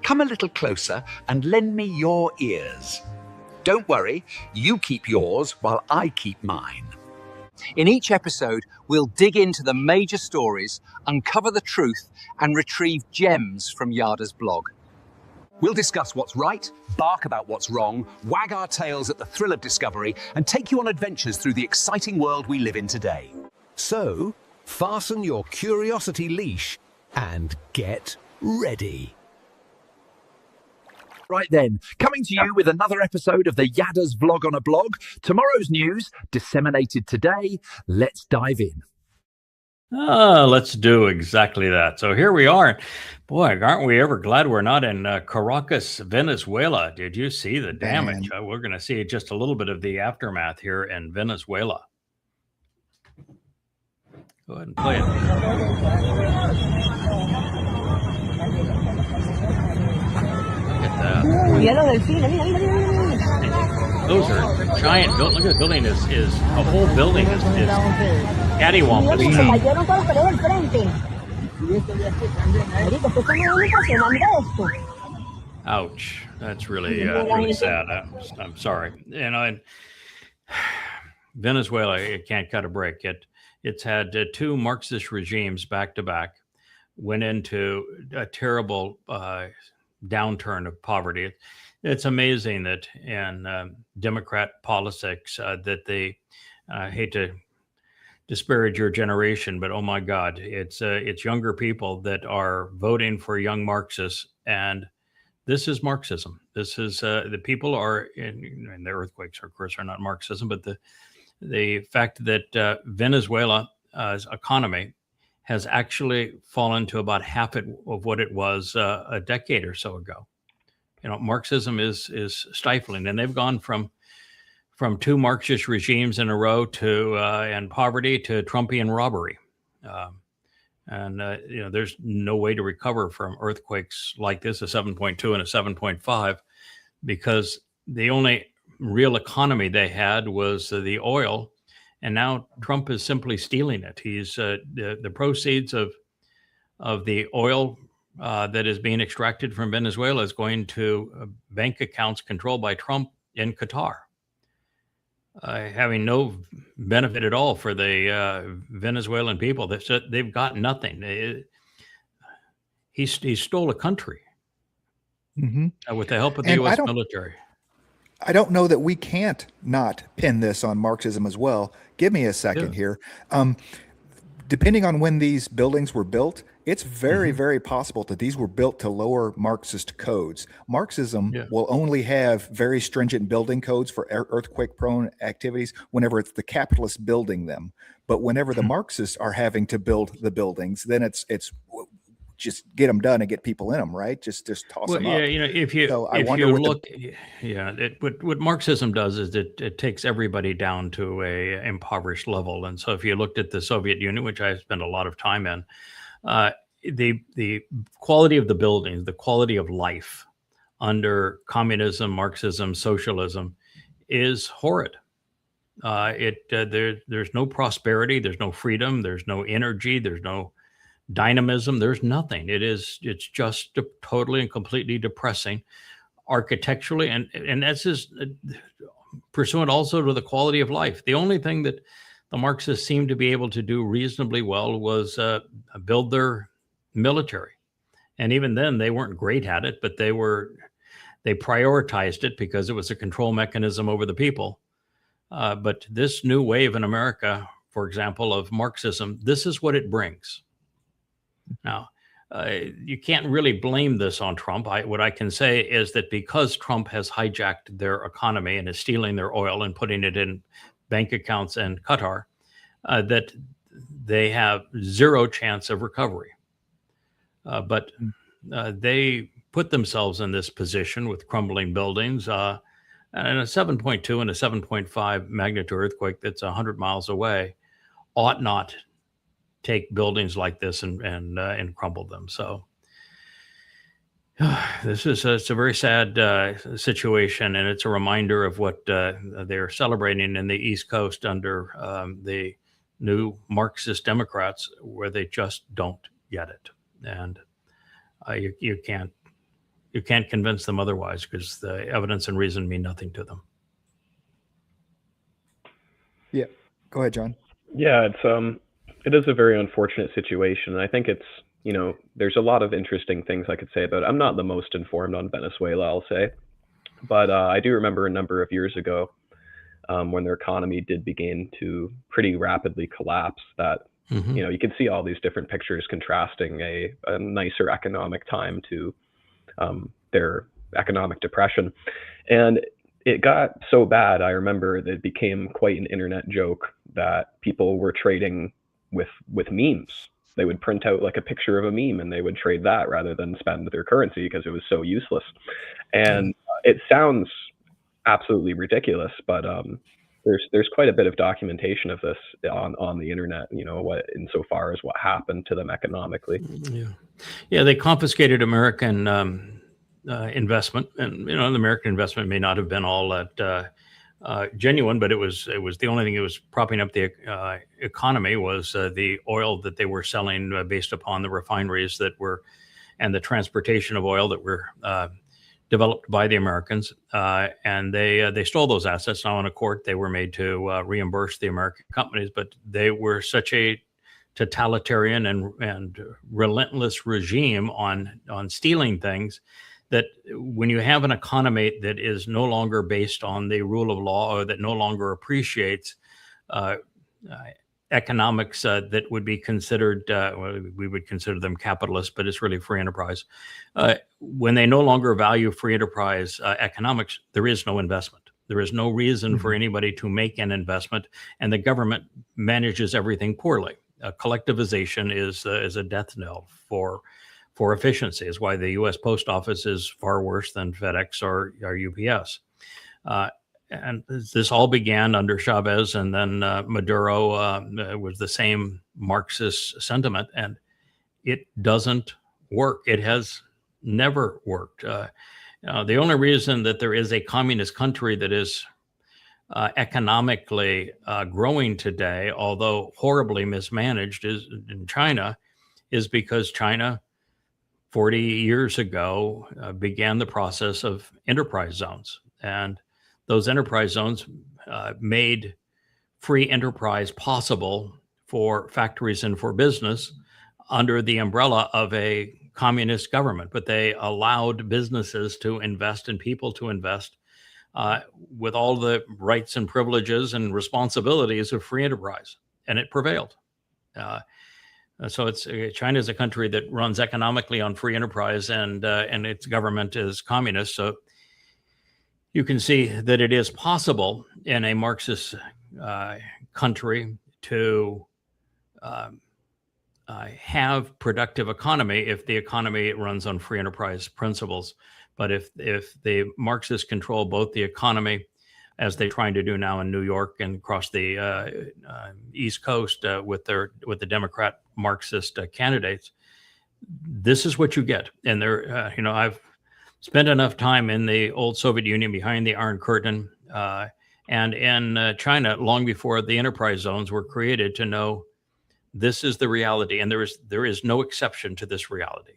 Come a little closer and lend me your ears. Don't worry, you keep yours while I keep mine. In each episode, we'll dig into the major stories, uncover the truth, and retrieve gems from Yada's blog. We'll discuss what's right, bark about what's wrong, wag our tails at the thrill of discovery, and take you on adventures through the exciting world we live in today. So, fasten your curiosity leash and get ready. Right then, coming to you with another episode of the Yada's Vlog on a Blog. Tomorrow's news, disseminated today. Let's dive in. Let's do exactly that. So here we are. Boy, aren't we ever glad we're not in Caracas, Venezuela. Did you see the damage? We're going to see just a little bit of the aftermath here in Venezuela. Go ahead and play it. Those are giant. Look at the building. Is a whole building is cattywampus. Ouch! That's really really sad. I'm sorry. And Venezuela, it can't cut a break. It's had two Marxist regimes back to back. Went into a terrible downturn of poverty. It's amazing that in Democrat politics that they hate to disparage your generation, but oh my God, it's younger people that are voting for young Marxists, and this is Marxism. This is the people are and the earthquakes, of course, are not Marxism, but the fact that Venezuela's economy has actually fallen to about half of what it was a decade or so ago. You know, Marxism is stifling, and they've gone from two Marxist regimes in a row to and poverty to Trumpian robbery, you know, there's no way to recover from earthquakes like this, a 7.2 and a 7.5, because the only real economy they had was the oil. And now Trump is simply stealing it. He's the proceeds of the oil that is being extracted from Venezuela is going to bank accounts controlled by Trump in Qatar, having no benefit at all for the Venezuelan people. They've got nothing. He stole a country with the help of the U.S. military. I don't know that we can't not pin this on Marxism as well. Give me a second here. Depending on when these buildings were built, it's very, very possible that these were built to lower Marxist codes. Marxism will only have very stringent building codes for earthquake-prone activities whenever it's the capitalists building them. But whenever the Marxists are having to build the buildings, then it's just get them done and get people in them, right? Just toss them up. You know, if you look, what Marxism does is it takes everybody down to a impoverished level. And so if you looked at the Soviet Union, which I spent a lot of time in, the quality of the buildings, the quality of life under communism, Marxism, socialism is horrid. There's no prosperity, there's no freedom, there's no energy, there's no dynamism, there's nothing. It's just totally and completely depressing architecturally, and that's just pursuant also to the quality of life. The only thing that the Marxists seemed to be able to do reasonably well was build their military, and even then they weren't great at it, but they prioritized it because it was a control mechanism over the people. But this new wave in America, for example, of Marxism, this is what it brings. Now, you can't really blame this on Trump. What I can say is that because Trump has hijacked their economy and is stealing their oil and putting it in bank accounts in Qatar, that they have zero chance of recovery. But they put themselves in this position with crumbling buildings and a 7.2 and a 7.5 magnitude earthquake that's 100 miles away ought not take buildings like this and crumble them. So this is it's a very sad situation, and it's a reminder of what they're celebrating in the East Coast under the new Marxist Democrats, where they just don't get it. And You can't convince them otherwise, because the evidence and reason mean nothing to them. Yeah. Go ahead, John. Yeah, it is a very unfortunate situation, and I think it's, there's a lot of interesting things I could say about it. I'm not the most informed on Venezuela, I'll say, but I do remember a number of years ago, when their economy did begin to pretty rapidly collapse, that you could see all these different pictures contrasting a nicer economic time to their economic depression. And it got so bad, I remember that it became quite an internet joke that people were trading with memes. They would print out like a picture of a meme and they would trade that rather than spend their currency because it was so useless. And it sounds absolutely ridiculous, but there's quite a bit of documentation of this on the internet, what insofar as what happened to them economically. Yeah, they confiscated American investment, and the American investment may not have been all that genuine, but it was the only thing that was propping up the economy was the oil that they were selling based upon the refineries that were, and the transportation of oil that were developed by the Americans, and they stole those assets. Now in a court, they were made to reimburse the American companies, but they were such a totalitarian and relentless regime on stealing things that when you have an economy that is no longer based on the rule of law, or that no longer appreciates economics that would be considered, we would consider them capitalist, but it's really free enterprise. When they no longer value free enterprise economics, there is no investment. There is no reason for anybody to make an investment, and the government manages everything poorly. Collectivization is a death knell for efficiency. Is why the U.S. Post Office is far worse than FedEx or UPS. And this all began under Chavez, and then Maduro was the same Marxist sentiment, and it doesn't work. It has never worked. The only reason that there is a communist country that is economically growing today, although horribly mismanaged, is in China, is because China 40 years ago began the process of enterprise zones. And those enterprise zones made free enterprise possible for factories and for business under the umbrella of a communist government. But they allowed businesses to invest and people to invest with all the rights and privileges and responsibilities of free enterprise. And it prevailed. So China is a country that runs economically on free enterprise, and its government is communist. So you can see that it is possible in a Marxist country to have productive economy if the economy runs on free enterprise principles. But if the Marxists control both the economy, as they're trying to do now in New York and across the East Coast with the Democrat Marxist candidates, this is what you get. And I've spent enough time in the old Soviet Union behind the Iron Curtain and in China long before the enterprise zones were created to know this is the reality, and there is no exception to this reality.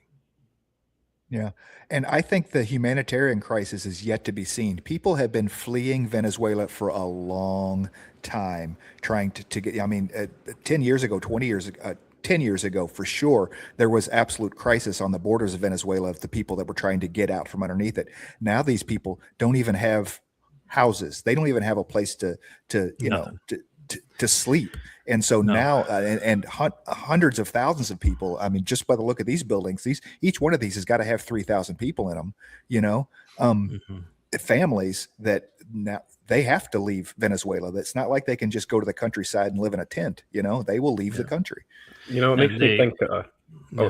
Yeah. And I think the humanitarian crisis is yet to be seen. People have been fleeing Venezuela for a long time, trying to get, 10 years ago, 20 years ago, 10 years ago, for sure, there was absolute crisis on the borders of Venezuela of the people that were trying to get out from underneath it. Now these people don't even have houses. They don't even have a place to sleep. And so now, and hundreds of thousands of people, just by the look of these buildings, each one of these has got to have 3,000 people in them, families that now they have to leave Venezuela. That's not like they can just go to the countryside and live in a tent, they will leave the country. It makes me think,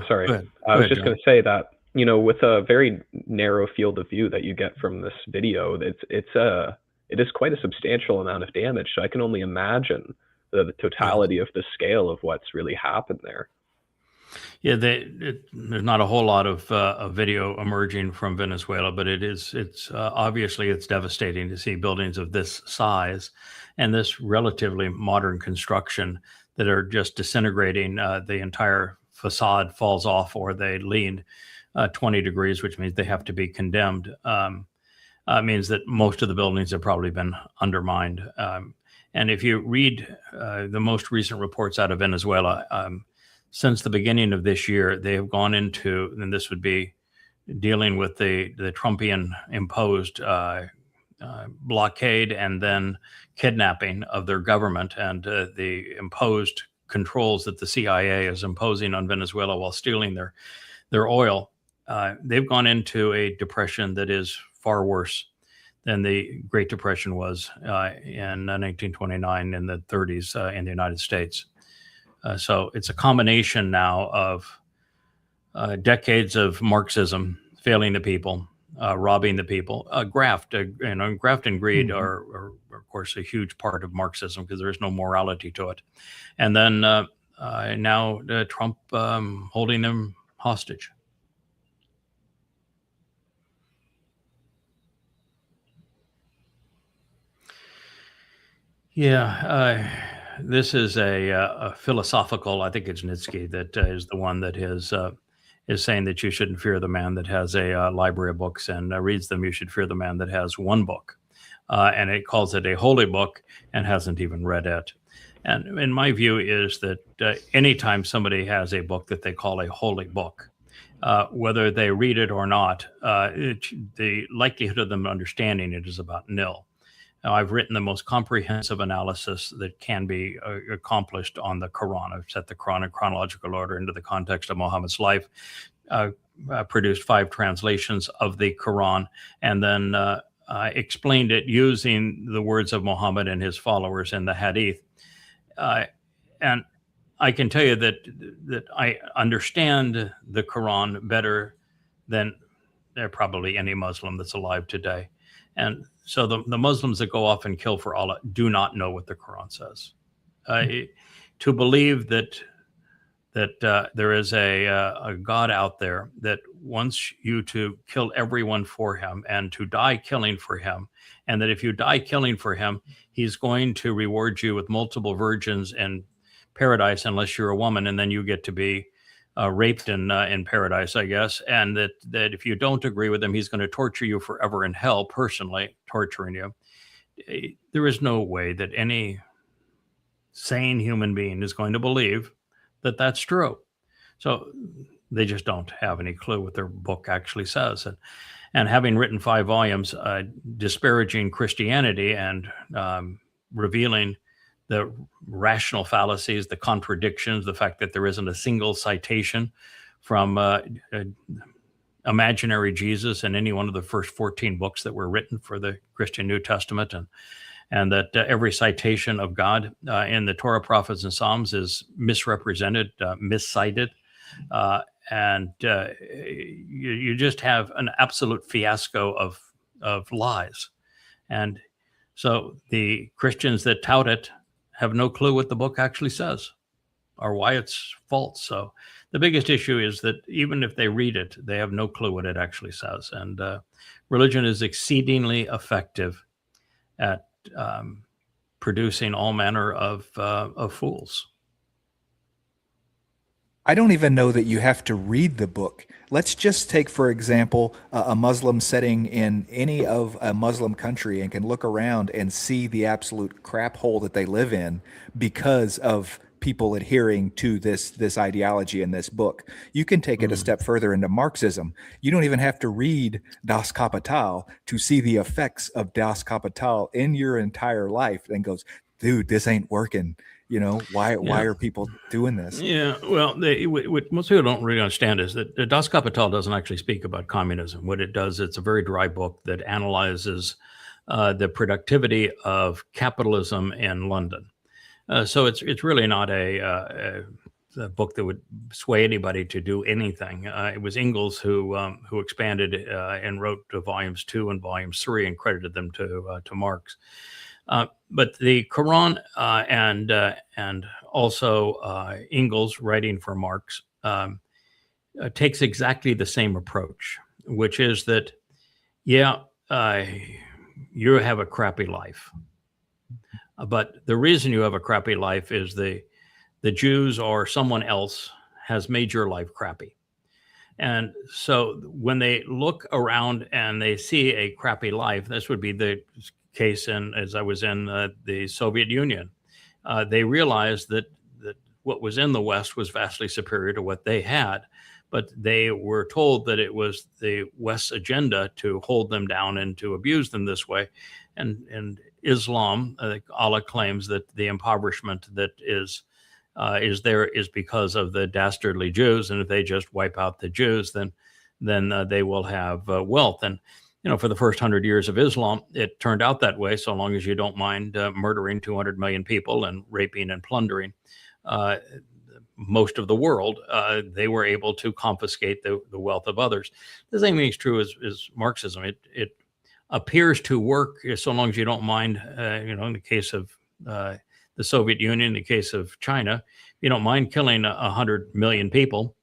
sorry. I was just going to say that, with a very narrow field of view that you get from this video, it is quite a substantial amount of damage. So I can only imagine the totality of the scale of what's really happened there. Yeah, there's not a whole lot of video emerging from Venezuela, but it's obviously it's devastating to see buildings of this size and this relatively modern construction that are just disintegrating. The entire facade falls off, or they lean 20 degrees, which means they have to be condemned, means that most of the buildings have probably been undermined. And if you read the most recent reports out of Venezuela, since the beginning of this year, they have gone into, and this would be dealing with the Trumpian imposed blockade and then kidnapping of their government and the imposed controls that the CIA is imposing on Venezuela while stealing their oil. They've gone into a depression that is far worse than the Great Depression was in 1929 in the 30s in the United States. So it's a combination now of decades of Marxism failing the people, robbing the people, graft and greed are of course a huge part of Marxism because there is no morality to it, and then now Trump holding them hostage. Yeah, this is a philosophical. I think it's Nietzsche that is the one that is saying that you shouldn't fear the man that has a library of books and reads them. You should fear the man that has one book, and it calls it a holy book and hasn't even read it. And in my view is that anytime somebody has a book that they call a holy book, whether they read it or not, the likelihood of them understanding it is about nil. Now, I've written the most comprehensive analysis that can be accomplished on the Quran. I've set the Quran in chronological order into the context of Muhammad's life, produced 5 translations of the Quran, and then explained it using the words of Muhammad and his followers in the Hadith. And I can tell you that I understand the Quran better than probably any Muslim that's alive today. And so the Muslims that go off and kill for Allah do not know what the Quran says. To believe that there is a God out there that wants you to kill everyone for him and to die killing for him, and that if you die killing for him, he's going to reward you with multiple virgins in paradise unless you're a woman, and then you get to be raped in paradise, I guess, and that if you don't agree with him, he's going to torture you forever in hell, personally torturing you. There is no way that any sane human being is going to believe that that's true. So they just don't have any clue what their book actually says. And having written 5 volumes disparaging Christianity and revealing the rational fallacies, the contradictions, the fact that there isn't a single citation from imaginary Jesus in any one of the first 14 books that were written for the Christian New Testament, and that every citation of God in the Torah, prophets, and Psalms is misrepresented, miscited, and you just have an absolute fiasco of lies. And so the Christians that tout it have no clue what the book actually says or why it's false. So the biggest issue is that even if they read it, they have no clue what it actually says. And religion is exceedingly effective at producing all manner of fools. I don't even know that you have to read the book. Let's just take, for example, a Muslim setting in any of a Muslim country and can look around and see the absolute crap hole that they live in because of people adhering to this ideology in this book. You can take it a step further into Marxism. You don't even have to read Das Kapital to see the effects of Das Kapital in your entire life. And goes, dude, this ain't working. You know, why are people doing this? Yeah, well, what most people don't really understand is that Das Kapital doesn't actually speak about communism. What it does, it's a very dry book that analyzes the productivity of capitalism in London. So it's really not a book that would sway anybody to do anything. It was Engels who expanded and wrote volumes 2 and volumes 3 and credited them to Marx. But the Quran and also Engels writing for Marx takes exactly the same approach, which is that, you have a crappy life. But the reason you have a crappy life is the Jews or someone else has made your life crappy. And so when they look around and they see a crappy life, this would be the case as I was in the Soviet Union. They realized that what was in the West was vastly superior to what they had, but they were told that it was the West's agenda to hold them down and to abuse them this way. And Islam, Allah claims that the impoverishment that is there is because of the dastardly Jews, and if they just wipe out the Jews, then they will have wealth. And for the first 100 years of Islam, it turned out that way, so long as you don't mind murdering 200 million people and raping and plundering most of the world. They were able to confiscate the wealth of others. The same thing is true as Marxism. It appears to work so long as you don't mind, in the case of the Soviet Union, in the case of China, you don't mind killing 100 million people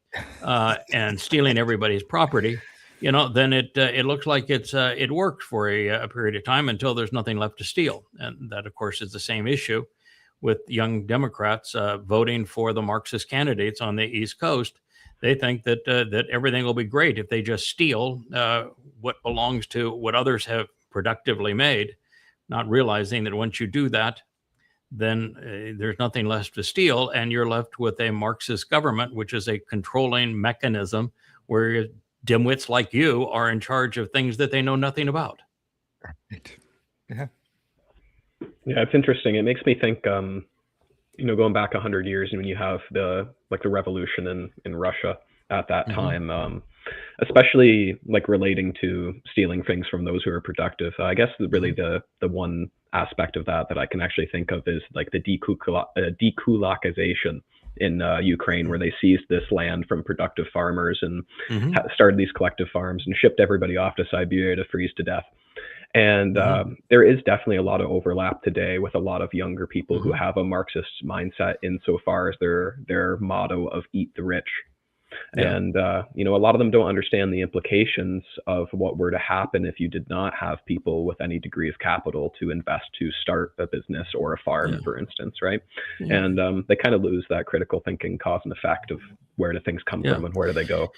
and stealing everybody's property, then it looks like it worked for a period of time until there's nothing left to steal. And that, of course, is the same issue with young Democrats voting for the Marxist candidates on the East Coast. They think that everything will be great if they just steal what belongs to what others have productively made, not realizing that once you do that, then there's nothing left to steal, and you're left with a Marxist government, which is a controlling mechanism where dimwits like you are in charge of things that they know nothing about. Right. Yeah. Yeah, it's interesting. It makes me think, going back 100 years, when you have the revolution in Russia at that time, especially relating to stealing things from those who are productive. I guess really the one aspect of that I can actually think of is the dekulakization in Ukraine, where they seized this land from productive farmers and started these collective farms and shipped everybody off to Siberia to freeze to death. And there is definitely a lot of overlap today with a lot of younger people who have a Marxist mindset insofar as their motto of "eat the rich." Yeah. And a lot of them don't understand the implications of what were to happen if you did not have people with any degree of capital to invest to start a business or a farm, for instance, right? Yeah. And they kind of lose that critical thinking, cause and effect of where do things come from and where do they go.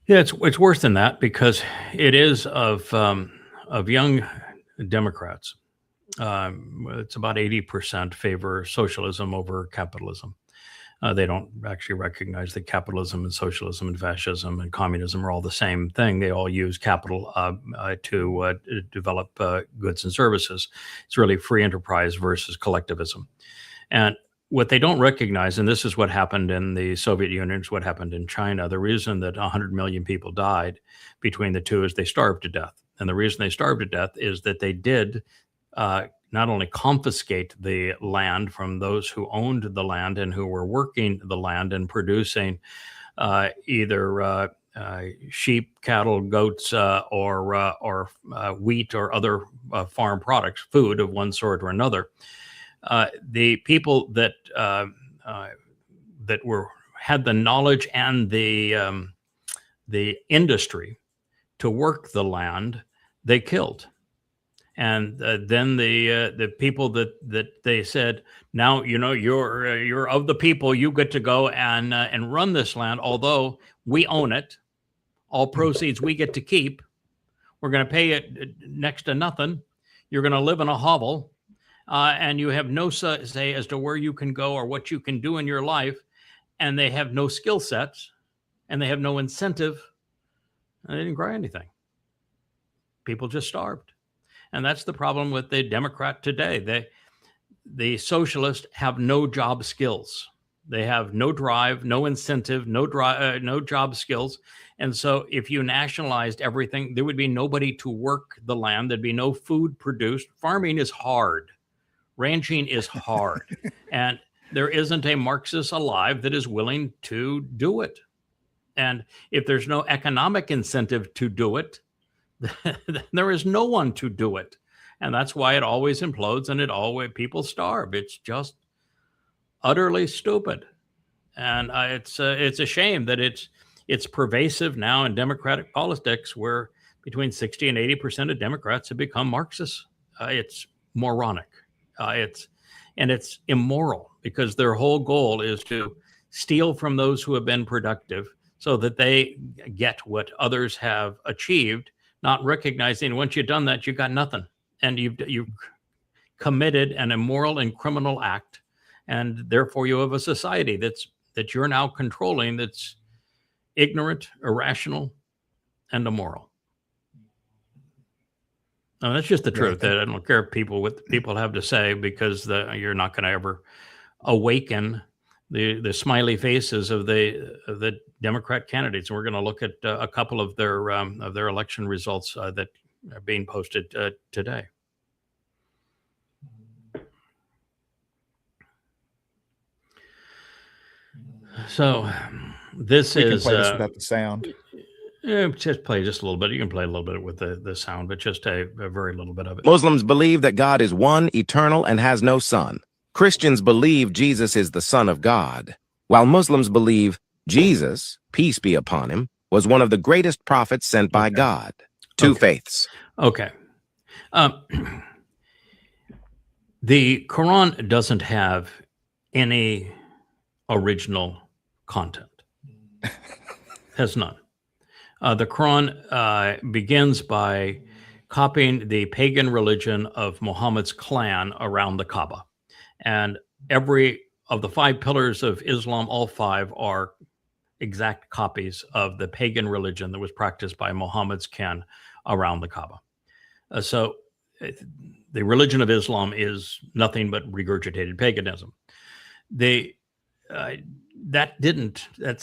Yeah, it's worse than that, because it is of young Democrats. It's about 80% favor socialism over capitalism. They don't actually recognize that capitalism and socialism and fascism and communism are all the same thing. They all use capital to develop goods and services. It's really free enterprise versus collectivism. And what they don't recognize, and this is what happened in the Soviet Union, is what happened in China. The reason that 100 million people died between the two is they starved to death. And the reason they starved to death is that they did not only confiscate the land from those who owned the land and who were working the land and producing either sheep, cattle, goats, or wheat or other farm products, food of one sort or another. The people that had the knowledge and the industry to work the land, they killed. And then the people that they said, now you're of the people, you get to go and run this land, although we own it, all proceeds we get to keep. We're going to pay it next to nothing. You're going to live in a hovel, and you have no say as to where you can go or what you can do in your life. And they have no skill sets, and they have no incentive. And they didn't grow anything. People just starved. And that's the problem with the Democrat today. The socialists have no job skills. They have no drive, no incentive, no job skills. And so if you nationalized everything, there would be nobody to work the land. There'd be no food produced. Farming is hard. Ranching is hard. And there isn't a Marxist alive that is willing to do it. And if there's no economic incentive to do it, there is no one to do it. And that's why it always implodes and people starve. It's just utterly stupid. And it's a shame that it's pervasive now in Democratic politics, where between 60 and 80% of Democrats have become Marxists. It's moronic. It's immoral, because their whole goal is to steal from those who have been productive so that they get what others have achieved, not recognizing once you've done that, you got nothing. And you've committed an immoral and criminal act. And therefore you have a society that you're now controlling that's ignorant, irrational, and immoral. No, that's just the truth. I don't care what people have to say, because you're not going to ever awaken the smiley faces of the Democrat candidates. And we're going to look at a couple of their election results that are being posted today. So this We can is play this without the sound. just play just a little bit. You can play a little bit with the sound, but just a very little bit of it. Muslims believe that God is one, eternal, and has no son. Christians believe Jesus is the Son of God, while Muslims believe Jesus, peace be upon him, was one of the greatest prophets sent by God. Two faiths. Okay. The Quran doesn't have any original content. Has none. The Quran begins by copying the pagan religion of Muhammad's clan around the Kaaba. And every of the 5 pillars of Islam, all 5 are exact copies of the pagan religion that was practiced by Muhammad's kin around the Kaaba. So the religion of Islam is nothing but regurgitated paganism. That's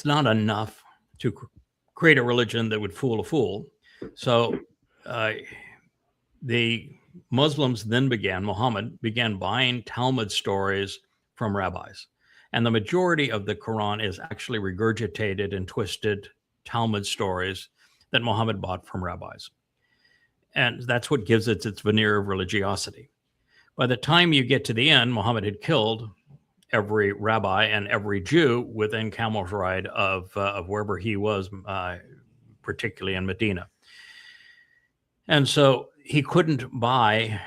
not enough to create a religion that would fool a fool. So the Muslims then Muhammad began buying Talmud stories from rabbis. And the majority of the Quran is actually regurgitated and twisted Talmud stories that Muhammad bought from rabbis. And that's what gives it its veneer of religiosity. By the time you get to the end, Muhammad had killed every rabbi and every Jew within camel's ride of wherever he was, particularly in Medina. And so he couldn't buy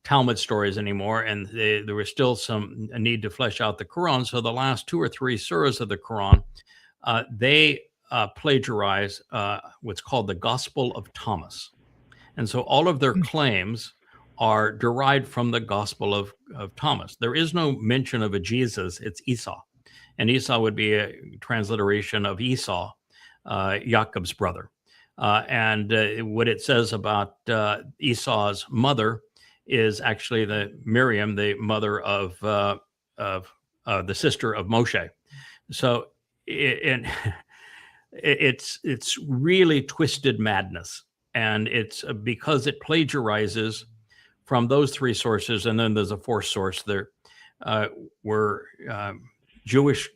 Talmud stories anymore, and there was still a need to flesh out the Quran. So the last 2 or 3 surahs of the Quran, they plagiarize what's called the Gospel of Thomas. And so all of their claims are derived from the Gospel of Thomas. There is no mention of a Jesus, it's Esau. And Esau would be a transliteration of Esau, Jacob's brother. And what it says about Esau's mother is actually Miriam, the mother of the sister of Moshe. So it's really twisted madness, and it's because it plagiarizes from those 3 sources, and then there's a 4th source. There were Jewish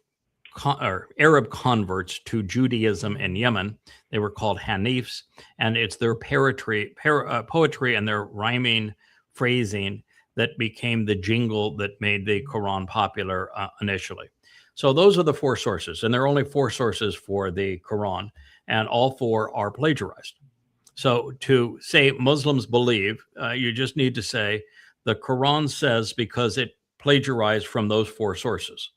or Arab converts to Judaism in Yemen. They were called Hanifs, and it's their poetry and their rhyming phrasing that became the jingle that made the Quran popular initially. So those are the 4 sources, and there are only 4 sources for the Quran, and all 4 are plagiarized. So to say Muslims believe, you just need to say the Quran says, because it plagiarized from those 4 sources.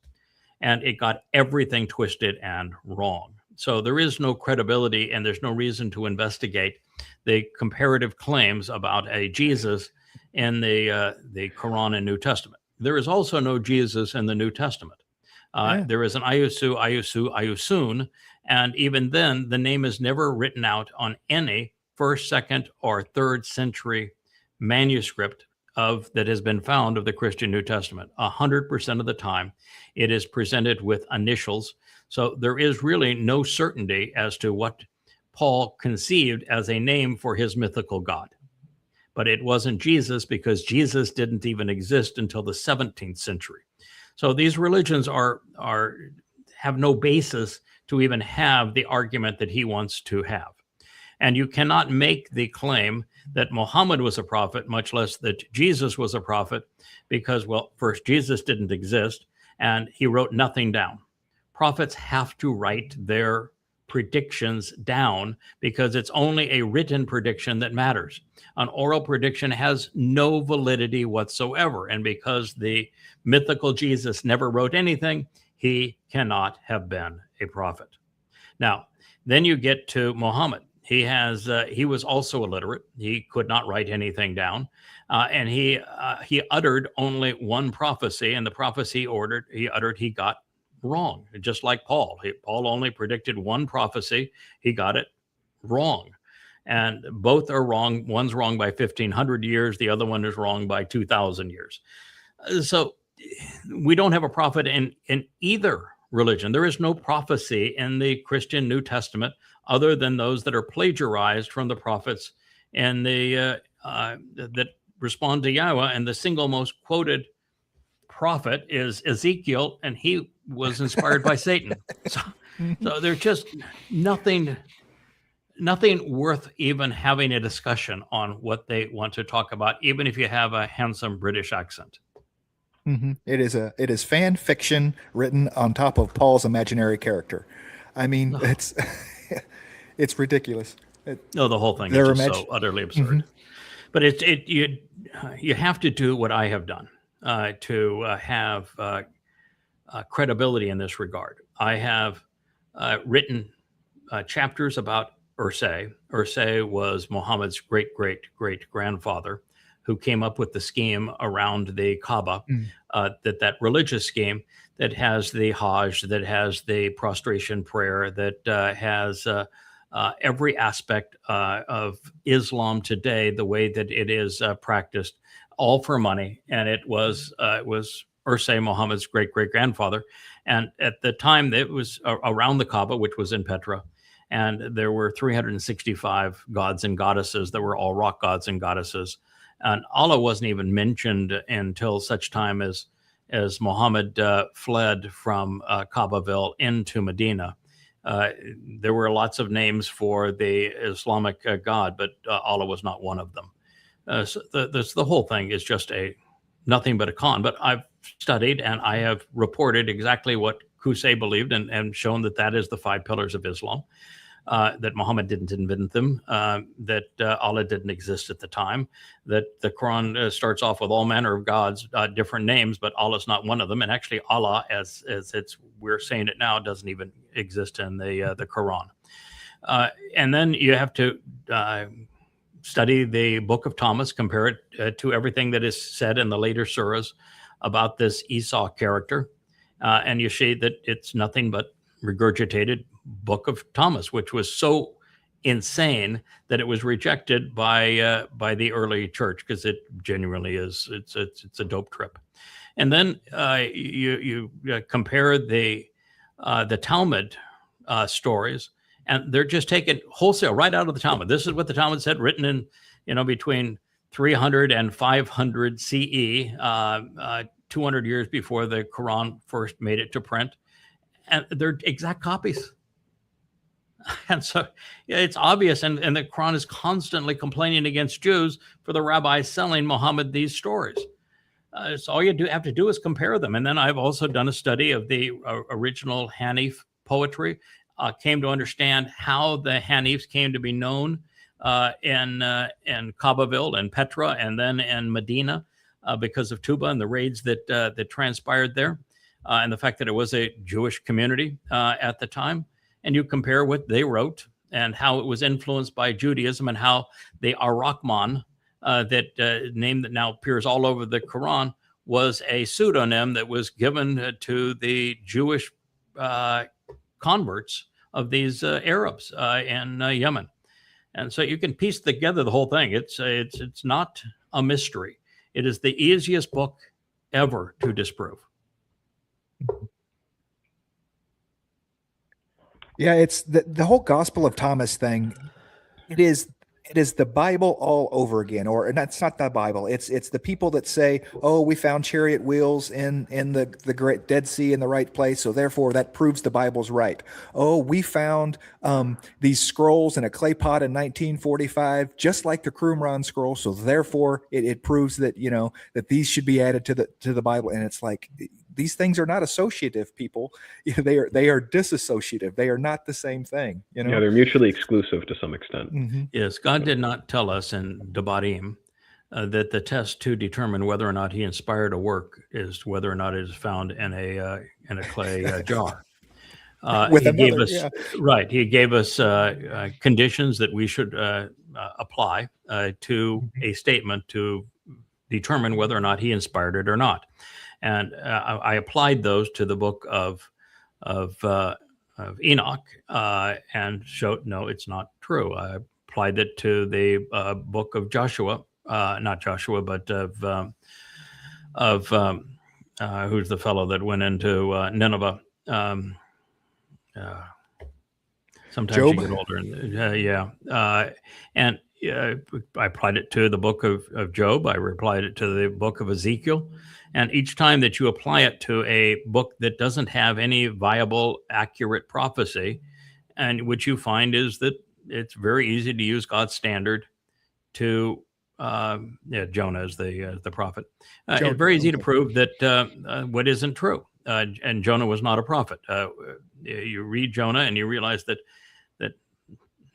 And it got everything twisted and wrong. So there is no credibility, and there's no reason to investigate the comparative claims about a Jesus in the Quran and New Testament. There is also no Jesus in the New Testament. There is an Ayusun, and even then, the name is never written out on any 1st, 2nd, or 3rd century manuscript that has been found of the Christian New Testament. 100% of the time, it is presented with initials. So there is really no certainty as to what Paul conceived as a name for his mythical God. But it wasn't Jesus, because Jesus didn't even exist until the 17th century. So these religions have no basis to even have the argument that he wants to have. And you cannot make the claim that Muhammad was a prophet, much less that Jesus was a prophet, because, well, first, Jesus didn't exist, and he wrote nothing down. Prophets have to write their predictions down, because it's only a written prediction that matters. An oral prediction has no validity whatsoever. And because the mythical Jesus never wrote anything, he cannot have been a prophet. Now, Then you get to Muhammad. He was also illiterate. He could not write anything down, and he uttered only one prophecy, and the prophecy he uttered he got wrong, just like Paul. Paul only predicted one prophecy. He got it wrong. And both are wrong. One's wrong by 1,500 years. The other one is wrong by 2,000 years. So we don't have a prophet in either religion. There is no prophecy in the Christian New Testament other than those that are plagiarized from the prophets and that respond to Yahweh. And the single most quoted prophet is Ezekiel, and he was inspired by Satan. So there's just nothing worth even having a discussion on what they want to talk about, even if you have a handsome British accent. It is fan fiction written on top of Paul's imaginary character. I mean, it's ridiculous. No, the whole thing is just so utterly absurd. But you have to do what I have done to have credibility in this regard. I have written chapters about Ursay. Ursay was Muhammad's great-great-great-grandfather who came up with the scheme around the Kaaba, that religious scheme that has the Hajj, that has the prostration prayer, that has every aspect of Islam today, the way that it is practiced, all for money. And it was Ursay, Muhammad's great-great-grandfather. And at the time, it was around the Kaaba, which was in Petra. And there were 365 gods and goddesses that were all rock gods and goddesses. And Allah wasn't even mentioned until such time as Muhammad fled from Kaabaville into Medina. There were lots of names for the Islamic God, but Allah was not one of them. So the whole thing is just nothing but a con. But I've studied and I have reported exactly what Qusay believed and shown that is the 5 pillars of Islam. That Muhammad didn't invent them, that Allah didn't exist at the time, that the Quran starts off with all manner of gods, different names, but Allah's not one of them. And actually Allah, as we're saying it now, doesn't even exist in the Quran. And then you have to study the Book of Thomas, compare it to everything that is said in the later surahs about this Esau character. And you see that it's nothing but regurgitated Book of Thomas, which was so insane that it was rejected by the early church, because it genuinely is. It's a dope trip. And then you compare the Talmud stories, and they're just taken wholesale right out of the Talmud. This is what the Talmud said, written in between 300 and 500 CE, 200 years before the Quran first made it to print, and they're exact copies. And so it's obvious, and the Quran is constantly complaining against Jews for the rabbis selling Muhammad these stories. So all you have to do is compare them. And then I've also done a study of the original Hanif poetry, came to understand how the Hanifs came to be known in Kaabaville and Petra, and then in Medina because of Tuba and the raids that transpired there, and the fact that it was a Jewish community at the time. And you compare what they wrote and how it was influenced by Judaism, and how the Ar-Rahman, that name that now appears all over the Quran, was a pseudonym that was given to the Jewish converts of these Arabs in Yemen. And so you can piece together the whole thing. It's not a mystery. It is the easiest book ever to disprove. Yeah, it's the whole Gospel of Thomas thing. It is the Bible all over again, or that's not the Bible. It's the people that say, "Oh, we found chariot wheels in the Great Dead Sea in the right place, so therefore that proves the Bible's right." "Oh, we found these scrolls in a clay pot in 1945, just like the Qumran scroll, so therefore it proves that that these should be added to the Bible." And it's like, these things are not associative, people. They are disassociative. They are not the same thing. Yeah, they're mutually exclusive to some extent. Mm-hmm. Yes, God did not tell us in Debarim that the test to determine whether or not He inspired a work is whether or not it is found in a clay jar. With He gave another, us yeah. right. He gave us conditions that we should apply to Mhm. a statement to determine whether or not he inspired it or not. And I applied those to the book of, uh, of Enoch and showed no, it's not true. I applied it to the book of Joshua, not Joshua, but of who's the fellow that went into Nineveh. Uh, Sometimes you Job. get older, and and I applied it to the book of Job. I applied it to the book of Ezekiel, and each time that you apply it to a book that doesn't have any viable, accurate prophecy, and what you find is that it's very easy to use God's standard to Jonah as the prophet. It's very easy to Okay. prove that what isn't true, and Jonah was not a prophet. You read Jonah and you realize that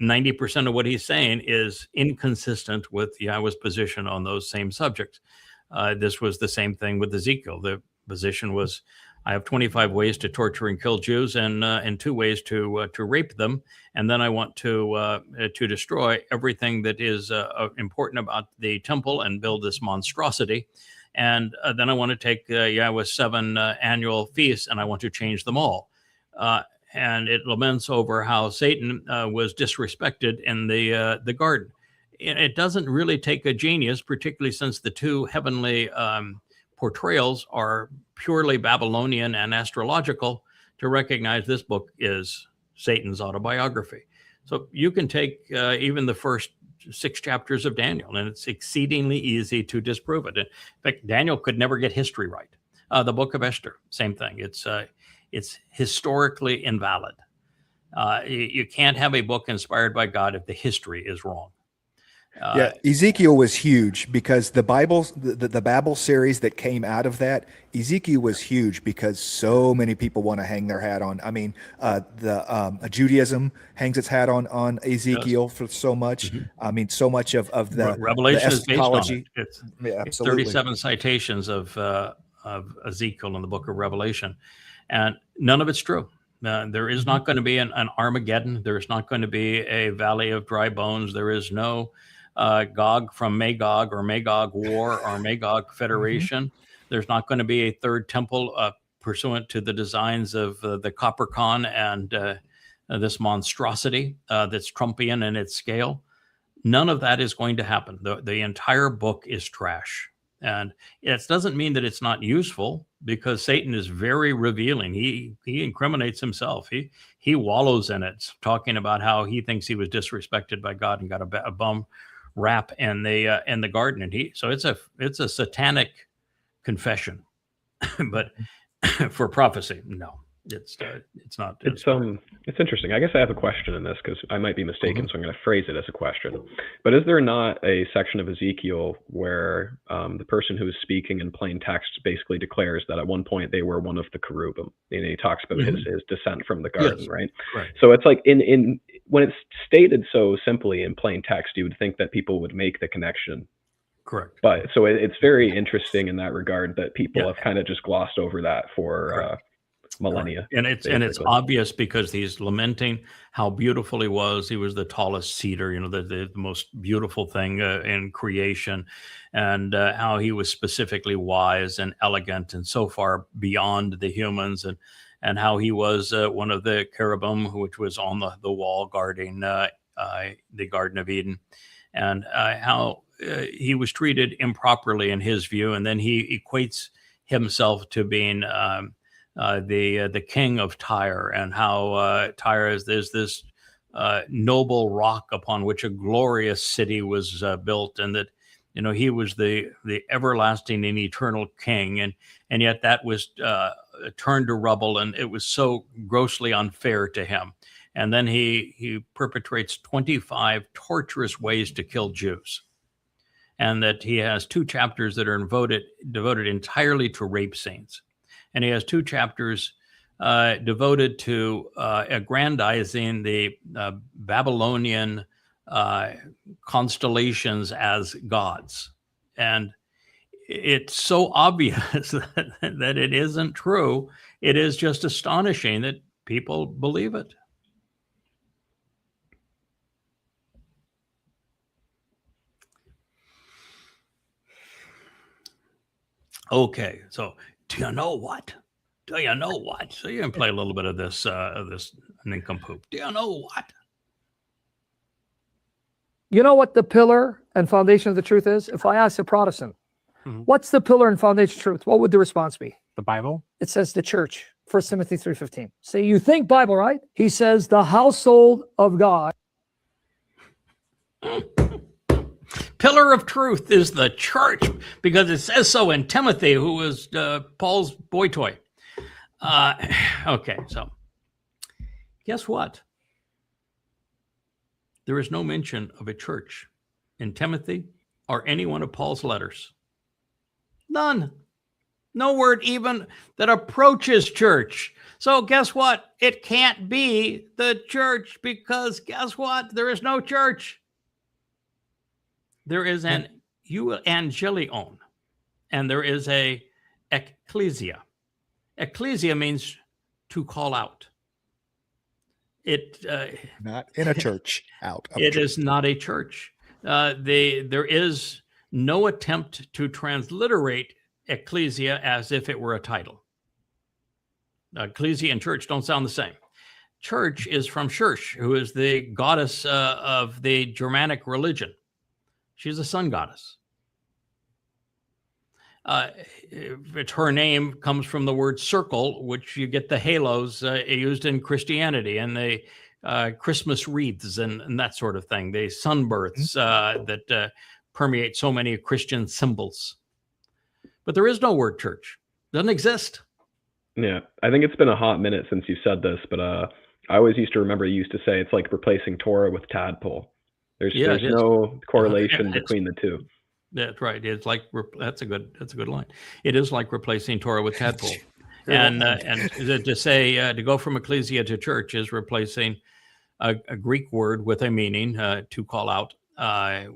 90% of what he's saying is inconsistent with Yahweh's position on those same subjects. This was the same thing with Ezekiel. The position was, I have 25 ways to torture and kill Jews, and 2 ways to rape them, and then I want to destroy everything that is important about the temple and build this monstrosity. And then I want to take Yahweh's 7 annual feasts and I want to change them all. And it laments over how Satan was disrespected in the garden. It doesn't really take a genius, particularly since the 2 heavenly portrayals are purely Babylonian and astrological, to recognize this book is Satan's autobiography. So you can take even the first 6 chapters of Daniel, and it's exceedingly easy to disprove it. In fact, Daniel could never get history right. The book of Esther, same thing. It's historically invalid. You can't have a book inspired by God if the history is wrong. Yeah, Ezekiel was huge because the Babel series that came out of that, Ezekiel was huge because so many people want to hang their hat on. I mean, Judaism hangs its hat on Ezekiel for so much. I mean, so much of the Revelation is based on it. eschatology. It's Yeah, absolutely. 37 citations of Ezekiel in the book of Revelation, and none of it's true. There is not going to be an Armageddon. There is not going to be a valley of dry bones. There is no Gog from Magog or Magog War or Magog Federation. There's not going to be a 3rd temple pursuant to the designs of the Copper Con and this monstrosity that's Trumpian in its scale. None of that is going to happen. The entire book is trash. And it doesn't mean that it's not useful, because Satan is very revealing. He incriminates himself. He wallows in it, talking about how he thinks he was disrespected by God and got a bum rap in the garden. And so it's a satanic confession, but for prophecy, no, it's not. It's interesting. I guess I have a question in this because I might be mistaken, so I'm going to phrase it as a question. But is there not a section of Ezekiel where the person who is speaking in plain text basically declares that at one point they were one of the cherubim, and he talks about his descent from the garden, Yes. right? Right. So it's like in when it's stated so simply in plain text, you would think that people would make the connection. Correct. But so it's very interesting in that regard that people Yeah. have kind of just glossed over that for millennia. And it's basically. obvious because he's lamenting how beautiful he was. He was the tallest cedar, the most beautiful thing in creation, and how he was specifically wise and elegant and so far beyond the humans, and how he was one of the cherubim which was on the wall guarding the Garden of Eden, and how he was treated improperly in his view, and then he equates himself to being the king of Tyre, and how Tyre is this noble rock upon which a glorious city was built, and that he was the everlasting and eternal king, and yet that was turned to rubble, and it was so grossly unfair to him. And then he perpetrates 25 torturous ways to kill Jews, and that he has 2 chapters that are devoted entirely to rape scenes. And he has 2 chapters devoted to aggrandizing the Babylonian constellations as gods. And it's so obvious that it isn't true. It is just astonishing that people believe it. Okay, so do you know what? Do you know what? So you can play a little bit of this nincompoop. Do you know what? You know what the pillar and foundation of the truth is? If I ask a Protestant, what's the pillar and foundation of truth? What would the response be? The Bible? It says the church. 1 Timothy 3:15. Say, you think Bible, right? He says the household of God. Pillar of truth is the church, because it says so in Timothy, who was Paul's boy toy. Okay, so guess what? There is no mention of a church in Timothy or any one of Paul's letters. None. No word even that approaches church. So guess what? It can't be the church, because guess what? There is no church. There is an euangelion, and there is a ecclesia. Ecclesia means to call out. It Not in a church, out of a it church. is not a church. There is no attempt to transliterate ecclesia as if it were a title. Ecclesia and church don't sound the same. Church is from Church, who is the goddess of the Germanic religion. She's a sun goddess. Her name comes from the word circle, which you get the halos used in Christianity, and the Christmas wreaths and that sort of thing, the sunbirths that permeate so many Christian symbols. But there is no word church. Doesn't exist. Yeah, I think it's been a hot minute since you said this, but I always used to remember you used to say it's like replacing Torah with tadpole. There's no correlation between the two. That's right. It's like that's a good line. It is like replacing Torah with tadpole, and to say to go from ecclesia to church is replacing a Greek word with a meaning to call out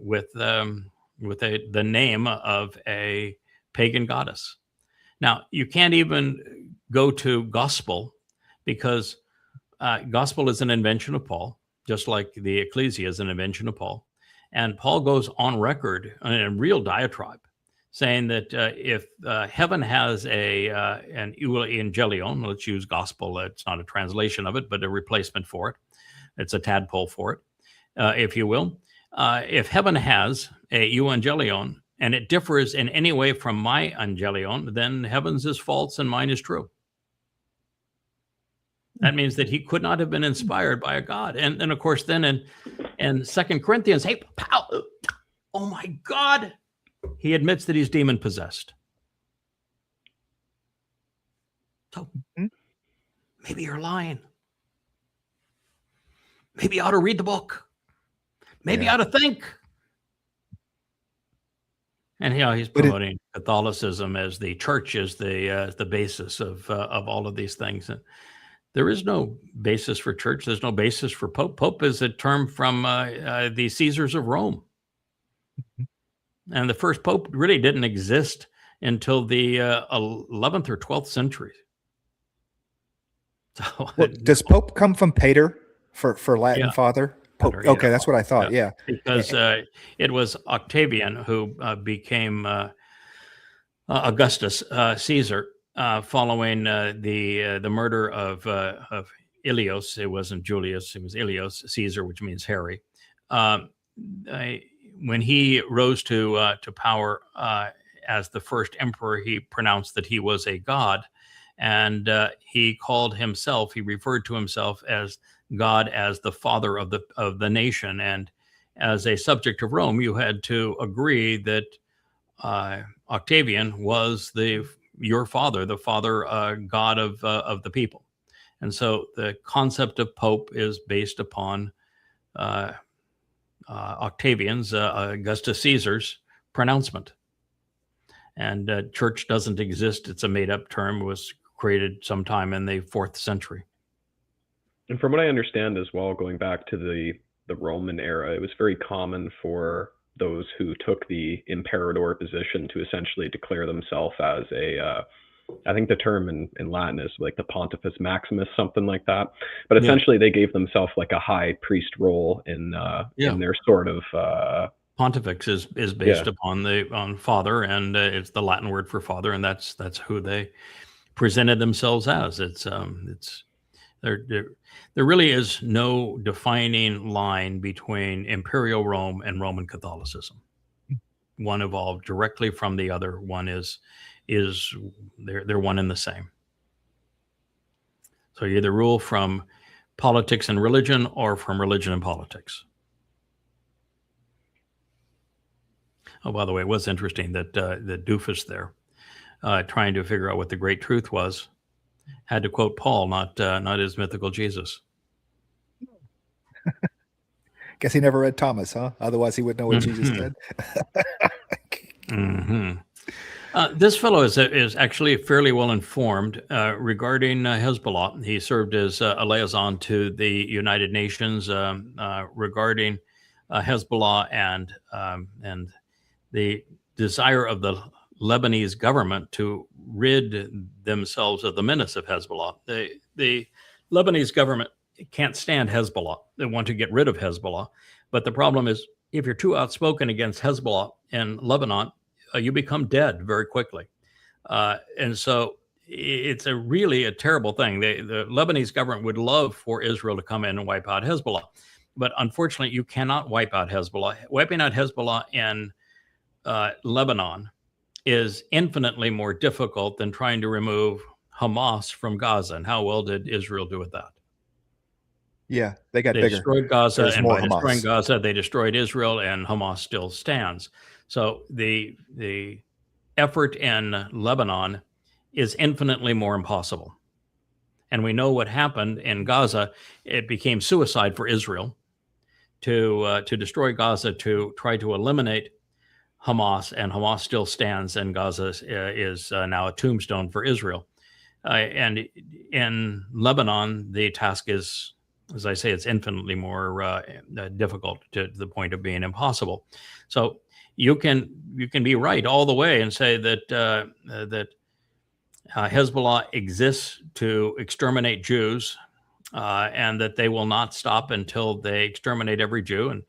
with the name of a pagan goddess. Now you can't even go to gospel, because gospel is an invention of Paul, just like the ecclesia is an invention of Paul. And Paul goes on record in a real diatribe saying that if heaven has an euangelion, let's use gospel, it's not a translation of it, but a replacement for it. It's a tadpole for it, if you will. If heaven has a euangelion and it differs in any way from my angelion, then heaven's is false and mine is true. That means that he could not have been inspired by a God. And of course, then in 2 Corinthians, hey, oh my God, he admits that he's demon possessed. So maybe you're lying. Maybe you ought to read the book. Maybe you ought to think. And he's promoting Catholicism as the church is the basis of all of these things. And there is no basis for church. There's no basis for pope. Pope is a term from the Caesars of Rome. And the first pope really didn't exist until the 11th or 12th century. So, does Pope come from Pater for Latin father? Pope. Pater, okay, that's what I thought. Yeah. Because it was Octavian who became Augustus Caesar. Following the murder of Ilios, it wasn't Julius, it was Ilios Caesar, which means Harry. When he rose to power as the first emperor, he pronounced that he was a god, and he referred to himself as God, as the father of the nation. And as a subject of Rome, you had to agree that Octavian was your father, the father God of the people. And so the concept of Pope is based upon Octavian's, Augustus Caesar's pronouncement. And church doesn't exist. It's a made-up term. It was created sometime in the 4th century. And from what I understand as well, going back to the Roman era, it was very common for those who took the imperator position to essentially declare themselves as I think the term in Latin is like the Pontifex Maximus, something like that. But Yeah. essentially, they gave themselves like a high priest role in their sort of Pontifex is based upon on father, and it's the Latin word for father, and that's who they presented themselves as. It's there really is no defining line between Imperial Rome and Roman Catholicism. One evolved directly from the other. One is they're one and the same. So you either rule from politics and religion or from religion and politics. Oh, by the way, it was interesting that that doofus there, trying to figure out what the great truth was, had to quote Paul, not his mythical Jesus. Guess he never read Thomas, huh? Otherwise, he would know what Jesus said. This fellow is actually fairly well informed regarding Hezbollah. He served as a liaison to the United Nations regarding Hezbollah and the desire of the Lebanese government to rid themselves of the menace of Hezbollah. The Lebanese government can't stand Hezbollah. They want to get rid of Hezbollah. But the problem is, if you're too outspoken against Hezbollah in Lebanon, you become dead very quickly. And so it's really a terrible thing. The Lebanese government would love for Israel to come in and wipe out Hezbollah. But unfortunately, you cannot wipe out Hezbollah. Wiping out Hezbollah in Lebanon is infinitely more difficult than trying to remove Hamas from Gaza. And how well did Israel do with that? Yeah, they got They bigger. destroyed Gaza, There's and more by Hamas. destroying Gaza, they destroyed Israel, and Hamas still stands. So the effort in Lebanon is infinitely more impossible. And we know what happened in Gaza. It became suicide for Israel to destroy Gaza, to try to eliminate Hamas, and Hamas still stands, and Gaza is now a tombstone for Israel. And in Lebanon, the task is, as I say, it's infinitely more difficult, to the point of being impossible. So you can be right all the way and say that Hezbollah exists to exterminate Jews, and that they will not stop until they exterminate every Jew.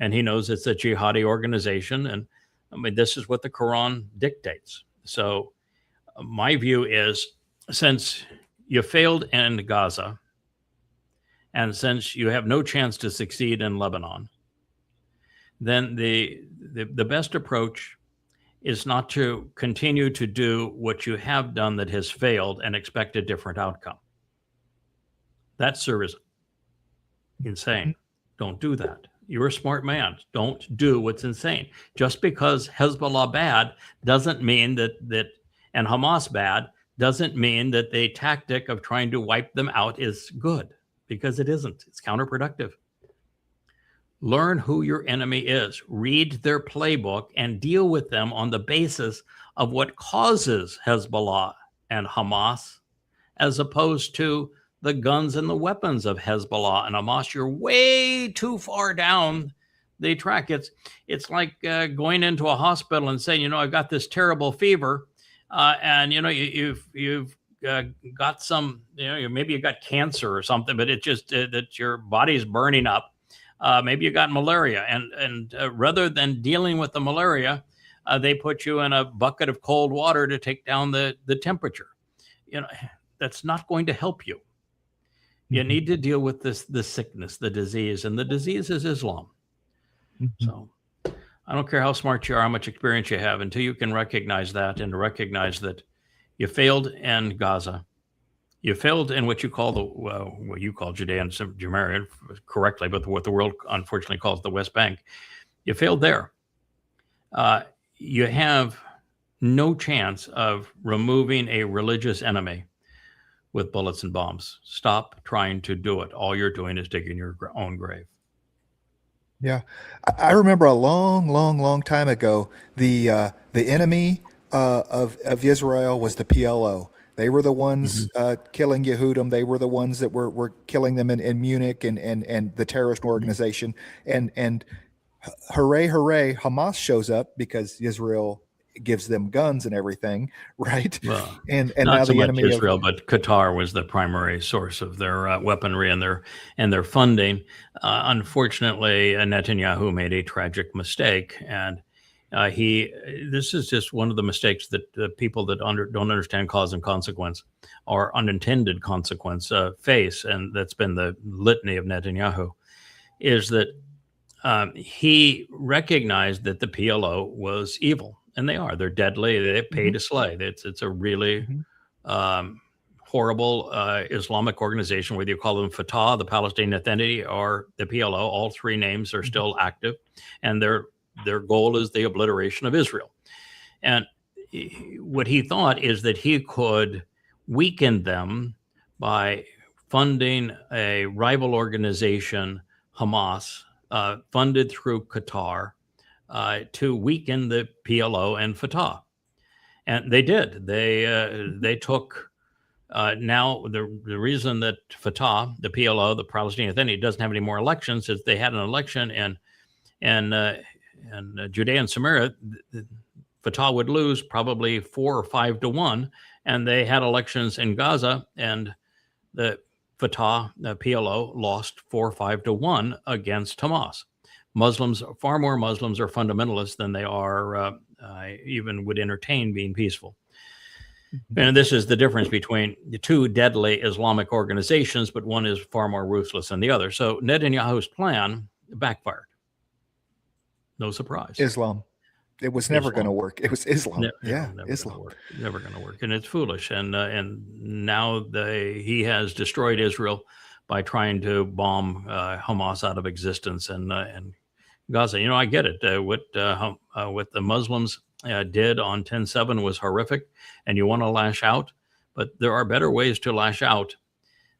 And he knows it's a jihadi organization. And I mean, this is what the Quran dictates. So my view is, since you failed in Gaza, and since you have no chance to succeed in Lebanon, then the best approach is not to continue to do what you have done that has failed and expect a different outcome. That, sir, is insane. Don't do that. You're a smart man. Don't do what's insane. Just because Hezbollah bad doesn't mean that and Hamas bad doesn't mean that the tactic of trying to wipe them out is good, because it isn't. It's counterproductive. Learn who your enemy is, read their playbook, and deal with them on the basis of what causes Hezbollah and Hamas, as opposed to the guns and the weapons of Hezbollah and Hamas. You're way too far down the track. It's like going into a hospital and saying, I've got this terrible fever, and you've got some, maybe you got cancer or something, but it just that your body's burning up. Maybe you got malaria, and rather than dealing with the malaria, they put you in a bucket of cold water to take down the temperature. That's not going to help you. You need to deal with the sickness, the disease, and the disease is Islam. So I don't care how smart you are, how much experience you have, until you can recognize that, and recognize that you failed in Gaza. You failed in what you call what you call Judea and Samaria correctly, but what the world unfortunately calls the West Bank. You failed there. You have no chance of removing a religious enemy with bullets and bombs. Stop trying to do it. All you're doing is digging your own grave. Yeah, I remember a long time ago, the enemy of Israel was the PLO. They were the ones killing Yehudim. They were the ones that were killing them in Munich and the terrorist organization. And hooray, Hamas shows up because Israel gives them guns and everything, right? Well, And not now so the much enemy Israel, of but Qatar was the primary source of their weaponry and their funding. Unfortunately, Netanyahu made a tragic mistake, and this is just one of the mistakes that people that don't understand cause and consequence or unintended consequence face, and that's been the litany of Netanyahu, is that he recognized that the PLO was evil, and they are. They're deadly. They pay to slay. It's a really horrible Islamic organization, whether you call them Fatah, the Palestinian Authority, or the PLO. All three names are still active, and their goal is the obliteration of Israel. And what he thought is that he could weaken them by funding a rival organization, Hamas, funded through Qatar, to weaken the PLO and Fatah. And they did. They took now the reason that Fatah, the PLO, the Palestinian Authority, doesn't have any more elections is they had an election in Judea and Samaria. Fatah would lose probably 4 or 5 to 1, and they had elections in Gaza, and the Fatah, the PLO, lost 4 or 5 to 1 against Hamas. Far more Muslims are fundamentalists than they are even would entertain being peaceful. And this is the difference between the two deadly Islamic organizations, but one is far more ruthless than the other. So Netanyahu's plan backfired. No surprise. Islam. It was never going to work. It was Islam. Islam. Never going to work, and it's foolish. And now he has destroyed Israel by trying to bomb Hamas out of existence and Gaza. I get it. What the Muslims did on 10/7 was horrific, and you want to lash out, but there are better ways to lash out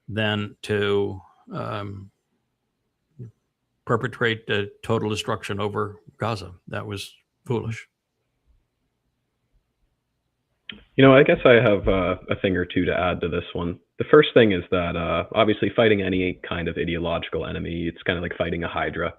than to perpetrate total destruction over Gaza. That was foolish. I guess I have a thing or two to add to this one. The first thing is that obviously fighting any kind of ideological enemy, it's kind of like fighting a hydra.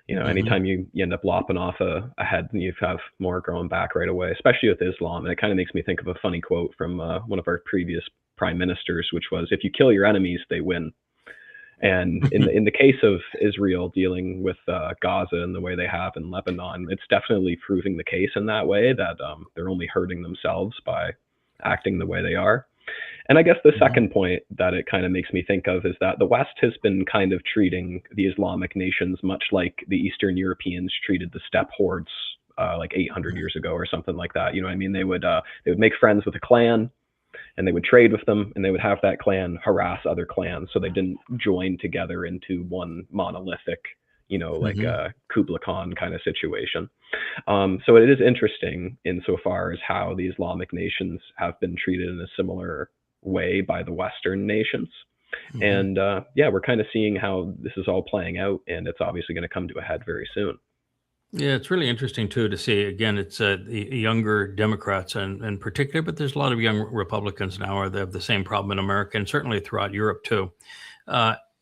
Anytime you end up lopping off a head, and you have more growing back right away, especially with Islam. And it kind of makes me think of a funny quote from one of our previous prime ministers, which was, "If you kill your enemies, they win." And in the case of Israel dealing with Gaza and the way they have in Lebanon, it's definitely proving the case in that way that they're only hurting themselves by acting the way they are. And I guess the second point that it kind of makes me think of is that the West has been kind of treating the Islamic nations much like the Eastern Europeans treated the steppe hordes like 800 years ago or something like that. You know what I mean? They would make friends with a clan, and they would trade with them, and they would have that clan harass other clans so they didn't join together into one monolithic, like a Kublai Khan kind of situation. So it is interesting insofar as how the Islamic nations have been treated in a similar way by the Western nations. And we're kind of seeing how this is all playing out, and it's obviously going to come to a head very soon. Yeah, it's really interesting too to see. Again, it's the younger Democrats in particular, but there's a lot of young Republicans now they have the same problem in America and certainly throughout Europe too,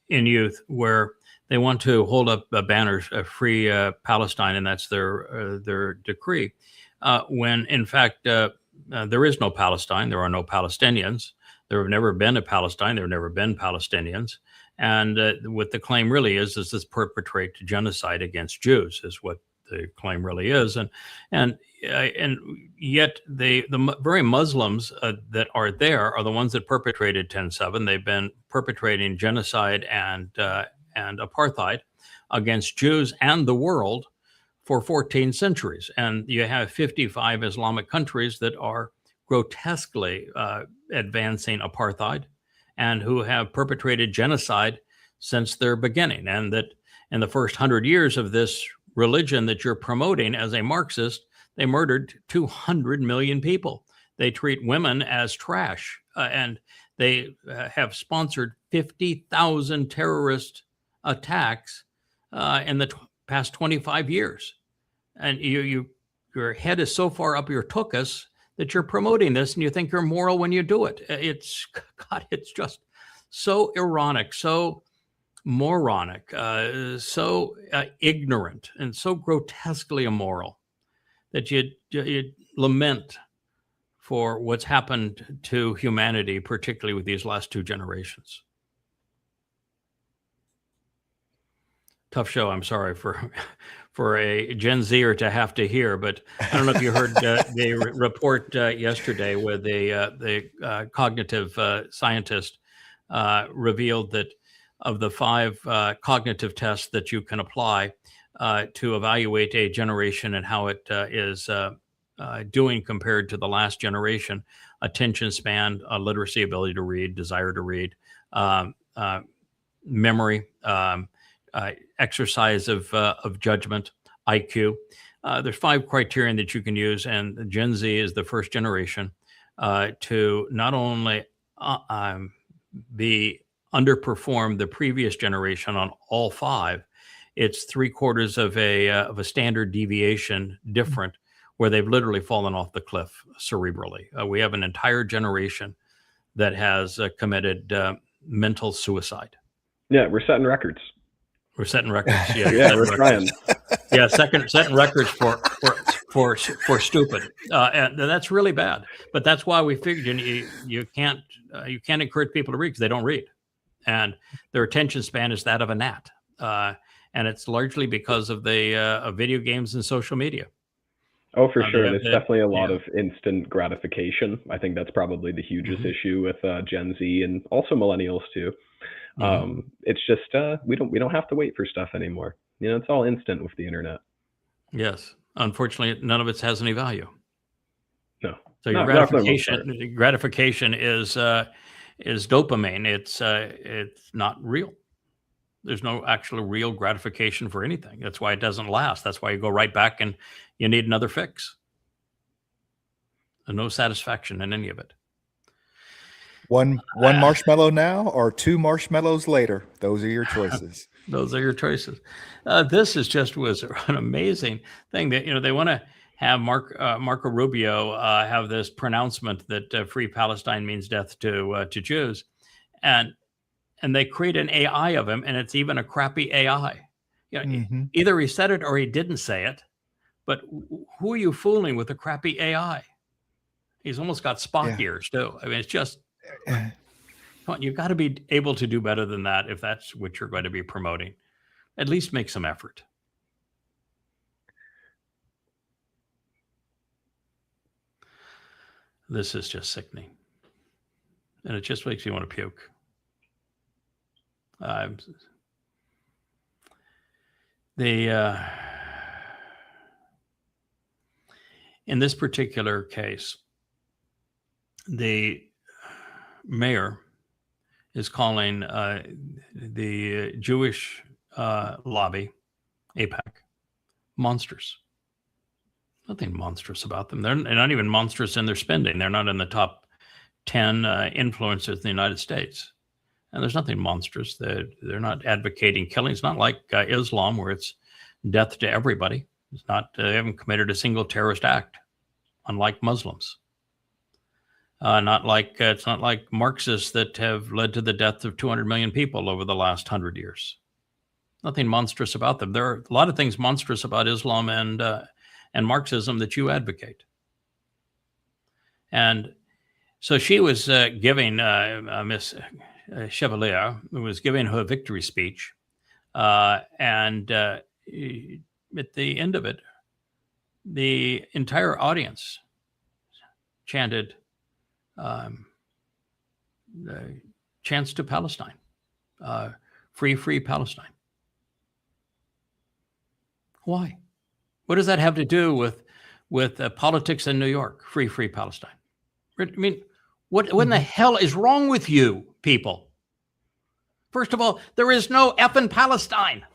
in youth, where they want to hold up banners of free Palestine, and that's their decree. When in fact there is no Palestine, there are no Palestinians. There have never been a Palestine. There have never been Palestinians. And what the claim really is this perpetrate genocide against Jews is what the claim really is. And yet the very Muslims that are there are the ones that perpetrated 10/7. They've been perpetrating genocide and apartheid against Jews and the world for 14 centuries. And you have 55 Islamic countries that are grotesquely advancing apartheid and who have perpetrated genocide since their beginning. And that in the first 100 years of this religion that you're promoting as a Marxist, they murdered 200 million people. They treat women as trash, and they have sponsored 50,000 terrorist attacks in the past 25 years. And your head is so far up your tuchus that you're promoting this, and you think you're moral when you do it. It's just so ironic, so moronic, so ignorant, and so grotesquely immoral that you'd lament for what's happened to humanity, particularly with these last two generations. Tough show. I'm sorry for a Gen Zer to have to hear, but I don't know if you heard the report yesterday where the cognitive scientist revealed that of the 5 cognitive tests that you can apply to evaluate a generation and how it is doing compared to the last generation: attention span, literacy, ability to read, desire to read, memory, exercise of judgment, IQ. There's 5 criterion that you can use, and Gen Z is the first generation to not only be underperform the previous generation on all 5. It's 3/4 of a standard deviation different, where they've literally fallen off the cliff cerebrally. We have an entire generation that has committed mental suicide. Yeah, we're setting records. We're setting records. Yeah, Yeah, we're trying. Yeah, setting records for stupid, and that's really bad. But that's why we figured you can't encourage people to read because they don't read, and their attention span is that of a gnat, and it's largely because of the of video games and social media. Oh, for sure. There's definitely a lot of instant gratification. I think that's probably the hugest issue with Gen Z and also millennials too. It's just we don't have to wait for stuff anymore. You know, it's all instant with the internet. Yes, unfortunately, none of it has any value. No. So your gratification is dopamine. It's not real. There's no actual real gratification for anything. That's why it doesn't last. That's why you go right back and you need another fix. And no satisfaction in any of it. One marshmallow now or 2 marshmallows later. Those are your choices. Those are your choices. This was an amazing thing that, they want to have Marco Rubio have this pronouncement that free Palestine means death to Jews. And they create an AI of him, and it's even a crappy AI. Either he said it or he didn't say it. But who are you fooling with a crappy AI? He's almost got Spock ears too. I mean, it's just, come on, you've got to be able to do better than that if that's what you're going to be promoting. At least make some effort. This is just sickening. And it just makes me want to puke. In this particular case, the mayor is calling the Jewish lobby, AIPAC, monsters. Nothing monstrous about them. They're not even monstrous in their spending. They're not in the top 10 influencers in the United States. And there's nothing monstrous. They're not advocating killing. It's not like Islam, where it's death to everybody. It's not. They haven't committed a single terrorist act, unlike Muslims. It's not like Marxists that have led to the death of 200 million people over the last 100 years. Nothing monstrous about them. There are a lot of things monstrous about Islam and Marxism that you advocate. And so she was giving Miss Chevalier was giving her victory speech, and at the end of it, the entire audience chanted chants to Palestine, free Palestine. Why? What does that have to do with politics in New York? Free Palestine. I mean, what in the hell is wrong with you people? First of all, there is no effing Palestine.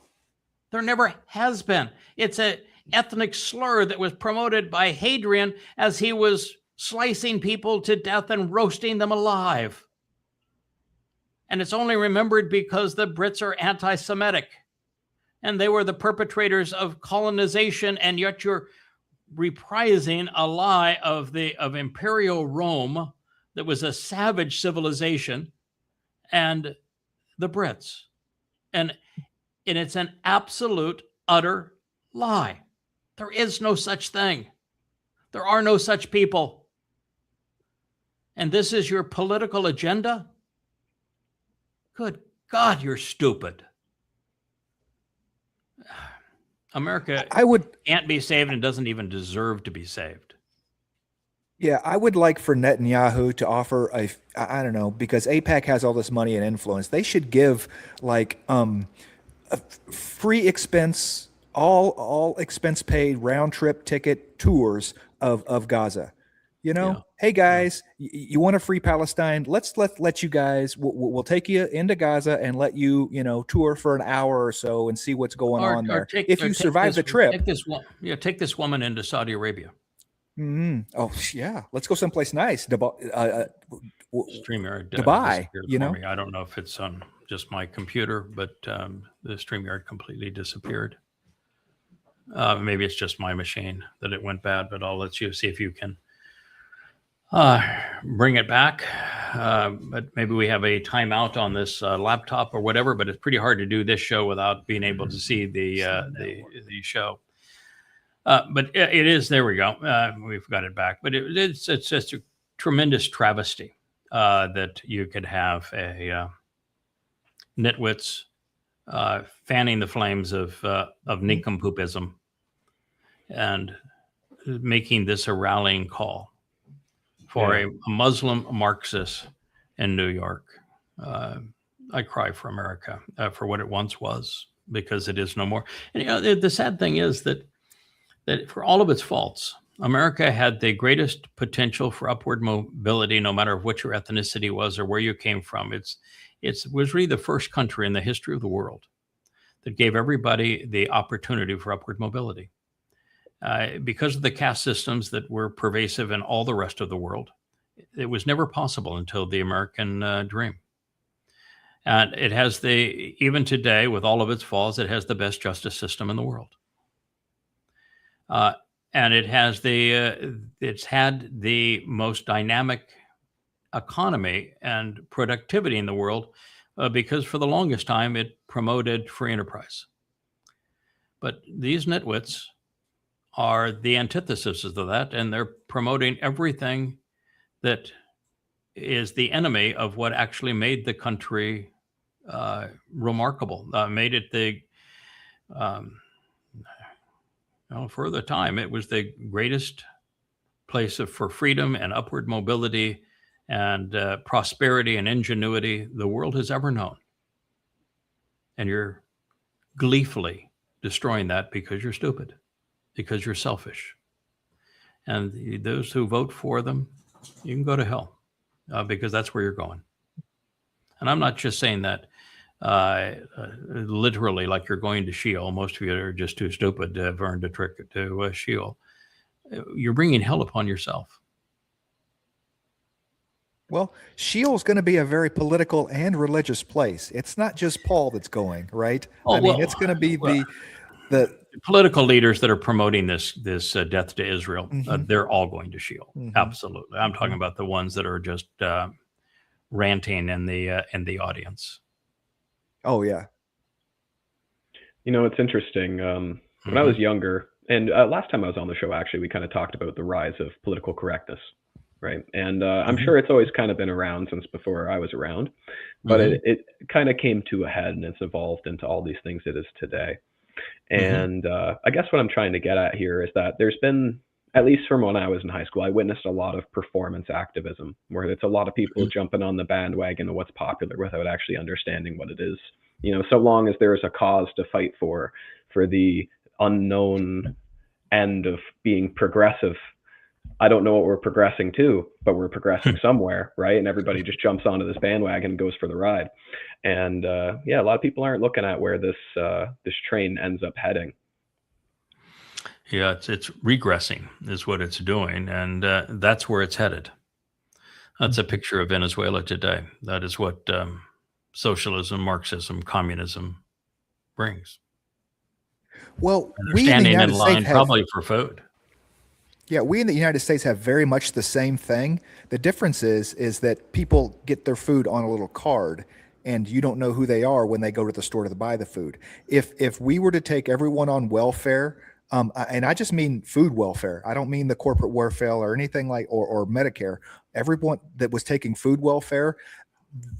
There never has been. It's an ethnic slur that was promoted by Hadrian as he was slicing people to death and roasting them alive. And it's only remembered because the Brits are anti-Semitic and they were the perpetrators of colonization, and yet you're reprising a lie of Imperial Rome that was a savage civilization and the Brits. And it's an absolute, utter lie. There is no such thing. There are no such people. And this is your political agenda? Good God, you're stupid. America can't be saved and doesn't even deserve to be saved. Yeah, I would like for Netanyahu to offer I don't know, because AIPAC has all this money and influence. They should give like a free expense, all expense paid round trip ticket tours of Gaza. You know, Yeah. hey guys, you want a free Palestine? Let's let you guys. We'll take you into Gaza and let you tour for an hour or so and see what's going on there. If you survive the trip, take this woman into Saudi Arabia. Oh yeah, let's go someplace nice. StreamYard Dubai, disappeared for me. I don't know if it's on just my computer, but the StreamYard completely disappeared. Maybe it's just my machine that it went bad, but I'll let you see if you can bring it back. But maybe we have a timeout on this laptop or whatever, but it's pretty hard to do this show without being able to see the show. But it is, there we go. We've got it back, but it's just a tremendous travesty that you could have a nitwits fanning the flames of nincompoopism and making this a rallying call for a Muslim Marxist in New York. I cry for America for what it once was, because it is no more. And the sad thing is that for all of its faults, America had the greatest potential for upward mobility, no matter what your ethnicity was or where you came from. It was really the first country in the history of the world that gave everybody the opportunity for upward mobility. Because of the caste systems that were pervasive in all the rest of the world, it was never possible until the American dream. And it has even today, with all of its flaws, it has the best justice system in the world. And it has it's had the most dynamic economy and productivity in the world because for the longest time it promoted free enterprise. But these nitwits are the antithesis of that, and they're promoting everything that is the enemy of what actually made the country remarkable, made it for the time, it was the greatest place for freedom and upward mobility and prosperity and ingenuity the world has ever known. And you're gleefully destroying that because you're stupid, because you're selfish. And those who vote for them, you can go to hell because that's where you're going. And I'm not just saying that literally like you're going to Sheol. Most of you are just too stupid to have earned a trip to Sheol. You're bringing hell upon yourself. Well, Sheol's going to be a very political and religious place. It's not just Paul that's going, right? It's going to be the political leaders that are promoting this death to Israel. They're all going to Sheol. Absolutely. I'm talking about the ones that are just ranting in the audience. Oh yeah. It's interesting. When I was younger, and last time I was on the show, actually, we kind of talked about the rise of political correctness, right? And I'm sure it's always kind of been around since before I was around, but it kind of came to a head and it's evolved into all these things it is today. And I guess what I'm trying to get at here is that there's been, at least from when I was in high school, I witnessed a lot of performance activism, where it's a lot of people jumping on the bandwagon of what's popular without actually understanding what it is. So long as there is a cause to fight for the unknown end of being progressive. I don't know what we're progressing to, but we're progressing somewhere, right? And everybody just jumps onto this bandwagon and goes for the ride. And a lot of people aren't looking at where this train ends up heading. Yeah, it's regressing is what it's doing, and that's where it's headed. That's a picture of Venezuela today. That is what socialism, Marxism, communism brings. Well, and they're standing in line probably for food. Yeah, we in the United States have very much the same thing. The difference is that people get their food on a little card, and you don't know who they are when they go to the store to buy the food. If we were to take everyone on welfare, And I just mean food welfare. I don't mean the corporate welfare or anything like, or Medicare. Everyone that was taking food welfare,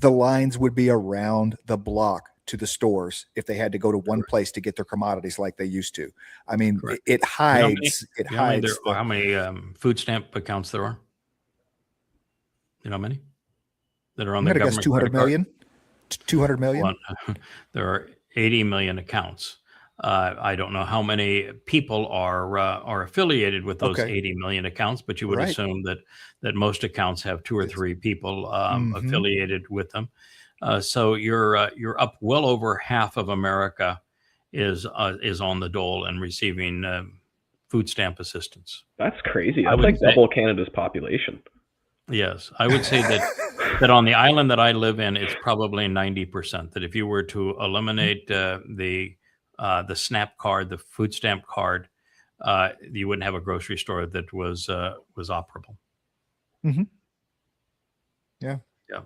the lines would be around the block to the stores if they had to go to one place to get their commodities like they used to. I mean, Correct. it hides, it You know how many hides. how many food stamp accounts there are? You know how many that are on I'm the going to guess government 200 credit card? million. 200 million. Well, there are 80 million accounts. I don't know how many people are affiliated with those Okay. 80 million accounts, but you would Right. assume that most accounts have 2 or 3 people Mhm. affiliated with them. So you're up well over half of America is on the dole and receiving food stamp assistance. That's crazy. I That's would like say- double Canada's population. Yes, I would say that on the island that I live in, it's probably 90%. That if you were to eliminate the SNAP card, the food stamp card, you wouldn't have a grocery store that was operable. Mhm. Yeah. Yeah.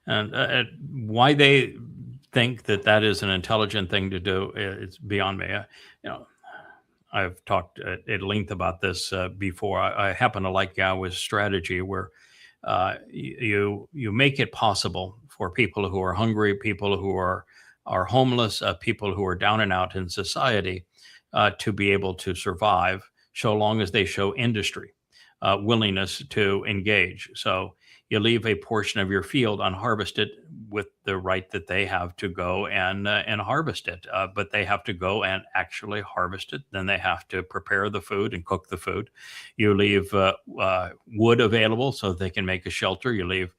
And why they think that is an intelligent thing to do, it's beyond me. I've talked at length about this before. I happen to like Yahweh's strategy where you make it possible for people who are hungry, people who are homeless, people who are down and out in society to be able to survive, so long as they show industry, willingness to engage. So you leave a portion of your field unharvested with the right that they have to go and harvest it. But they have to go and actually harvest it. Then they have to prepare the food and cook the food. You leave wood available so they can make a shelter. You leave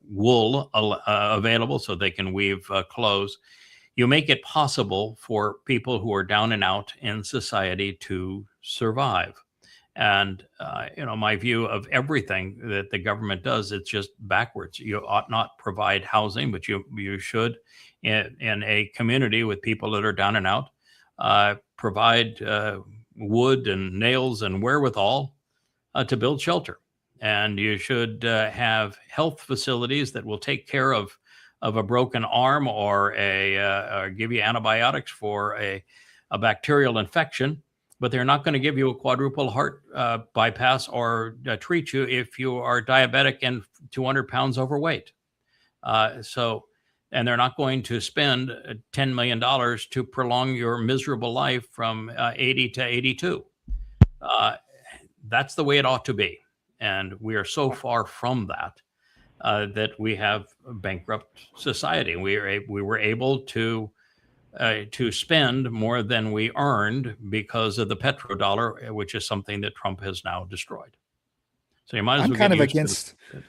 wool available so they can weave clothes. You make it possible for people who are down and out in society to survive. And, my view of everything that the government does, it's just backwards. You ought not provide housing, but you should, in a community with people that are down and out, provide wood and nails and wherewithal to build shelter. And you should have health facilities that will take care of a broken arm or or give you antibiotics for a bacterial infection. But they're not going to give you a quadruple heart bypass or treat you if you are diabetic and 200 pounds overweight. And they're not going to spend $10 million to prolong your miserable life from 80 to 82. That's the way it ought to be. And we are so far from that that we have a bankrupt society. We were able to spend more than we earned because of the petrodollar, which is something that Trump has now destroyed. So you might as well get used to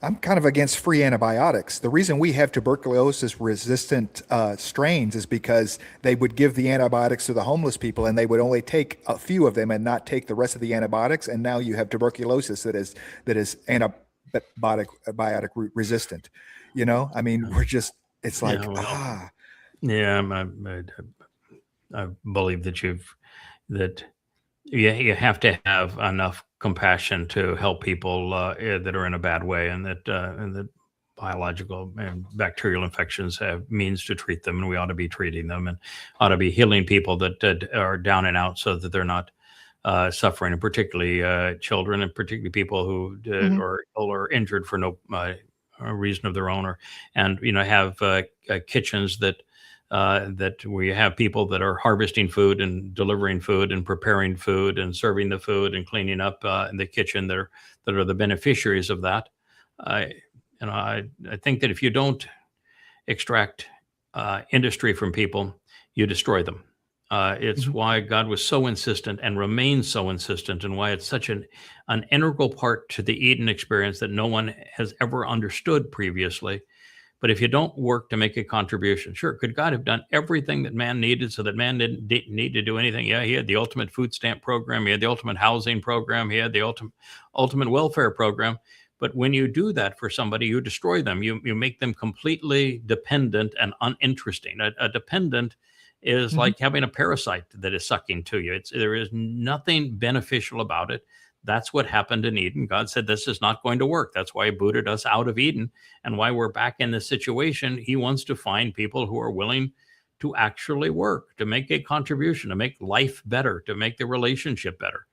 I'm kind of against free antibiotics. The reason we have tuberculosis resistant strains is because they would give the antibiotics to the homeless people and they would only take a few of them and not take the rest of the antibiotics. And now you have tuberculosis that is antibiotic resistant. I mean, it's like, Yeah, I believe that you have to have enough compassion to help people that are in a bad way, and that biological and bacterial infections have means to treat them, and we ought to be treating them and ought to be healing people that are down and out so that they're not suffering, and particularly children, and particularly people who are ill or injured for no reason of their own, and have kitchens that we have people that are harvesting food and delivering food and preparing food and serving the food and cleaning up in the kitchen that are the beneficiaries of that. I think that if you don't extract industry from people, you destroy them. It's why God was so insistent and remains so insistent, and why it's such an integral part to the Eden experience that no one has ever understood previously. But if you don't work to make a contribution, sure, could God have done everything that man needed so that man didn't need to do anything? Yeah, he had the ultimate food stamp program. He had the ultimate housing program. He had the ultimate welfare program. But when you do that for somebody, you destroy them. You make them completely dependent and uninteresting. A dependent is like having a parasite that is sucking to you. There is nothing beneficial about it. That's what happened in Eden. God said, this is not going to work. That's why he booted us out of Eden, and why we're back in this situation. He wants to find people who are willing to actually work, to make a contribution, to make life better, to make the relationship better.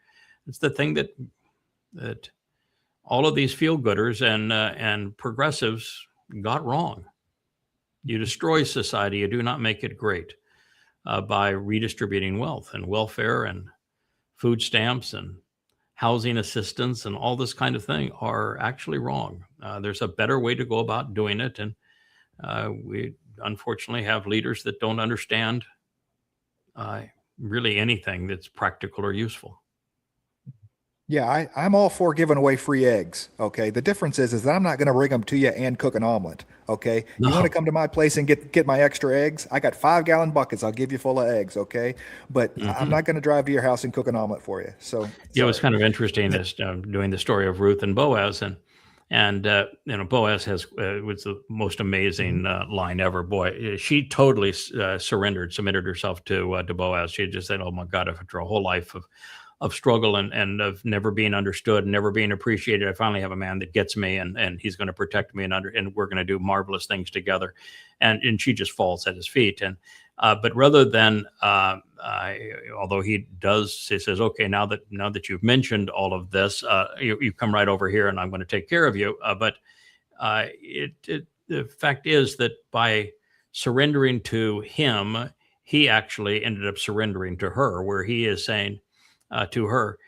It's the thing that all of these feel-gooders and progressives got wrong. You destroy society. You do not make it great by redistributing wealth and welfare and food stamps and housing assistance and all this kind of thing are actually wrong. There's a better way to go about doing it. And we unfortunately have leaders that don't understand really anything that's practical or useful. Yeah, I'm all for giving away free eggs. Okay. The difference is that I'm not going to bring them to you and cook an omelet. Okay. You want to come to my place and get my extra eggs? I got 5-gallon buckets. I'll give you full of eggs. Okay. But I'm not going to drive to your house and cook an omelet for you. So yeah, it was kind of interesting this doing the story of Ruth and Boaz, and Boaz has was the most amazing line ever. Boy, she totally submitted herself to Boaz. She just said, "Oh my God, after a whole life of struggle and of never being understood, never being appreciated, I finally have a man that gets me, and he's going to protect me, and we're going to do marvelous things together." And she just falls at his feet. And but rather than although he says, "Okay, now that you've mentioned all of this, you come right over here, and I'm going to take care of you." But the fact is that by surrendering to him, he actually ended up surrendering to her, where he is saying to her,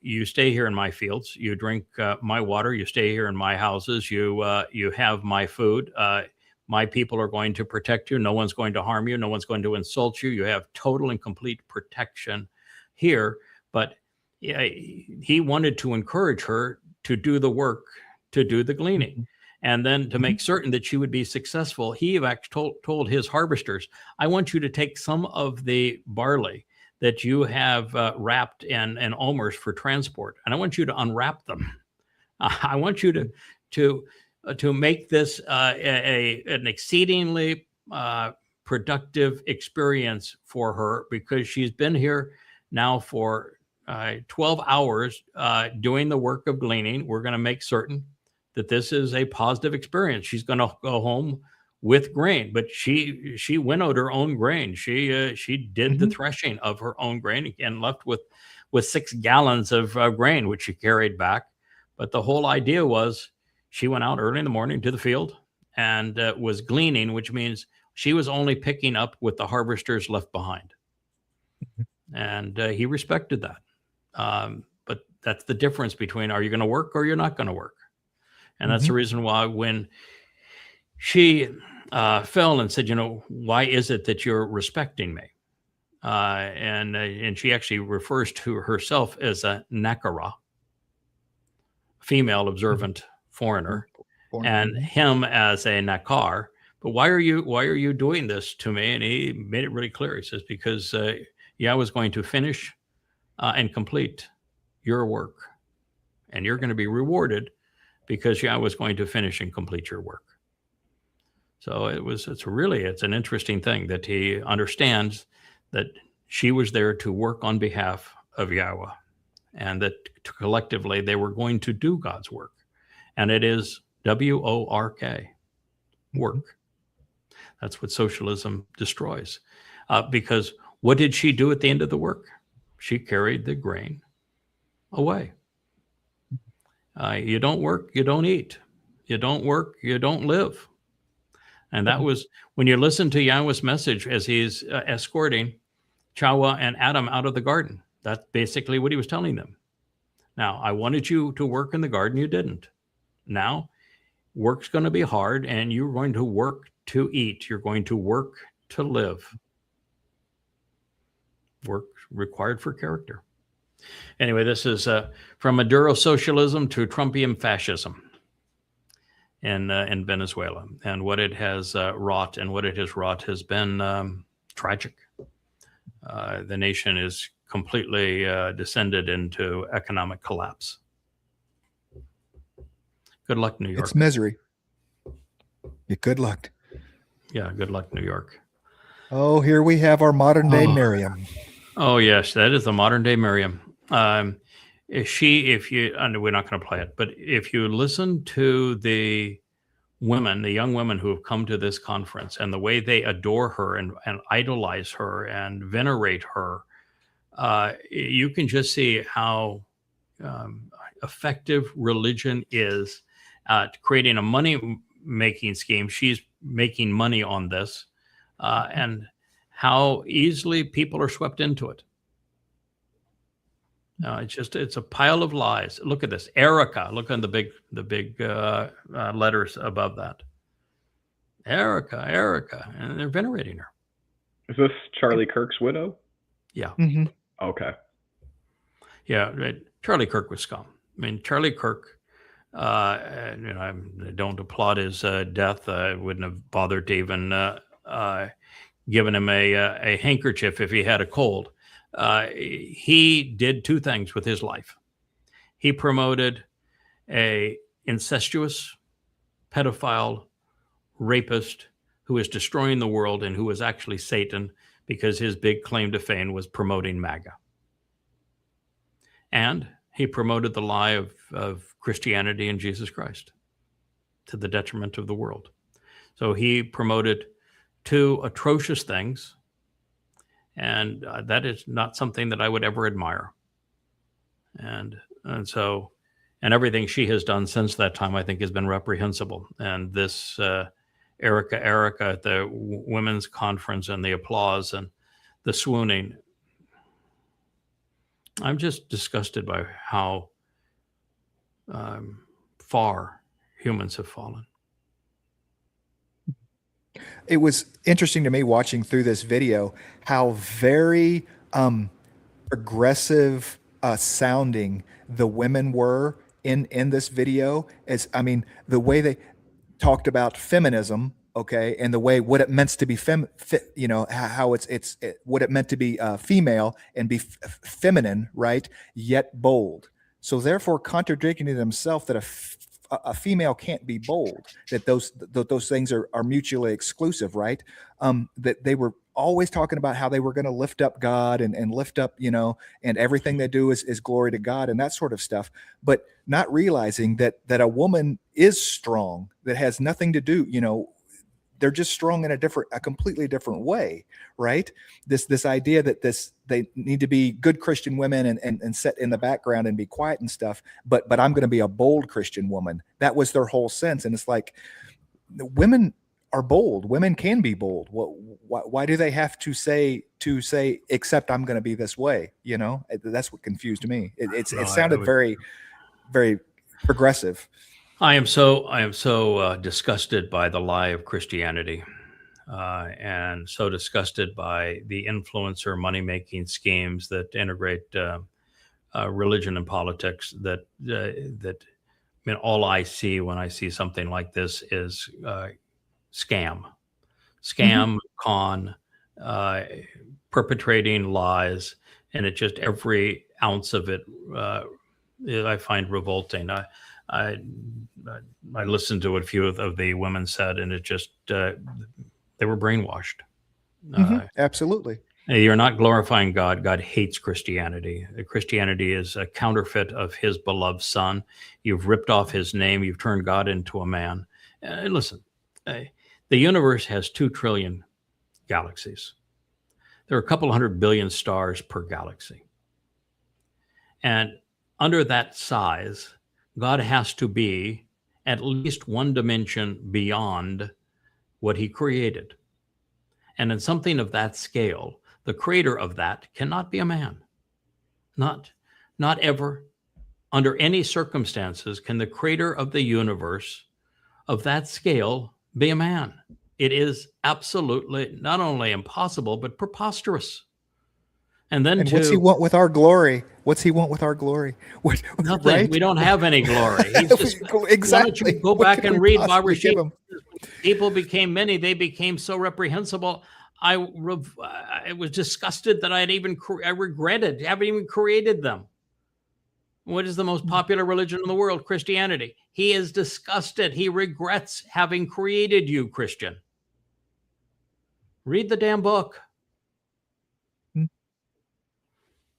you stay here in my fields, you drink my water, you stay here in my houses, you have my food, my people are going to protect you, no one's going to harm you, no one's going to insult you, you have total and complete protection here. But he wanted to encourage her to do the work, to do the gleaning. And then to make certain that she would be successful, he actually told his harvesters, I want you to take some of the barley that you have wrapped in omers for transport, and I want you to unwrap them. I want you to make this an exceedingly productive experience for her, because she's been here now for 12 hours doing the work of gleaning. We're going to make certain that this is a positive experience. She's going to go home with grain, but she winnowed her own grain. She did the threshing of her own grain and left with 6 gallons of grain, which she carried back. But the whole idea was she went out early in the morning to the field and was gleaning, which means she was only picking up what the harvesters left behind. And he respected that. But that's the difference between, are you going to work or you're not going to work? And that's the reason why when she fell and said, why is it that you're respecting me? And she actually refers to herself as a Nakara, female observant foreigner, and him as a Nakar. But why are you doing this to me? And he made it really clear. He says, because Yahweh is going to finish and complete your work, and you're going to be rewarded because Yahweh is going to finish and complete your work. So it's an interesting thing that he understands that she was there to work on behalf of Yahweh, and that collectively they were going to do God's work. And it is WORK, work. That's what socialism destroys. Because what did she do at the end of the work? She carried the grain away. You don't work, you don't eat. You don't work, you don't live. And that was when you listen to Yahweh's message as he's escorting Chawah and Adam out of the garden. That's basically what he was telling them. Now, I wanted you to work in the garden. You didn't. Now, work's going to be hard, and you're going to work to eat. You're going to work to live. Work required for character. Anyway, this is from Maduro socialism to Trumpian fascism in Venezuela, and what it has wrought has been tragic. The nation is completely descended into economic collapse. Good luck, New York. It's misery. Yeah, good luck. Yeah, good luck, New York. Oh, here we have our modern day Miriam. Oh yes, that is the modern day Miriam. We're not going to play it, but if you listen to the women, the young women who have come to this conference, and the way they adore her and idolize her and venerate her, you can just see how effective religion is at creating a money-making scheme. She's making money on this, and how easily people are swept into it. It's a pile of lies. Look at this, Erica. Look on the big letters above that. Erica, and they're venerating her. Is this Charlie Kirk's widow? Yeah. Mm-hmm. Okay. Yeah, right. Charlie Kirk was scum. I mean, Charlie Kirk. I don't applaud his death. I wouldn't have bothered to even given him a handkerchief if he had a cold. He did two things with his life. He promoted a incestuous, pedophile, rapist who is destroying the world and who was actually Satan, because his big claim to fame was promoting MAGA. And he promoted the lie of Christianity and Jesus Christ to the detriment of the world. So he promoted two atrocious things, and that is not something that I would ever admire. And so everything she has done since that time, I think, has been reprehensible. And this Erica at the women's conference, and the applause and the swooning, I'm just disgusted by how far humans have fallen. It was interesting to me watching through this video how very progressive sounding the women were in this video. As I mean, the way they talked about feminism, okay, and the way what it meant to be how it's what it meant to be female and be feminine, right? Yet bold. So therefore, contradicting themselves that a female can't be bold, that those things are mutually exclusive, right? That they were always talking about how they were going to lift up God and lift up, and everything they do is glory to God and that sort of stuff, but not realizing that a woman is strong, that has nothing to do, they're just strong in a completely different way, right? This idea that they need to be good Christian women and sit in the background and be quiet and stuff, but I'm going to be a bold Christian woman. That was their whole sense. And it's like, women are bold. Women can be bold. Why do they have to say, except I'm going to be this way? That's what confused me. It sounded very, very progressive. I am so disgusted by the lie of Christianity, and so disgusted by the influencer money-making schemes that integrate religion and politics. That all I see when I see something like this is scam, con, perpetrating lies, and it just every ounce of it I find revolting. I listened to what a few of the women said, and it just they were brainwashed. Absolutely. You're not glorifying God. God hates Christianity. Christianity is a counterfeit of his beloved son. You've ripped off his name. You've turned God into a man. Listen, the universe has 2 trillion galaxies. There are a couple 100 billion stars per galaxy. And under that size, God has to be at least one dimension beyond what he created. And in something of that scale, the creator of that cannot be a man. Not ever, under any circumstances, can the creator of the universe of that scale be a man. It is absolutely not only impossible, but preposterous. And then what's he want with our glory? What's he want with our glory? Nothing. Right? We don't have any glory. He's just, exactly. Why don't you go back and read Barbara Sheep? People became many. They became so reprehensible. I was disgusted that I regretted having even created them. What is the most popular religion in the world? Christianity. He is disgusted. He regrets having created you, Christian. Read the damn book.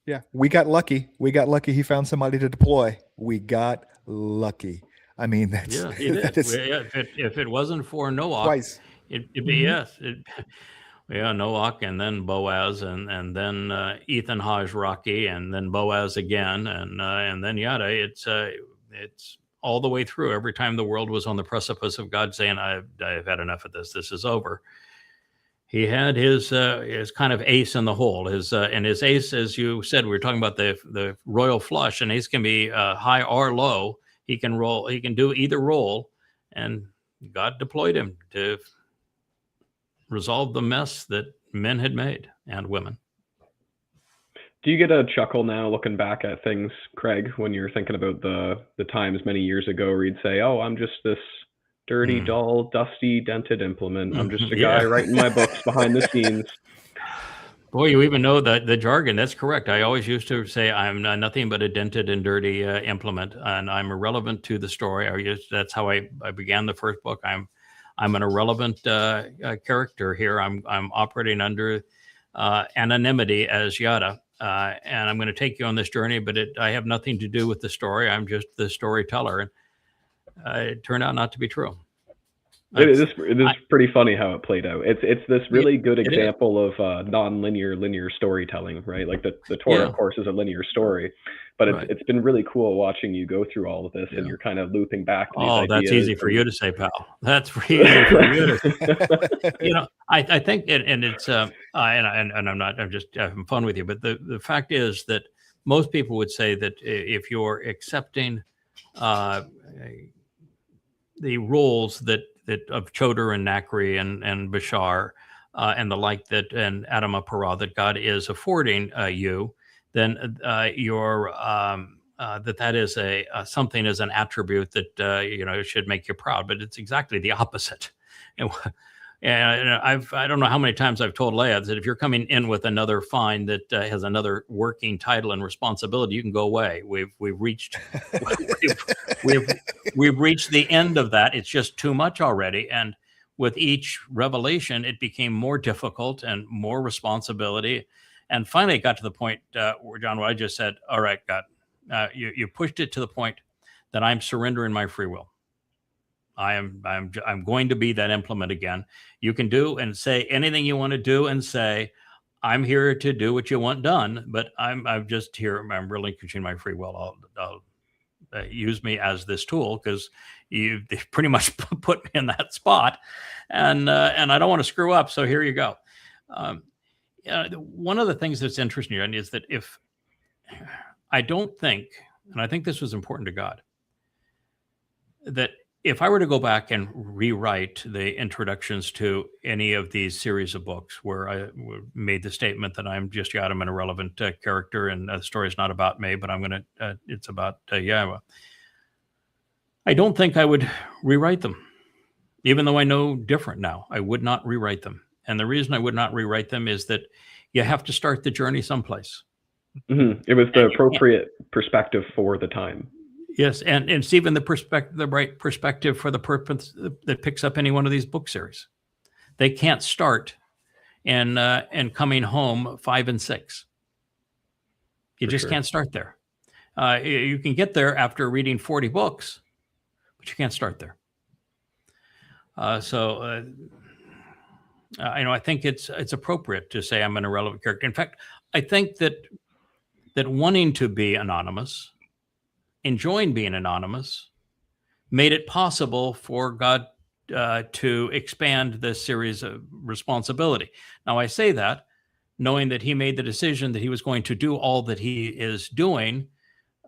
Yeah, we got lucky. He found somebody to deploy. We got lucky. I mean, that's Yeah, he that did. is Well, yeah, if it wasn't for Noach, twice. it'd be yes. Yeah, Noach, and then Boaz, and then Ethan Hajj Rocky, and then Boaz again, and then yada. It's all the way through. Every time the world was on the precipice of God saying, "I've had enough of this. This is over." He had his kind of ace in the hole. And his ace, as you said, we were talking about the royal flush. An ace can be high or low. He can roll. He can do either role, and God deployed him to resolve the mess that men had made, and women. Do you get a chuckle now looking back at things, Craig, when you're thinking about the times many years ago where you'd say, "Oh, I'm just this dirty, dull, dusty, dented implement. I'm just a guy Yeah. writing my books behind the scenes." Boy, you even know the jargon. That's correct. I always used to say I'm nothing but a dented and dirty implement, and I'm irrelevant to the story. That's how I began the first book. I'm an irrelevant character here. I'm operating under anonymity as Yada, and I'm going to take you on this journey. But I have nothing to do with the story. I'm just the storyteller, and it turned out not to be true. It is pretty funny how it played out. It's this really good it is. example of linear storytelling, right? Like the Torah, Yeah. of course, is a linear story, but Right. it's been really cool watching you go through all of this, Yeah. and you're kind of looping back to these Oh, ideas. that's easy for you to say, pal. That's easy for you to say. I think, and it's, and I'm not, I'm just having fun with you, but the fact is that most people would say that if you're accepting the roles that of Choder and Nakri and Bashar and the like and Adama Parah that God is affording you, then you're that is something as an attribute that should make you proud. But it's exactly the opposite. And I don't know how many times I've told Leah that if you're coming in with another find that has another working title and responsibility, you can go away. We've reached we've reached the end of that. It's just too much already. And with each revelation, it became more difficult and more responsibility. And finally, it got to the point where John, what I just said, all right, God, you pushed it to the point that I'm surrendering my free will. I'm going to be that implement again. You can do and say anything you want to do and say, I'm here to do what you want done, but I'm just here. I'm relinquishing my free will. I'll use me as this tool because you pretty much put me in that spot, and I don't want to screw up. So here you go. One of the things that's interesting is that if I don't think, and I think this was important to God, that if I were to go back and rewrite the introductions to any of these series of books where I made the statement that I'm just I'm an irrelevant character and the story is not about me, but it's about Yahweh, I don't think I would rewrite them. Even though I know different now, I would not rewrite them. And the reason I would not rewrite them is that you have to start the journey someplace. Mm-hmm. It was the appropriate perspective for the time. Yes, and it's even the right perspective for the purpose that picks up any one of these book series. They can't start and coming home 5 and 6. You just can't start there. You can get there after reading 40 books, but you can't start there. I think it's appropriate to say I'm an irrelevant character. In fact, I think that wanting to be anonymous, enjoying being anonymous, made it possible for God to expand this series of responsibility. Now, I say that knowing that he made the decision that he was going to do all that he is doing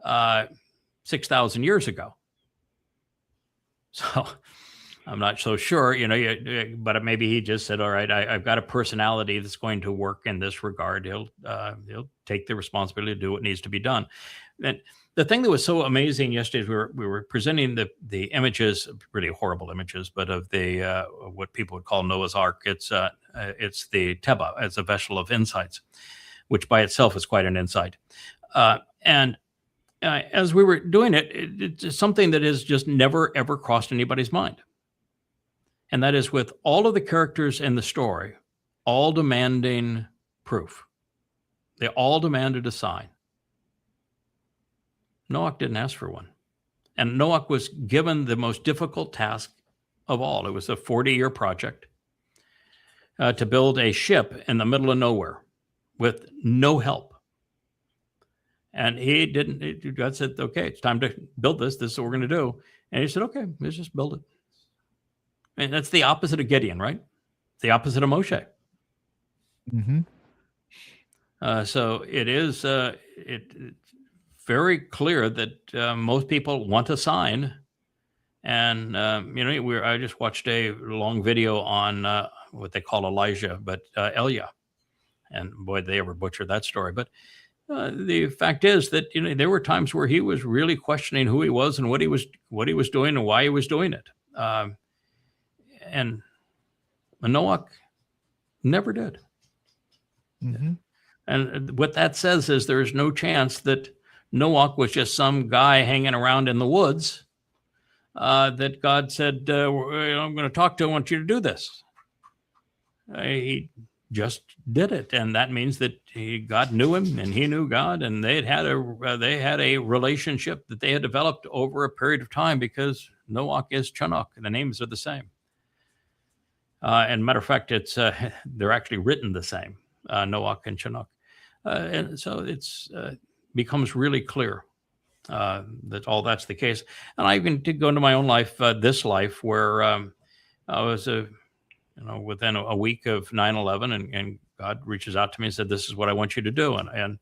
6,000 years ago. So I'm not so sure, but maybe he just said, all right, I've got a personality that's going to work in this regard. He'll take the responsibility to do what needs to be done. And the thing that was so amazing yesterday is we were presenting the images, really horrible images, but of the what people would call Noah's Ark. It's the Teba as a vessel of insights, which by itself is quite an insight. And as we were doing it, it's something that has just never, ever crossed anybody's mind. And that is with all of the characters in the story, all demanding proof. They all demanded a sign. Noach didn't ask for one. And Noah was given the most difficult task of all. It was a 40-year project to build a ship in the middle of nowhere with no help. And he didn't, God said, okay, it's time to build this. This is what we're going to do. And he said, okay, let's just build it. And that's the opposite of Gideon, right? The opposite of Moshe. Mm-hmm. So it is it's very clear that most people want a sign. And, I just watched a long video on what they call Elijah, but Elia. And boy, they ever butchered that story. But the fact is that there were times where he was really questioning who he was and what he was doing and why he was doing it. And Noah never did. Mm-hmm. And what that says is there is no chance that Noah was just some guy hanging around in the woods that God said, I'm going to talk to, I want you to do this. He just did it. And that means that God knew him and he knew God, and they had a relationship that they had developed over a period of time, because Noah is Chanukh, and the names are the same. And matter of fact, it's they're actually written the same, Noah and Chanukh. And so it's becomes really clear that all that's the case. And I even did go into my own life, this life, where I was within a week of 9/11, and God reaches out to me and said, "This is what I want you to do." And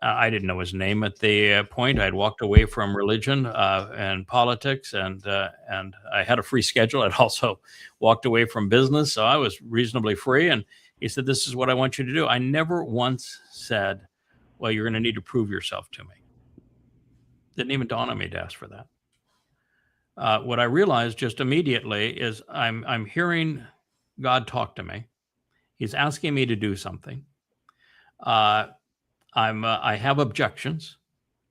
I didn't know his name at the point. I had walked away from religion and politics, and I had a free schedule. I'd also walked away from business, so I was reasonably free. And he said, "This is what I want you to do." I never once said, "Well, you're going to need to prove yourself to me." Didn't even dawn on me to ask for that. What I realized just immediately is I'm hearing God talk to me. He's asking me to do something. I have objections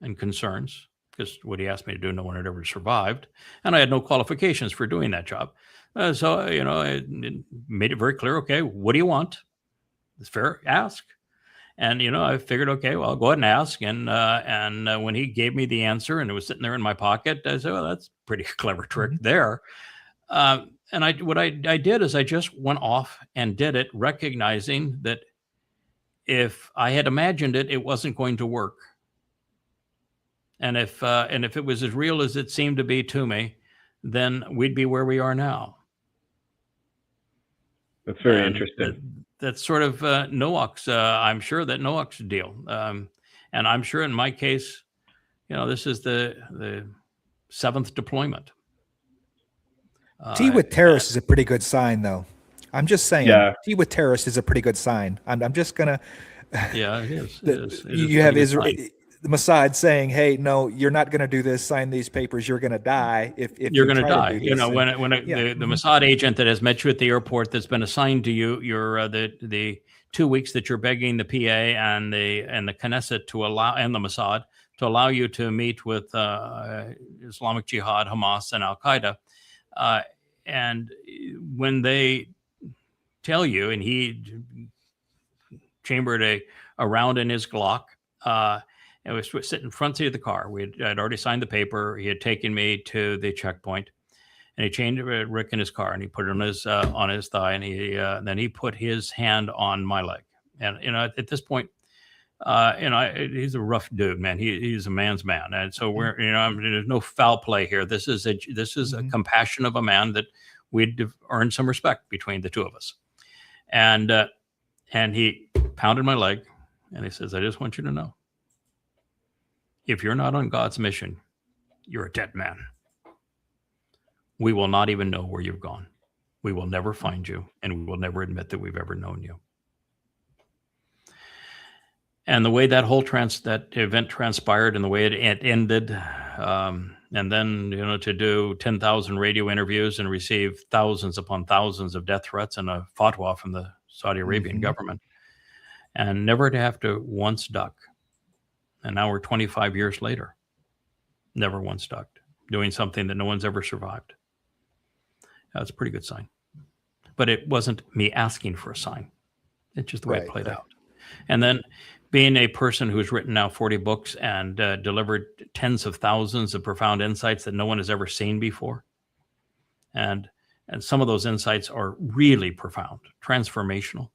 and concerns, because what he asked me to do, no one had ever survived, and I had no qualifications for doing that job. So I made it very clear. Okay, what do you want? It's fair. Ask. And I figured, okay, well, I'll go ahead and ask. And when he gave me the answer and it was sitting there in my pocket, I said, "Well, that's a pretty clever trick there." And what I did is I just went off and did it, recognizing that if I had imagined it, it wasn't going to work. And if it was as real as it seemed to be to me, then we'd be where we are now. That's very interesting. That's sort of Noach's. I'm sure that Noach's deal, and I'm sure in my case, this is the 7th deployment. T with terrorists is a pretty good sign, though. I'm just saying. Yeah. T with terrorists is a pretty good sign. I'm just gonna. Yeah, it is. You have Israel, the Mossad saying, "Hey, no, you're not going to do this. Sign these papers. You're going to die if you're going to try die." do this." The Mossad agent that has met you at the airport, that's been assigned to you, you're the 2 weeks that you're begging the PA and the Knesset to allow, and the Mossad to allow you to meet with Islamic Jihad, Hamas, and Al Qaeda, and when they tell you, and he chambered a round in his Glock. It was sitting in front seat of the car. I'd already signed the paper. He had taken me to the checkpoint, and he chained Rick in his car, and he put it on his thigh, and then he put his hand on my leg. And at this point, he's a rough dude, man. He's a man's man, and so there's no foul play here. This is a compassion of a man that we'd earned some respect between the two of us, and he pounded my leg, and he says, "I just want you to know, if you're not on God's mission, you're a dead man. We will not even know where you've gone. We will never find you, and we will never admit that we've ever known you." And the way that whole that event transpired, and the way it ended, and then to do 10,000 radio interviews and receive thousands upon thousands of death threats and a fatwa from the Saudi Arabian government, and never to have to once duck. And now we're 25 years later, never once ducked, doing something that no one's ever survived. That's a pretty good sign. But it wasn't me asking for a sign. It's just the way it played out. And then being a person who's written now 40 books and delivered tens of thousands of profound insights that no one has ever seen before. And some of those insights are really profound, transformational.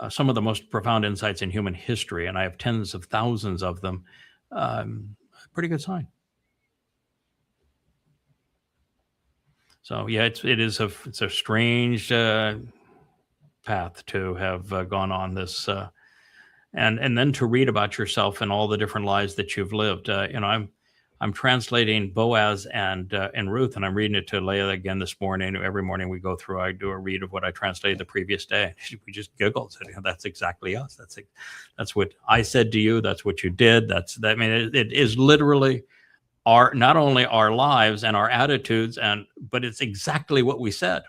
Some of the most profound insights in human history, and I have tens of thousands of them. Pretty good sign. So yeah, it's a strange path to have gone on this, and then to read about yourself and all the different lives that you've lived. I'm translating Boaz and Ruth, and I'm reading it to Leah again this morning. Every morning we go through, I do a read of what I translated the previous day. We just giggled. Said, that's exactly us. That's what I said to you. That's what you did. I mean, it is literally not only our lives and our attitudes, but it's exactly what we said.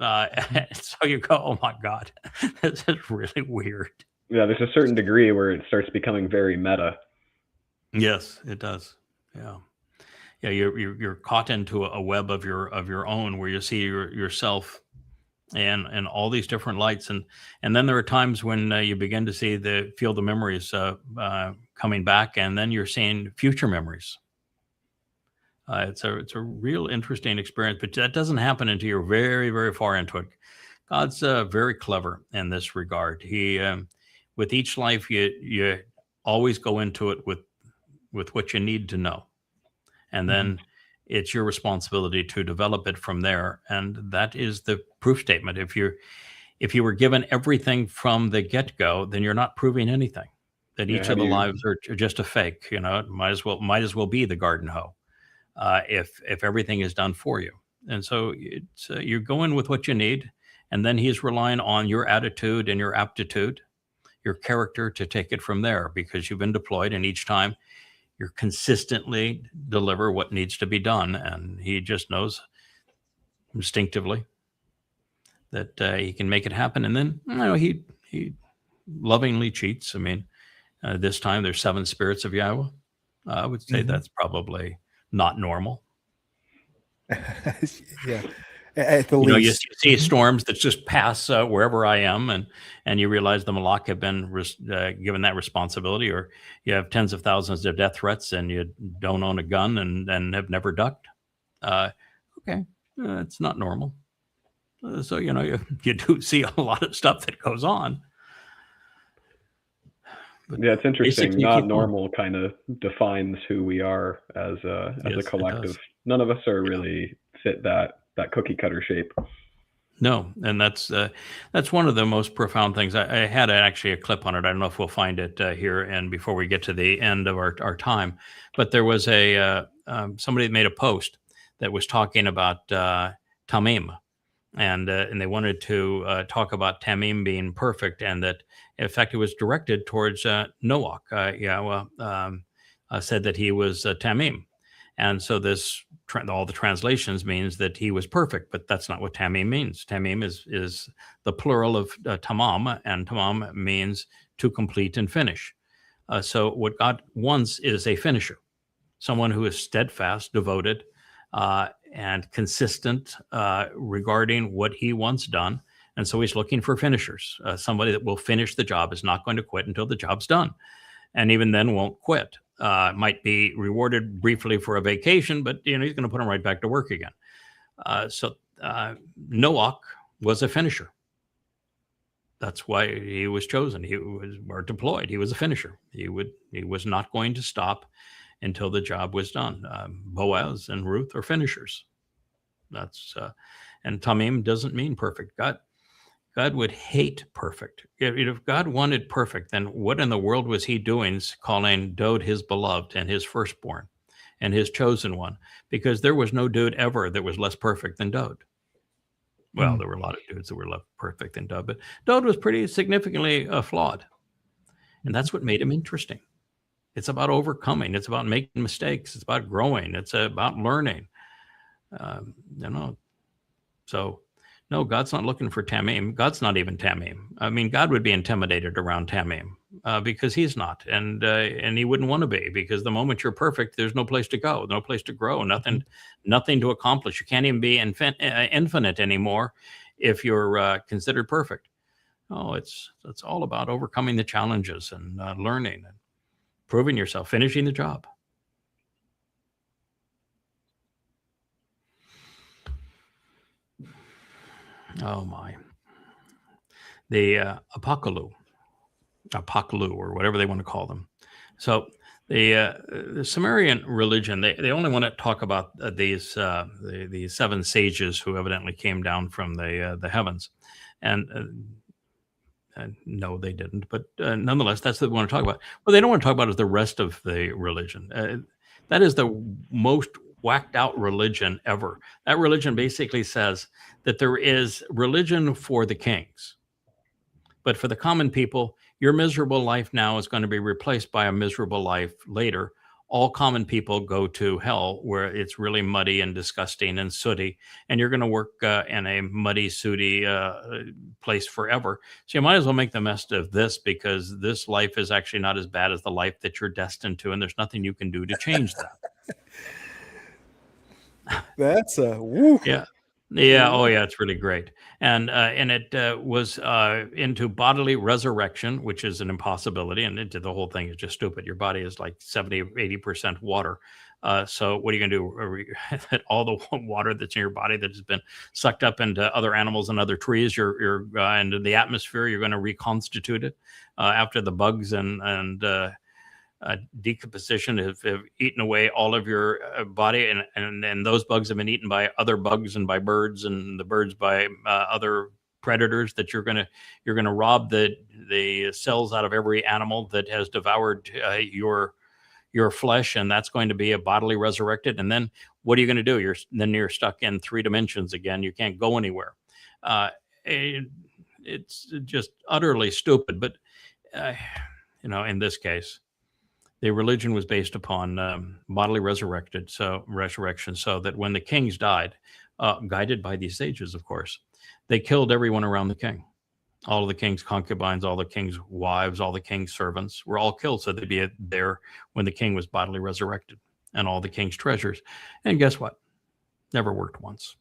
So you go, oh my God, this is really weird. Yeah, there's a certain degree where it starts becoming very meta. Yes, it does. Yeah. You're caught into a web of your own, where you see yourself and all these different lights, and then there are times when you begin to feel the memories coming back, and then you're seeing future memories. It's a real interesting experience, but that doesn't happen until you're very, very far into it. God's very clever in this regard. He with each life, you always go into it with what you need to know. And then it's your responsibility to develop it from there. And that is the proof statement. If you were given everything from the get-go, then you're not proving anything. That each of the lives are just a fake. It might as well be the garden hoe, if everything is done for you. And so you're going with what you need, and then he's relying on your attitude and your aptitude, your character, to take it from there, because you've been deployed, and each time you're consistently deliver what needs to be done. And he just knows instinctively that he can make it happen. And then, he lovingly cheats. I mean, this time there's 7 spirits of Yahweh. I would say that's probably not normal. Yeah. At the least. You see storms that just pass wherever I am, and you realize the Malak have been given that responsibility, or you have tens of thousands of death threats and you don't own a gun and have never ducked. Okay, it's not normal. So you do see a lot of stuff that goes on. But yeah, it's interesting. Not normal kind of defines who we are as a collective. None of us are really fit that cookie cutter shape. No, and that's one of the most profound things. I had actually a clip on it. I don't know if we'll find it here and before we get to the end of our time. But there was somebody that made a post that was talking about Tamim, and they wanted to talk about Tamim being perfect, and that in fact it was directed towards Noach. Yahweh said that he was Tamim. And so all the translations means that he was perfect, but that's not what Tamim means. Tamim is the plural of tamam, and tamam means to complete and finish. So what God wants is a finisher, someone who is steadfast, devoted, and consistent regarding what he wants done. And so he's looking for finishers, somebody that will finish the job, is not going to quit until the job's done, and even then won't quit. Might be rewarded briefly for a vacation, but he's going to put him right back to work again. So Noach was a finisher. That's why he was chosen. He was deployed. He was a finisher. He was not going to stop until the job was done. Boaz and Ruth are finishers. And Tamim doesn't mean perfect. God would hate perfect. If God wanted perfect, then what in the world was he doing calling Dode his beloved and his firstborn and his chosen one? Because there was no dude ever that was less perfect than Dode. Well, there were a lot of dudes that were less perfect than Dode, but Dode was pretty significantly flawed. And that's what made him interesting. It's about overcoming. It's about making mistakes. It's about growing. It's about learning. So... No, God's not looking for Tamim. God's not even Tamim. I mean, God would be intimidated around Tamim because he's not, and he wouldn't want to be, because the moment you're perfect, there's no place to go, no place to grow, nothing to accomplish. You can't even be infinite anymore if you're considered perfect. Oh, it's all about overcoming the challenges and learning and proving yourself, finishing the job. Oh my. The Apocalypse, or whatever they want to call them. So the Sumerian religion, they only want to talk about these the seven sages who evidently came down from the heavens, and no, they didn't. But nonetheless, that's what they want to talk about. What they don't want to talk about is the rest of the religion. That is the most whacked out religion ever. That religion basically says that there is religion for the kings, but for the common people, your miserable life now is going to be replaced by a miserable life later. All common people go to hell, where it's really muddy and disgusting and sooty, and you're going to work in a muddy, sooty place forever. So you might as well make the best of this, because this life is actually not as bad as the life that you're destined to, and there's nothing you can do to change that. That's a woo. Yeah. Yeah. Oh, yeah. It's really great. And it was into bodily resurrection, which is an impossibility. And the whole thing is just stupid. Your body is like 70, 80% water. So what are you going to do? All the water that's in your body that has been sucked up into other animals and other trees, you're into the atmosphere, you're going to reconstitute it after the bugs and decomposition have eaten away all of your body, and those bugs have been eaten by other bugs and by birds, and the birds by other predators, that you're gonna rob the cells out of every animal that has devoured your flesh, and that's going to be a bodily resurrected. And then what are you going to do? You're stuck in 3 dimensions again. You can't go anywhere. It's just utterly stupid. But in this case, the religion was based upon bodily resurrection, so that when the kings died, guided by these sages, of course, they killed everyone around the king. All of the king's concubines, all the king's wives, all the king's servants were all killed, so they'd be there when the king was bodily resurrected, and all the king's treasures. And guess what? Never worked once.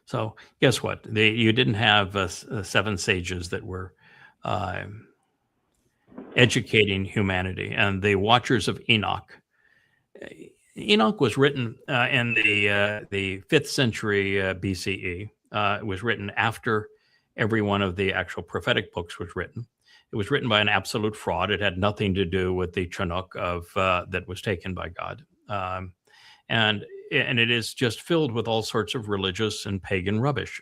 So guess what? You didn't have 7 sages that were educating humanity. And the Watchers of Enoch. Enoch was written in the 5th century BCE. It was written after every one of the actual prophetic books was written. It was written by an absolute fraud. It had nothing to do with the Chinook that was taken by God. And it is just filled with all sorts of religious and pagan rubbish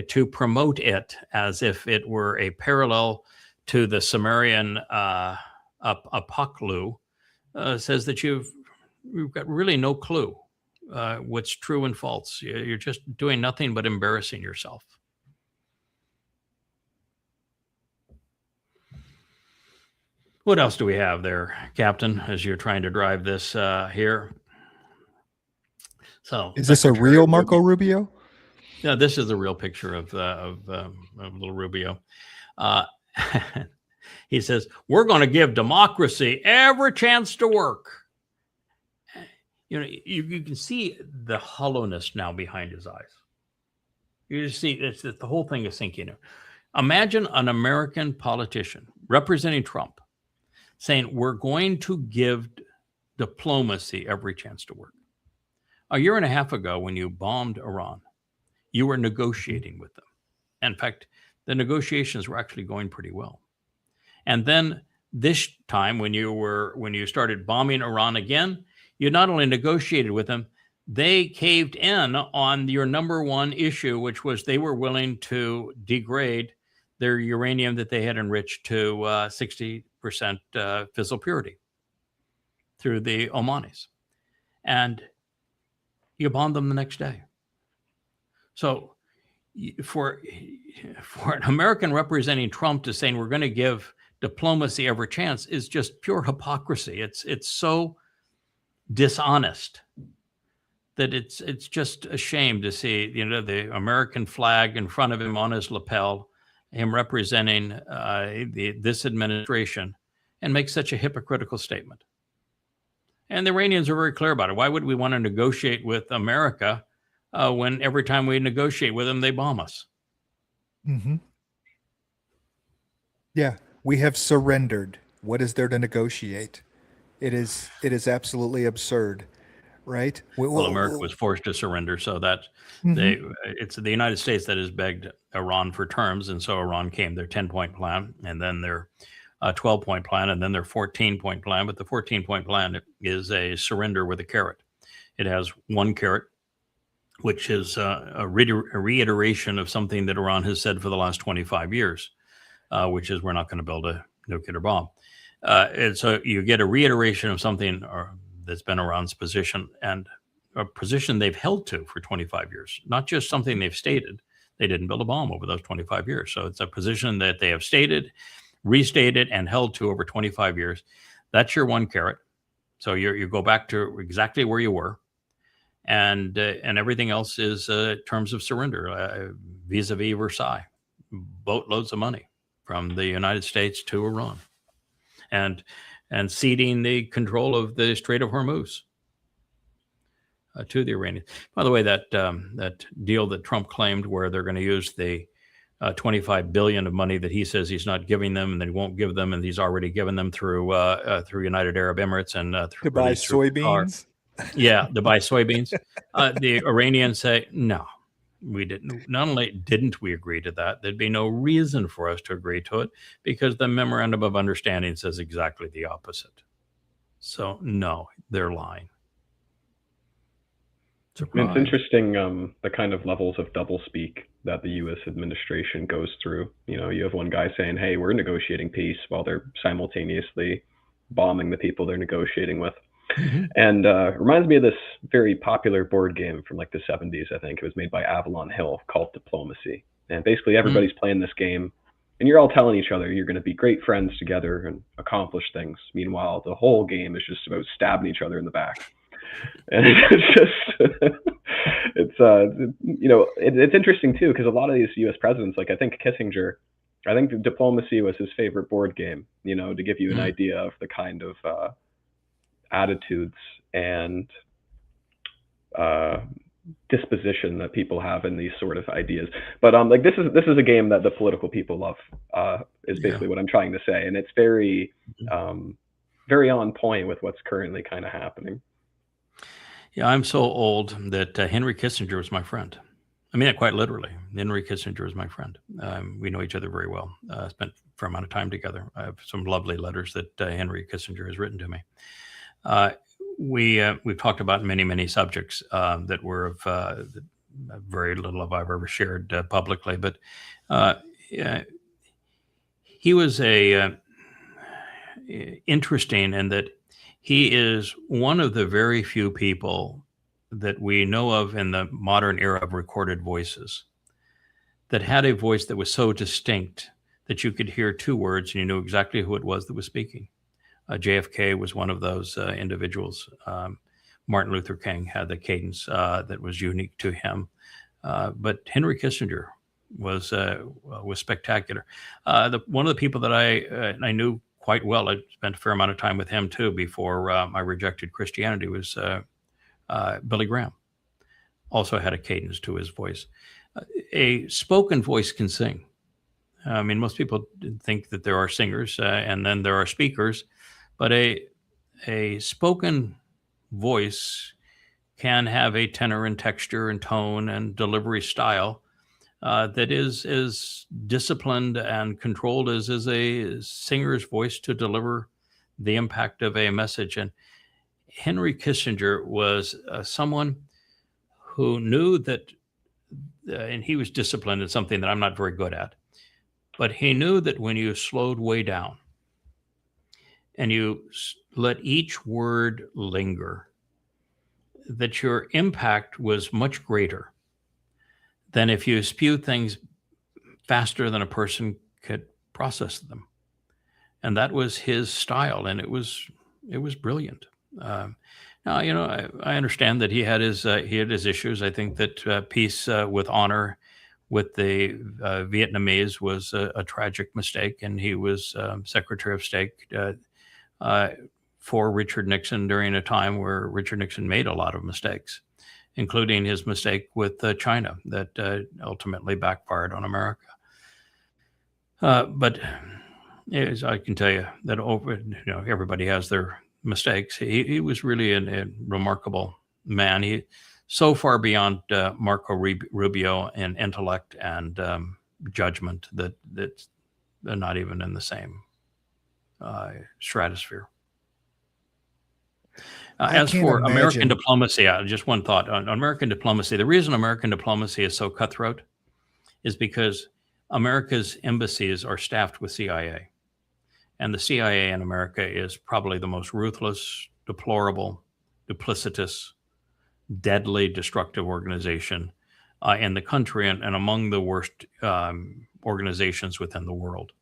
to promote it as if it were a parallel to the Sumerian Apocalypse, says that you've got really no clue what's true and false. You're just doing nothing but embarrassing yourself. What else do we have there, Captain, as you're trying to drive this here? So, is this a real Marco Rubio? Yeah, this is a real picture of little Rubio. He says, we're going to give democracy every chance to work. You can see the hollowness now behind his eyes. You just see the whole thing is sinking in. Imagine an American politician representing Trump saying, we're going to give diplomacy every chance to work. A year and a half ago, when you bombed Iran, you were negotiating with them. In fact, the negotiations were actually going pretty well. And then this time, when you started bombing Iran again, you not only negotiated with them, they caved in on your number one issue, which was they were willing to degrade their uranium that they had enriched to 60% fissile purity through the Omanis. And you bombed them the next day. So for an American representing Trump to saying we're going to give diplomacy every chance is just pure hypocrisy. It's so dishonest that it's just a shame to see the American flag in front of him on his lapel, him representing this administration, and make such a hypocritical statement. And the Iranians are very clear about it. Why would we want to negotiate with America when every time we negotiate with them, they bomb us? Mm-hmm. Yeah, we have surrendered. What is there to negotiate? It is absolutely absurd, right? Well, America was forced to surrender, so that it's the United States that has begged Iran for terms, and so Iran came their 10-point plan, and then their 12-point plan, and then their 14-point plan. But the 14-point plan is a surrender with a carrot. It has one carrot, which is a reiteration of something that Iran has said for the last 25 years, which is we're not going to build a nuclear bomb. And so you get a reiteration of something that's been Iran's position, and a position they've held to for 25 years, not just something they've stated. They didn't build a bomb over those 25 years. So it's a position that they have stated, restated, and held to over 25 years. That's your one carrot. So you go back to exactly where you were. And everything else is terms of surrender, vis-a-vis Versailles, boatloads of money from the United States to Iran, and ceding the control of the Strait of Hormuz to the Iranians. By the way, that deal that Trump claimed, where they're going to use the $25 billion of money that he says he's not giving them, and that he won't give them, and he's already given them through United Arab Emirates and to buy soybeans. Yeah, to buy soybeans. The Iranians say, no, we didn't. Not only didn't we agree to that, there'd be no reason for us to agree to it, because the memorandum of understanding says exactly the opposite. So no, they're lying. It's interesting the kind of levels of doublespeak that the U.S. administration goes through. You know, you have one guy saying, hey, we're negotiating peace, while they're simultaneously bombing the people they're negotiating with. Mm-hmm. And reminds me of this very popular board game from like the 70s, I think. It was made by Avalon Hill, called Diplomacy. And basically everybody's playing this game, and you're all telling each other you're going to be great friends together and accomplish things. Meanwhile, the whole game is just about stabbing each other in the back. And it's just, it's interesting too, because a lot of these U.S. presidents, like I think Kissinger, I think Diplomacy was his favorite board game, you know, to give you an idea of the kind of attitudes and disposition that people have in these sort of ideas. But like this is a game that the political people love, is basically what I'm trying to say. And it's very, very on point with what's currently kind of happening. Yeah, I'm so old that Henry Kissinger was my friend. I mean that quite literally. Henry Kissinger is my friend. We know each other very well. Spent a fair amount of time together. I have some lovely letters that Henry Kissinger has written to me. We've talked about many subjects that were of very little of I've ever shared publicly, but he was interesting in that he is one of the very few people that we know of in the modern era of recorded voices that had a voice that was so distinct that you could hear two words and you knew exactly who it was that was speaking. JFK was one of those individuals. Martin Luther King had the cadence that was unique to him. But Henry Kissinger was spectacular. One of the people that I knew quite well, I spent a fair amount of time with him too before I rejected Christianity, was Billy Graham. Also had a cadence to his voice. A spoken voice can sing. I mean, most people think that there are singers and then there are speakers, but a spoken voice can have a tenor and texture and tone and delivery style that is as disciplined and controlled as is a singer's voice to deliver the impact of a message. And Henry Kissinger was someone who knew that, and he was disciplined in something that I'm not very good at, but he knew that when you slowed way down and you let each word linger, that your impact was much greater than if you spew things faster than a person could process them. And that was his style, and it was brilliant. Now, you know, I understand that he had his issues. I think that peace with honor with the Vietnamese was a tragic mistake, and he was Secretary of State for Richard Nixon during a time where Richard Nixon made a lot of mistakes, including his mistake with China that ultimately backfired on America. But as I can tell you that everybody has their mistakes. He was really a remarkable man. He so far beyond Marco Rubio in intellect and judgment that they're not even in the same stratosphere. As for American diplomacy, just one thought on American diplomacy. The reason American diplomacy is so cutthroat is because America's embassies are staffed with CIA. And the CIA in America is probably the most ruthless, deplorable, duplicitous, deadly, destructive organization in the country and among the worst organizations within the world.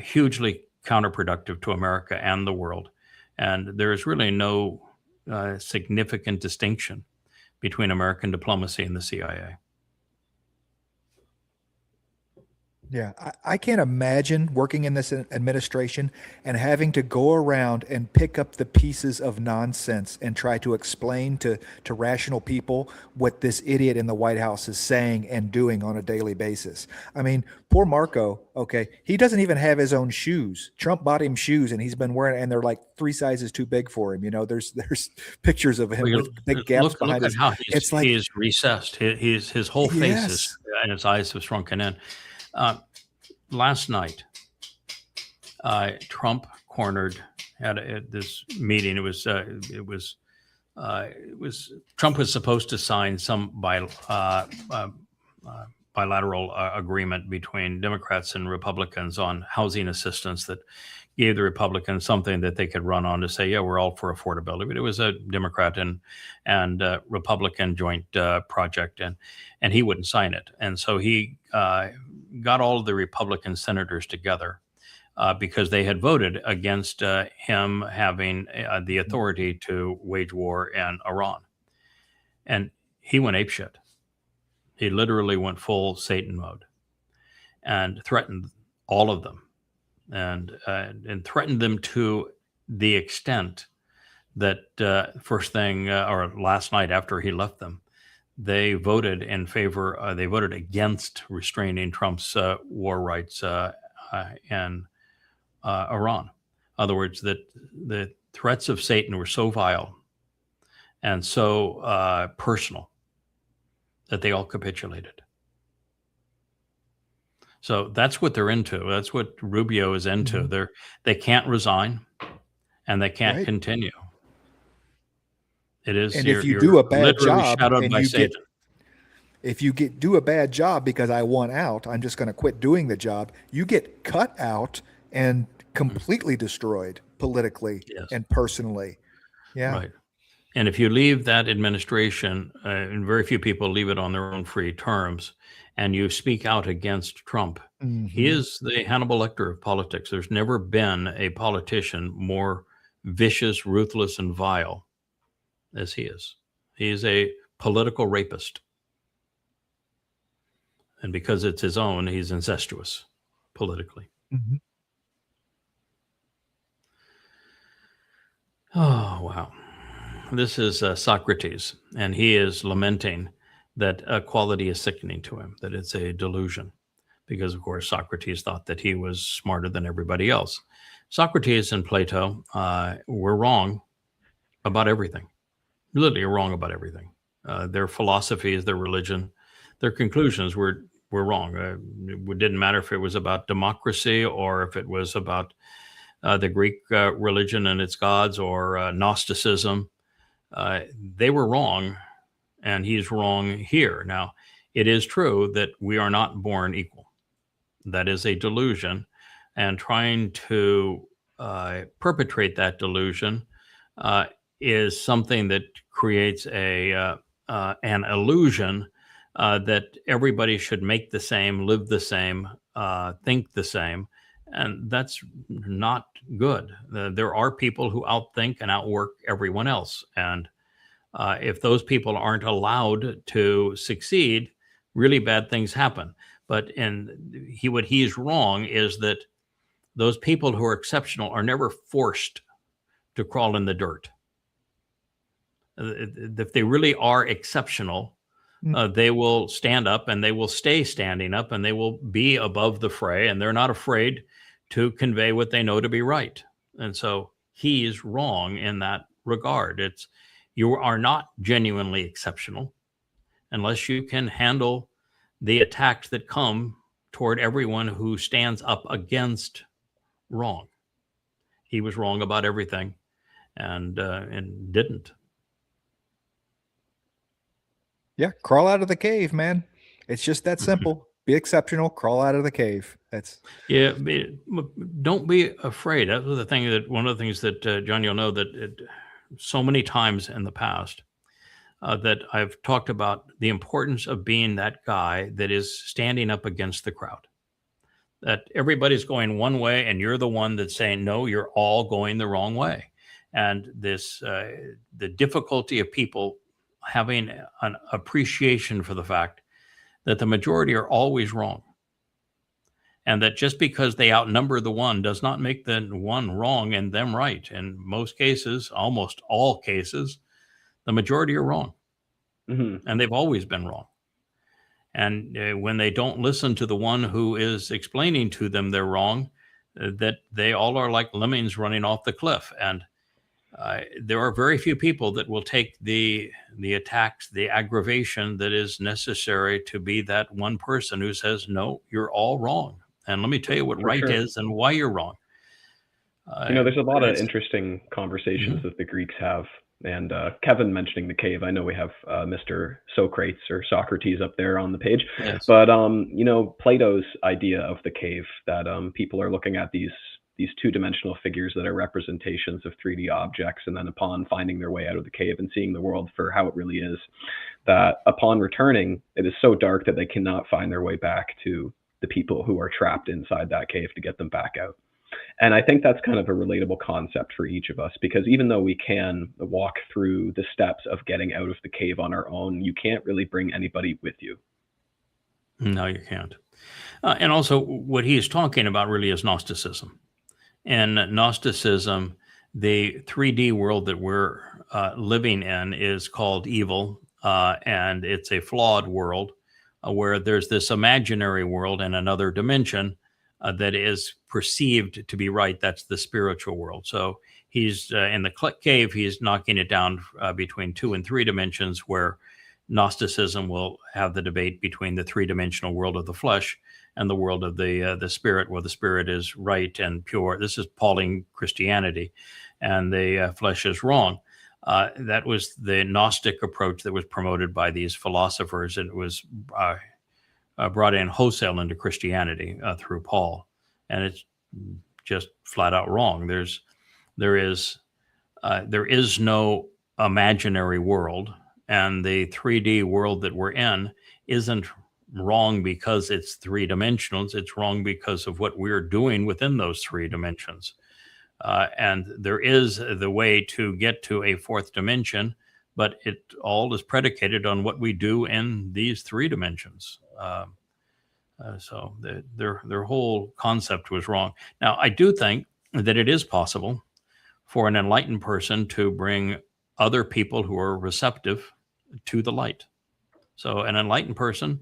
Hugely counterproductive to America and the world. And there is really no significant distinction between American diplomacy and the CIA. Yeah, I can't imagine working in this administration and having to go around and pick up the pieces of nonsense and try to explain to rational people what this idiot in the White House is saying and doing on a daily basis. I mean, poor Marco, okay, he doesn't even have his own shoes. Trump bought him shoes and he's been wearing, and they're like 3 sizes too big for him. You know, there's pictures of him with big gaps behind his. It's like he's recessed. His whole face is, and his eyes have shrunken in. Last night, Trump cornered at this meeting. It was Trump was supposed to sign some bilateral agreement between Democrats and Republicans on housing assistance that gave the Republicans something that they could run on to say, yeah, we're all for affordability. But it was a Democrat and Republican joint project, and he wouldn't sign it. And so he got all of the Republican senators together because they had voted against him having the authority to wage war in Iran. And he went apeshit. He literally went full Satan mode and threatened all of them and threatened them to the extent that first thing or last night after he left them, they voted in favor, they voted against restraining Trump's war rights in Iran. In other words, that the threats of Satan were so vile and so personal that they all capitulated. So that's what they're into. That's what Rubio is into. Mm-hmm. They can't resign and they can't continue. It is, and if you do a bad job, and you do a bad job because I want out, I'm just going to quit doing the job. You get cut out and completely destroyed politically and personally. Yeah. Right. And if you leave that administration, and very few people leave it on their own free terms, and you speak out against Trump, he is the Hannibal Lecter of politics. There's never been a politician more vicious, ruthless, and vile as he is. He is a political rapist. And because it's his own, he's incestuous politically. Mm-hmm. Oh, wow. This is Socrates, and he is lamenting that equality is sickening to him, that it's a delusion, because, of course, Socrates thought that he was smarter than everybody else. Socrates and Plato were wrong about everything, literally wrong about everything. Their philosophies, their religion, their conclusions were wrong. It didn't matter if it was about democracy or if it was about the Greek religion and its gods or Gnosticism. They were wrong, and he's wrong here. Now, it is true that we are not born equal. That is a delusion, and trying to perpetrate that delusion is something that creates an illusion that everybody should make the same, live the same, think the same. And that's not good. There are people who outthink and outwork everyone else. And if those people aren't allowed to succeed, really bad things happen. But what he is wrong is that those people who are exceptional are never forced to crawl in the dirt. If they really are exceptional, they will stand up and they will stay standing up and they will be above the fray, and they're not afraid to convey what they know to be right. And so he is wrong in that regard. You are not genuinely exceptional unless you can handle the attacks that come toward everyone who stands up against wrong. He was wrong about everything and didn't. Yeah, crawl out of the cave, man. It's just that simple. Be exceptional, crawl out of the cave. Yeah. Don't be afraid. That was the thing one of the things that John, you'll know that so many times in the past that I've talked about the importance of being that guy that is standing up against the crowd. That everybody's going one way and you're the one that's saying, no, you're all going the wrong way. And the difficulty of people having an appreciation for the fact that the majority are always wrong. And that just because they outnumber the one does not make the one wrong and them right. In most cases, almost all cases, the majority are wrong. Mm-hmm. And they've always been wrong. And when they don't listen to the one who is explaining to them they're wrong, that they all are like lemmings running off the cliff. And there are very few people that will take the attacks, the aggravation that is necessary to be that one person who says, no, you're all wrong. And let me tell you what right is and why you're wrong. There's a lot of interesting conversations that the Greeks have. And Kevin mentioning the cave, I know we have Mr. Socrates or Socrates up there on the page. Yes. But, Plato's idea of the cave, that people are looking at these two-dimensional figures that are representations of 3D objects, and then upon finding their way out of the cave and seeing the world for how it really is, that upon returning, it is so dark that they cannot find their way back to the people who are trapped inside that cave to get them back out. And I think that's kind of a relatable concept for each of us, because even though we can walk through the steps of getting out of the cave on our own, you can't really bring anybody with you. No, you can't. And also what he is talking about really is Gnosticism. In Gnosticism, the 3D world that we're living in is called evil, and it's a flawed world where there's this imaginary world in another dimension that is perceived to be right. That's the spiritual world. So he's in the cave, he's knocking it down between 2 and 3 dimensions, where Gnosticism will have the debate between the 3-dimensional world of the flesh and the world of the spirit, where the spirit is right and pure. This is Pauline Christianity, and the flesh is wrong. That was the Gnostic approach that was promoted by these philosophers, and it was brought in wholesale into Christianity through Paul, and it's just flat out wrong. There is no imaginary world, and the 3D world that we're in isn't wrong because it's 3 dimensionals. It's wrong because of what we're doing within those 3 dimensions. And there is the way to get to a 4th dimension, but it all is predicated on what we do in these 3 dimensions. So their whole concept was wrong. Now, I do think that it is possible for an enlightened person to bring other people who are receptive to the light. So an enlightened person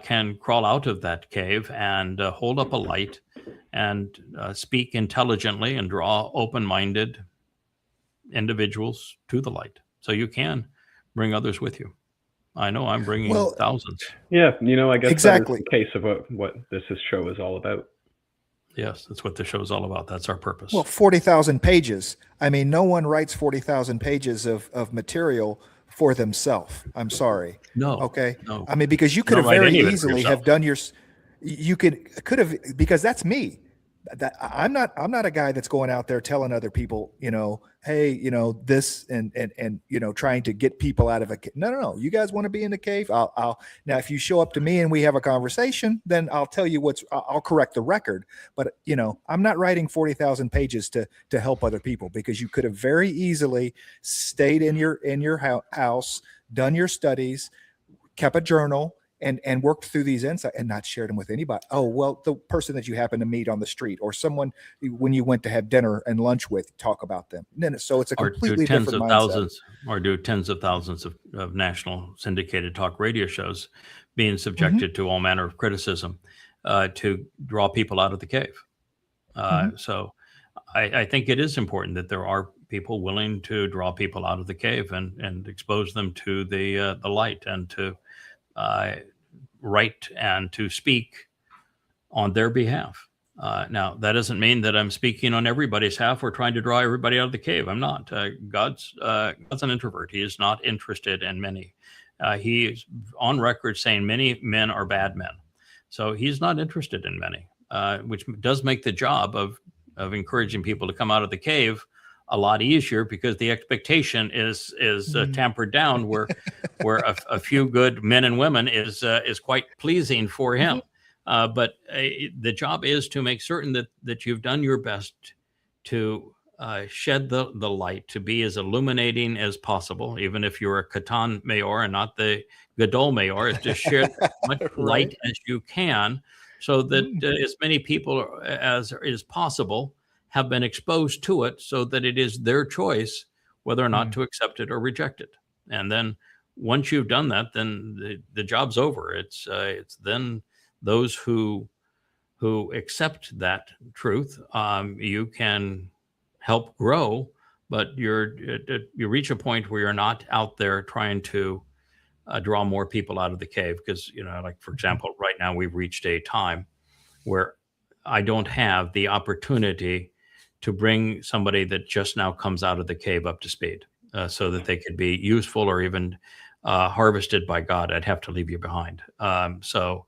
can crawl out of that cave and hold up a light and speak intelligently and draw open-minded individuals to the light. So you can bring others with you. I know I'm bringing thousands. Yeah, I guess exactly that's the case of what this show is all about. Yes, that's what the show is all about. That's our purpose. Well, 40,000 pages. I mean, no one writes 40,000 pages of material for themselves. I'm sorry. No. Okay. No. I mean, because you could have very easily have done you could have, because that's me. That I'm not a guy that's going out there telling other people, hey, this and trying to get people out of a cave. No. You guys want to be in the cave? I'll now, if you show up to me and we have a conversation, then I'll tell you I'll correct the record. But I'm not writing 40,000 pages to help other people, because you could have very easily stayed in your house, done your studies, kept a journal, and worked through these insights and not shared them with anybody. Oh, well, the person that you happen to meet on the street or someone when you went to have dinner and lunch with, talk about them. Then so it's a completely different mindset. Or do tens of thousands of national syndicated talk radio shows being subjected to all manner of criticism to draw people out of the cave. So I think it is important that there are people willing to draw people out of the cave and expose them to the light and to write and to speak on their behalf. Now, that doesn't mean that I'm speaking on everybody's behalf or trying to draw everybody out of the cave. I'm not. God's an introvert. He is not interested in many. He is on record saying many men are bad men. So he's not interested in many, which does make the job of encouraging people to come out of the cave a lot easier, because the expectation is tampered down, where a few good men and women is quite pleasing for him. But the job is to make certain that you've done your best to shed the light, to be as illuminating as possible, even if you're a Catan Mayor and not the Gadol Mayor, is to share as much light as you can, so that as many people as is possible have been exposed to it, so that it is their choice whether or not to accept it or reject it. And then once you've done that, then the job's over. It's then those who accept that truth, you can help grow, but you reach a point where you're not out there trying to draw more people out of the cave. Because, like, for example, right now we've reached a time where I don't have the opportunity to bring somebody that just now comes out of the cave up to speed, so that they could be useful or even harvested by God. I'd have to leave you behind. So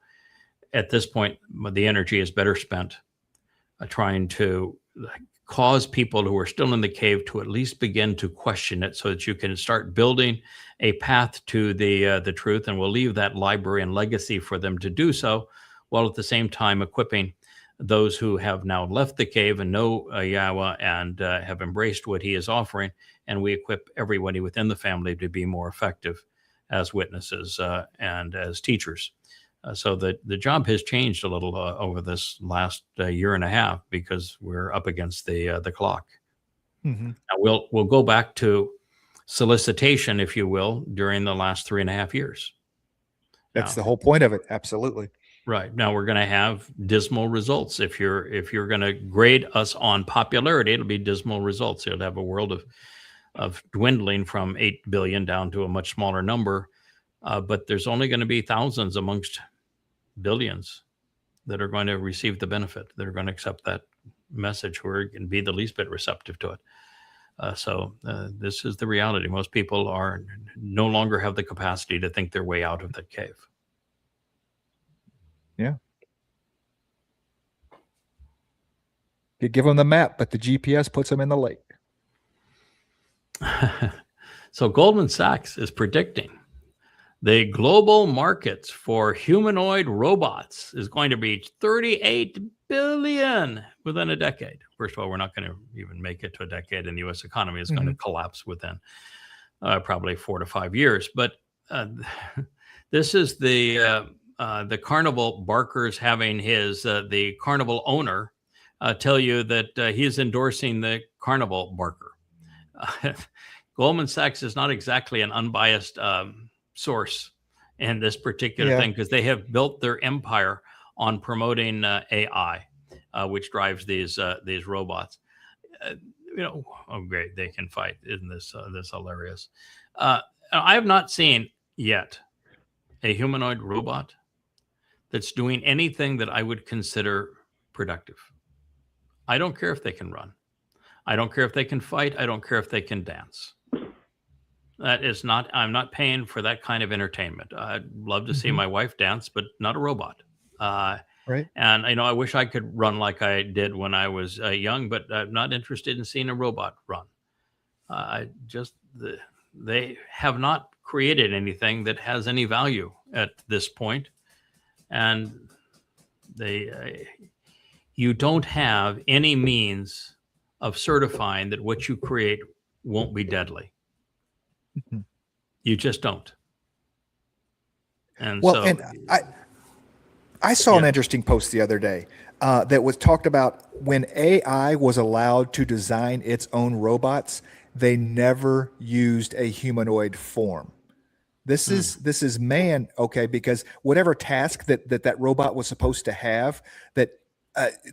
at this point, the energy is better spent trying to cause people who are still in the cave to at least begin to question it, so that you can start building a path to the truth. And we'll leave that library and legacy for them to do so, while at the same time equipping those who have now left the cave and know Yahweh and have embraced what he is offering. And we equip everybody within the family to be more effective as witnesses and as teachers. So the job has changed a little over this last year and a half, because we're up against the clock. Now we'll go back to solicitation, if you will, during the last 3.5 years. That's the whole point of it. Absolutely. Right. Now we're going to have dismal results. If you're going to grade us on popularity, it'll be dismal results. It'll have a world of dwindling from 8 billion down to a much smaller number. But there's only going to be thousands amongst billions that are going to receive the benefit, that are going to accept that message, who are going to be the least bit receptive to it. So this is the reality. Most people are no longer have the capacity to think their way out of that cave. Yeah. You give them the map, but the GPS puts them in the lake. So Goldman Sachs is predicting the global markets for humanoid robots is going to reach 38 billion within a decade. First of all, we're not going to even make it to a decade, and the U.S. economy is going to collapse within probably 4 to 5 years. But this is the carnival barkers having the carnival owner tell you that he is endorsing the carnival barker. Goldman Sachs is not exactly an unbiased source in this particular thing, because they have built their empire on promoting AI, which drives these robots. Oh great, they can fight! Isn't this hilarious? I have not seen yet a humanoid robot that's doing anything that I would consider productive. I don't care if they can run. I don't care if they can fight. I don't care if they can dance. I'm not paying for that kind of entertainment. I'd love to see my wife dance, but not a robot. Right. And I wish I could run like I did when I was young, but I'm not interested in seeing a robot run. They have not created anything that has any value at this point. And you don't have any means of certifying that what you create won't be deadly. You just don't. And Well, so, and I saw an Yeah. interesting post the other day that was talked about when AI was allowed to design its own robots, they never used a humanoid form. This is man, okay, because whatever task that robot was supposed to have, that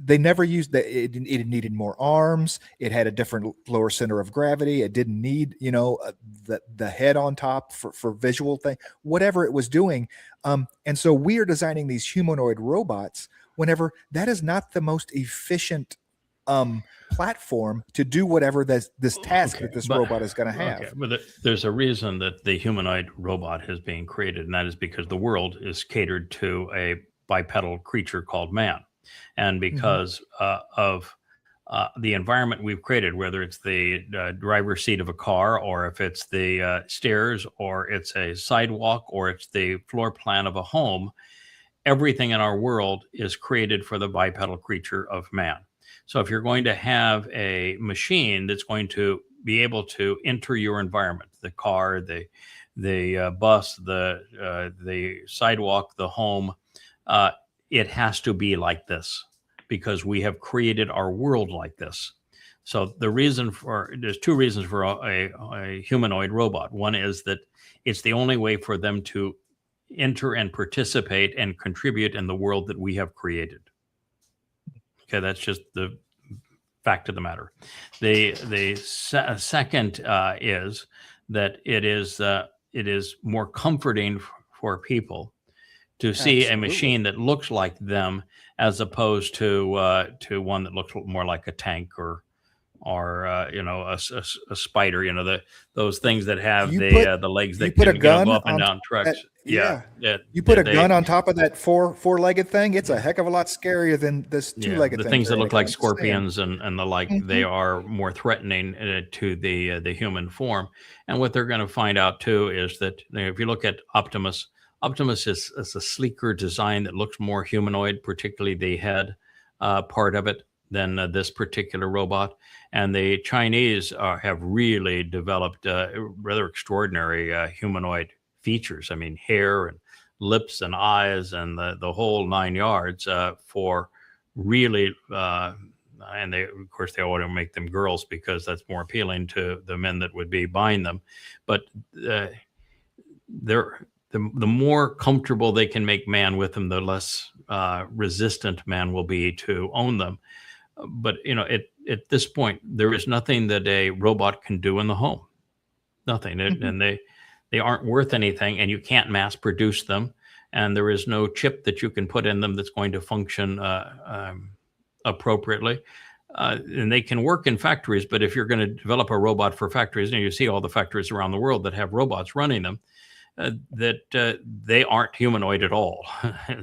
they never used that. It needed more arms. It had a different lower center of gravity. It didn't need, the head on top for visual thing, whatever it was doing. And so we are designing these humanoid robots whenever that is not the most efficient platform to do whatever this task Okay, that this but robot is going to have. okay, but there's a reason that the humanoid robot is being created, and that is because the world is catered to a bipedal creature called man, and Mhm. because of the environment we've created, whether it's the driver's seat of a car, or if it's the stairs, or it's a sidewalk, or it's the floor plan of a home, everything in our world is created for the bipedal creature of man. So if you're going to have a machine that's going to be able to enter your environment, the car, the bus, the sidewalk, the home, uh, it has to be like this because we have created our world like this. So there's two reasons for a humanoid robot. One is that it's the only way for them to enter and participate and contribute in the world that we have created. Okay, that's just the fact of the matter. The second is that it is more comforting for people to see a Absolutely. machine that looks like them as opposed to one that looks more like a tank or a spider. Those things that have You put the legs you that put a can gun go up and on down that. trucks. Yeah, Yeah. yeah, You put a they gun on top of that four-legged thing, it's a heck of a lot scarier than this Yeah, two-legged the thing things that carrying a look gun. like I'm just saying. scorpions and the like, they Mhm. are more threatening to the human form. And what they're going to find out too is that if you look at Optimus, Optimus is a sleeker design that looks more humanoid, particularly the head part of it, than this particular robot. And the Chinese have really developed rather extraordinary humanoid features. I mean, hair and lips and eyes and the whole nine yards for really and they of course they want to make them girls because that's more appealing to the men that would be buying them, but uh, they're the more comfortable they can make man with them, the less resistant man will be to own them. But at this point there is nothing that a robot can do in the home, nothing. Mhm. And they aren't worth anything, and you can't mass produce them, and there is no chip that you can put in them that's going to function appropriately. And they can work in factories, but if you're going to develop a robot for factories, and you see all the factories around the world that have robots running them, that they aren't humanoid at all,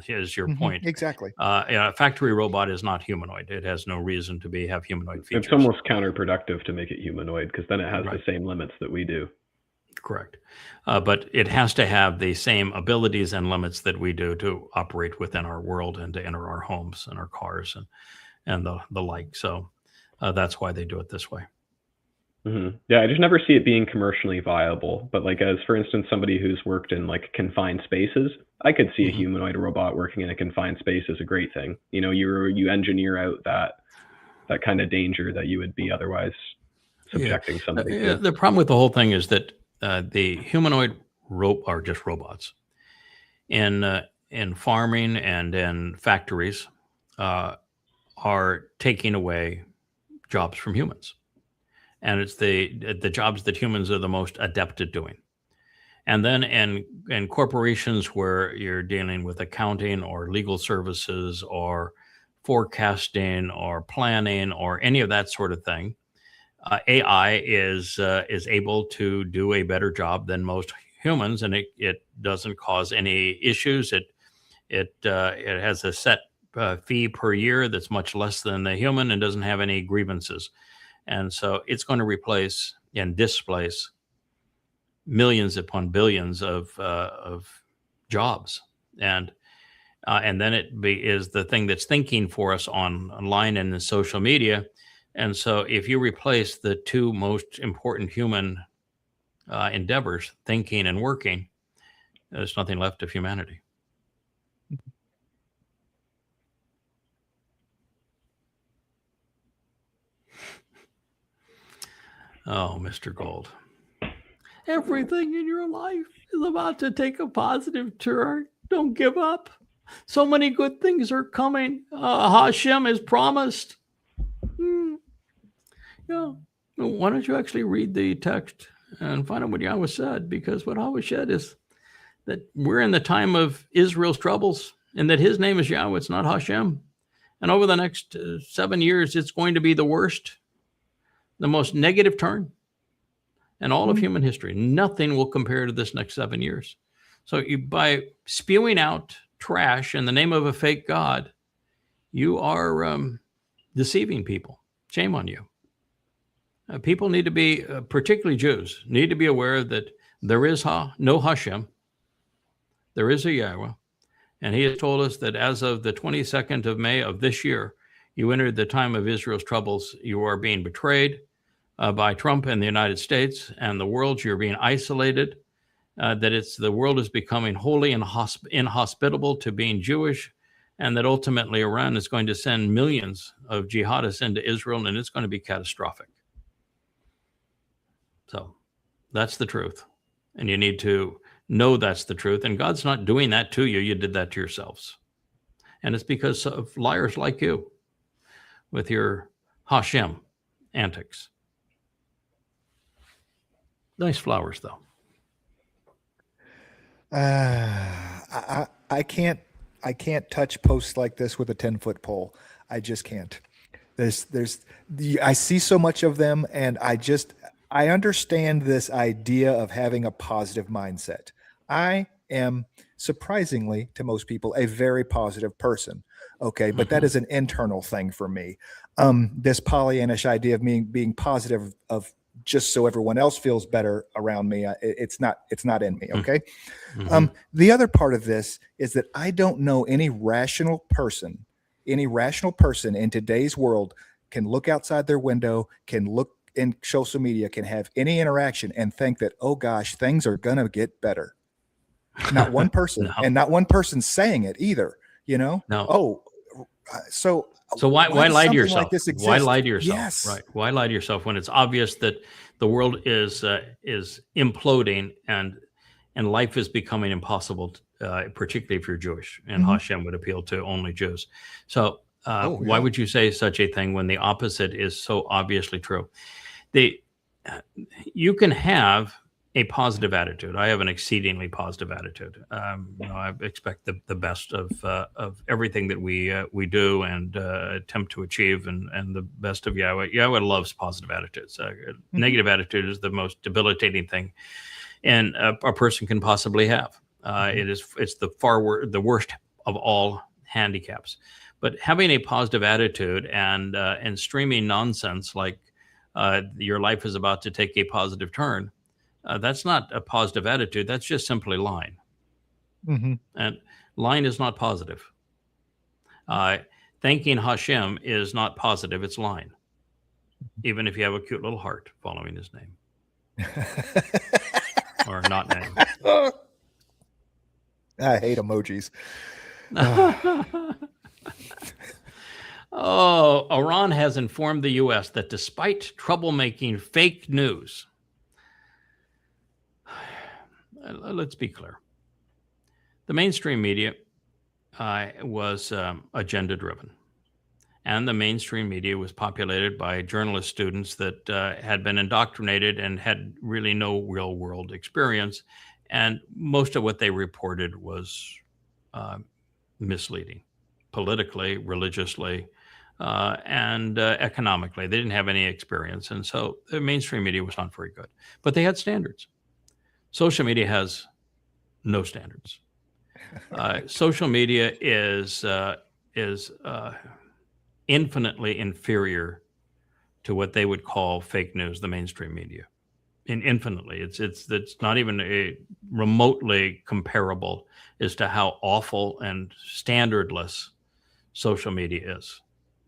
is your Mhm. point. Exactly. A factory robot is not humanoid. It has no reason to have humanoid It's features. almost counterproductive to make it humanoid because then it has Right. the same limits that we do. Correct. But it has to have the same abilities and limits that we do to operate within our world and to enter our homes and our cars and the like. So that's why they do it this way. Yeah, I just never see it being commercially viable. But like, as for instance, somebody who's worked in like confined spaces, I could see a Mhm. humanoid robot working in a confined space as a great thing. You engineer out that kind of danger that you would be otherwise subjecting somebody Yeah, to. the problem with the whole thing is that the humanoid are just robots. In farming and in factories are taking away jobs from humans. And it's the jobs that humans are the most adept at doing. And then in corporations where you're dealing with accounting or legal services or forecasting or planning or any of that sort of thing, AI is able to do a better job than most humans, and it doesn't cause any issues. It has a set fee per year that's much less than the human and doesn't have any grievances. And so it's going to replace and displace millions upon billions of jobs, and then is the thing that's thinking for us online and in social media. And so if you replace the two most important human endeavors, thinking and working, there's nothing left of humanity. Oh, Mr. Gold. Everything in your life is about to take a positive turn. Don't give up. So many good things are coming. Hashem has promised. Yeah. Why don't you actually read the text and find out what Yahweh said? Because what Yahweh said is that we're in the time of Israel's troubles and that his name is Yahweh. It's not Hashem. And over the next 7 years, it's going to be the worst, the most negative turn in all of human history. Nothing will compare to this next 7 years. So by spewing out trash in the name of a fake God, you are deceiving people. Shame on you. People need to be, particularly Jews, need to be aware that there is no Hashem. There is a Yahweh. And he has told us that as of the 22nd of May of this year, you entered the time of Israel's troubles. You are being betrayed by Trump and the United States and the world. You're being isolated, that the world is becoming wholly inhospitable to being Jewish, and that ultimately Iran is going to send millions of jihadists into Israel, and it's going to be catastrophic. So that's the truth. And you need to know that's the truth. And God's not doing that to you. You did that to yourselves. And it's because of liars like you with your Hashem antics. Nice flowers, though. I can't touch posts like this with a 10-foot pole. I just can't. I see so much of them, and I understand this idea of having a positive mindset. I am, surprisingly to most people, a very positive person. Okay, but that is an internal thing for me. This Pollyannish idea of me being positive of just so everyone else feels better around me, it's not in me. Okay. The other part of this is that I don't know any rational person in today's world can look outside their window, can look in social media, can have any interaction and think that, oh gosh, things are going to get better. Not one person. No. And not one person saying it either, No. So why lie to yourself? Like this exists? Why lie to yourself? Yes. Right. Why lie to yourself when it's obvious that the world is imploding and life is becoming impossible, particularly if you're Jewish, and Hashem would appeal to only Jews. So why would you say such a thing when the opposite is so obviously true? You can have a positive attitude. I have an exceedingly positive attitude. I expect the best of everything that we do and attempt to achieve, and the best of Yahweh. Yahweh loves positive attitudes. Negative attitude is the most debilitating thing, and a person can possibly have. It's the worst of all handicaps. But having a positive attitude and streaming nonsense like your life is about to take a positive turn. That's not a positive attitude. That's just simply lying. And lying is not positive. Thanking Hashem is not positive. It's lying. Even if you have a cute little heart following his name. Or not name. I hate emojis. Iran has informed the U.S. that despite troublemaking fake news, let's be clear. The mainstream media was agenda-driven. And the mainstream media was populated by journalist students that had been indoctrinated and had really no real-world experience. And most of what they reported was misleading, politically, religiously, and economically. They didn't have any experience. And so the mainstream media was not very good. But they had standards. Social media has no standards. Social media is infinitely inferior to what they would call fake news, the mainstream media. Infinitely, it's not even remotely comparable as to how awful and standardless social media is.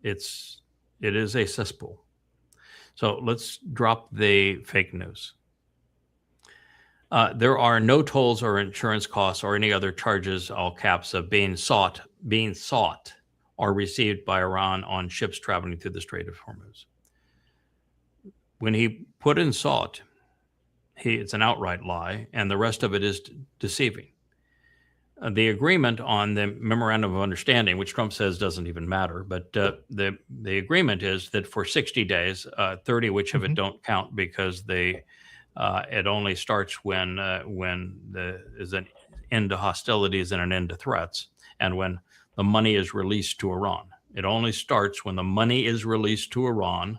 It is a cesspool. So let's drop the fake news. There are no tolls or insurance costs or any other charges, all caps, of being sought or received by Iran on ships traveling through the Strait of Hormuz. When he put in sought, it's an outright lie, and the rest of it is deceiving. The agreement on the memorandum of understanding, which Trump says doesn't even matter, but the agreement is that for 60 days, 30 which of it don't count because it only starts when is an end to hostilities and an end to threats, and when the money is released to Iran. It only starts when the money is released to Iran,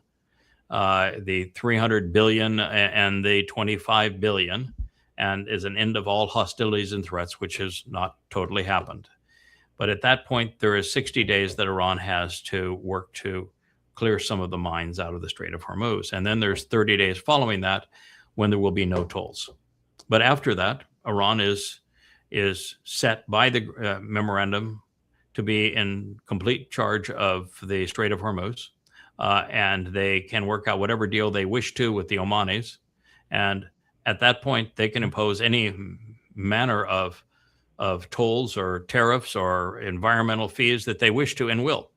the 300 billion and the 25 billion, and is an end of all hostilities and threats, which has not totally happened. But at that point, there is 60 days that Iran has to work to clear some of the mines out of the Strait of Hormuz. And then there's 30 days following that when there will be no tolls. But after that, Iran is set by the memorandum to be in complete charge of the Strait of Hormuz. And they can work out whatever deal they wish to with the Omanis. And at that point, they can impose any manner of tolls or tariffs or environmental fees that they wish to and will.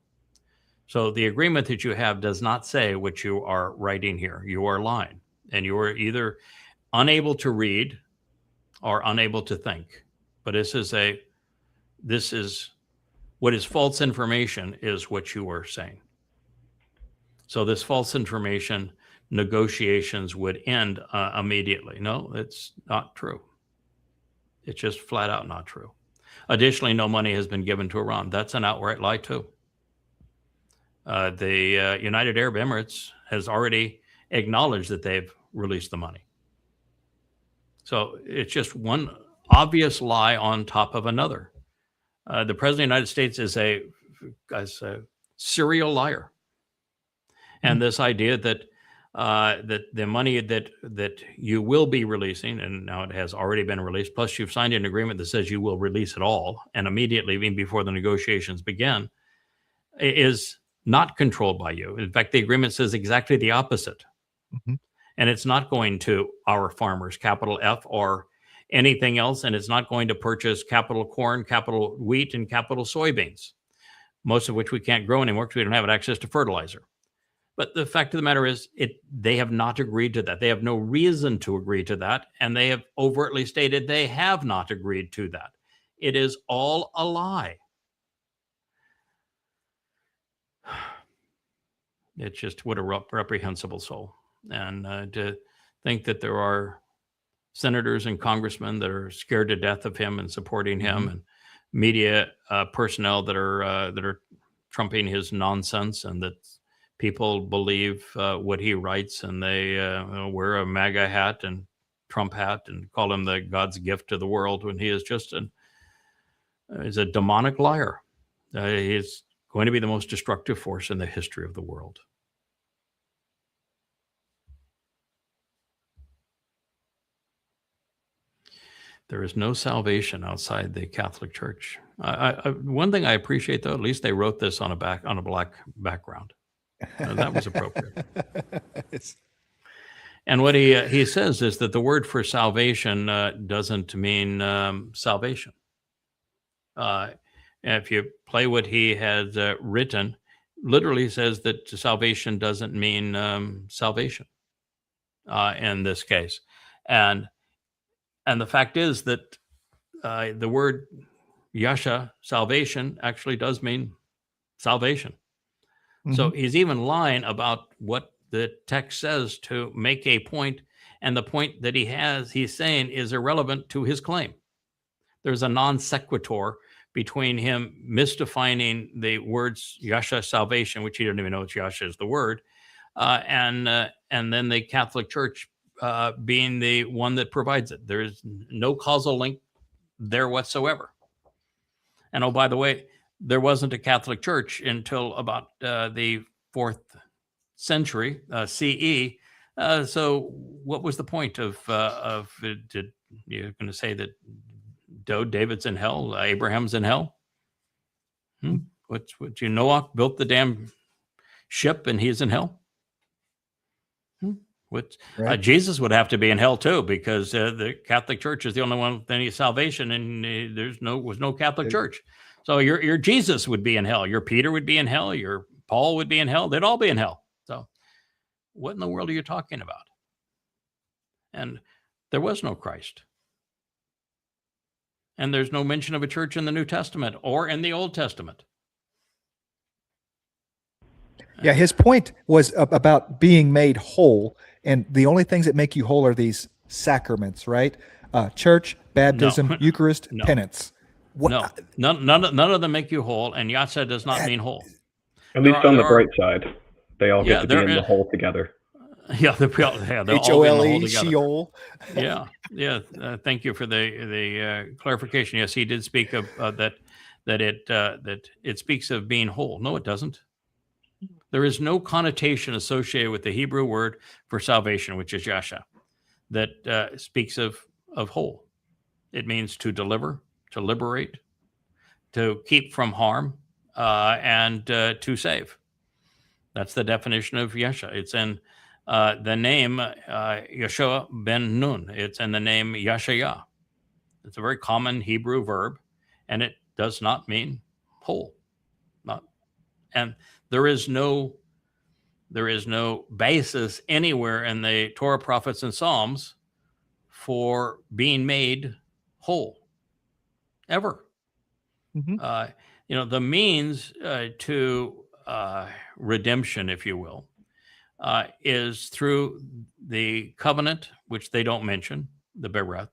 So the agreement that you have does not say what you are writing here. You are lying, and you are either unable to read or unable to think. But this is what is false information is what you are saying. So this false information negotiations would end immediately. No, it's not true. It's just flat out not true. Additionally, no money has been given to Iran. That's an outright lie too. The United Arab Emirates has already acknowledged that they've released the money. So it's just one obvious lie on top of another. The President of the United States is a serial liar. And this idea that the money that you will be releasing, and now it has already been released, plus you've signed an agreement that says you will release it all, and immediately, even before the negotiations begin, is not controlled by you. In fact, the agreement says exactly the opposite. And it's not going to our farmers, capital F, or anything else, and it's not going to purchase capital corn, capital wheat, and capital soybeans, most of which we can't grow anymore because we don't have access to fertilizer. But the fact of the matter is, they have not agreed to that. They have no reason to agree to that, and they have overtly stated they have not agreed to that. It is all a lie. It's just what a reprehensible soul. And to think that there are senators and congressmen that are scared to death of him and supporting him, and media personnel that are trumping his nonsense, and that people believe what he writes, and they wear a MAGA hat and Trump hat and call him the God's gift to the world, when he is just he's a demonic liar. He's going to be the most destructive force in the history of the world. There is no salvation outside the Catholic Church. One thing I appreciate, though, at least they wrote this on a black background. That was appropriate. And what he says is that the word for salvation doesn't mean salvation. If you play what he has written, literally says that salvation doesn't mean salvation in this case. And the fact is that the word Yasha, salvation, actually does mean salvation. So he's even lying about what the text says to make a point, and the point that he's saying is irrelevant to his claim. There's a non sequitur between him misdefining the words Yasha, salvation, which he doesn't even know it's Yasha is the word, and then the Catholic Church being the one that provides it. There's no causal link there whatsoever. And oh, by the way, there wasn't a Catholic Church until about the 4th century CE. So what was the point of you're going to say that David's in hell, Abraham's in hell? What Noah built the damn ship and he's in hell? What Right. Jesus would have to be in hell too, because the Catholic Church is the only one with any salvation, and was no Catholic Church. So your Jesus would be in hell. Your Peter would be in hell. Your Paul would be in hell. They'd all be in hell. So what in the world are you talking about? And there was no Christ. And there's no mention of a church in the New Testament or in the Old Testament. Yeah, his point was about being made whole, and the only things that make you whole are these sacraments, right? Church, baptism, No. Eucharist, No. penance. What, No, none of them make you whole, and Yahtzee does not mean whole. At least on the bright side, they all Yeah, get to be they're in the in- hole together. Yeah, they'll all be in the hole HOLE, together. Sheol. Yeah. Thank you for the clarification. Yes, he did speak of that it speaks of being whole. No, it doesn't. There is no connotation associated with the Hebrew word for salvation, which is yasha, that speaks of whole. It means to deliver, to liberate, to keep from harm, and to save. That's the definition of yasha. It's in the name Yeshua ben Nun. It's in the name Yashaya. It's a very common Hebrew verb, and it does not mean whole. And there is no basis anywhere in the Torah, prophets, and Psalms for being made whole, ever. The means to redemption, if you will, is through the covenant, which they don't mention, the Bereth,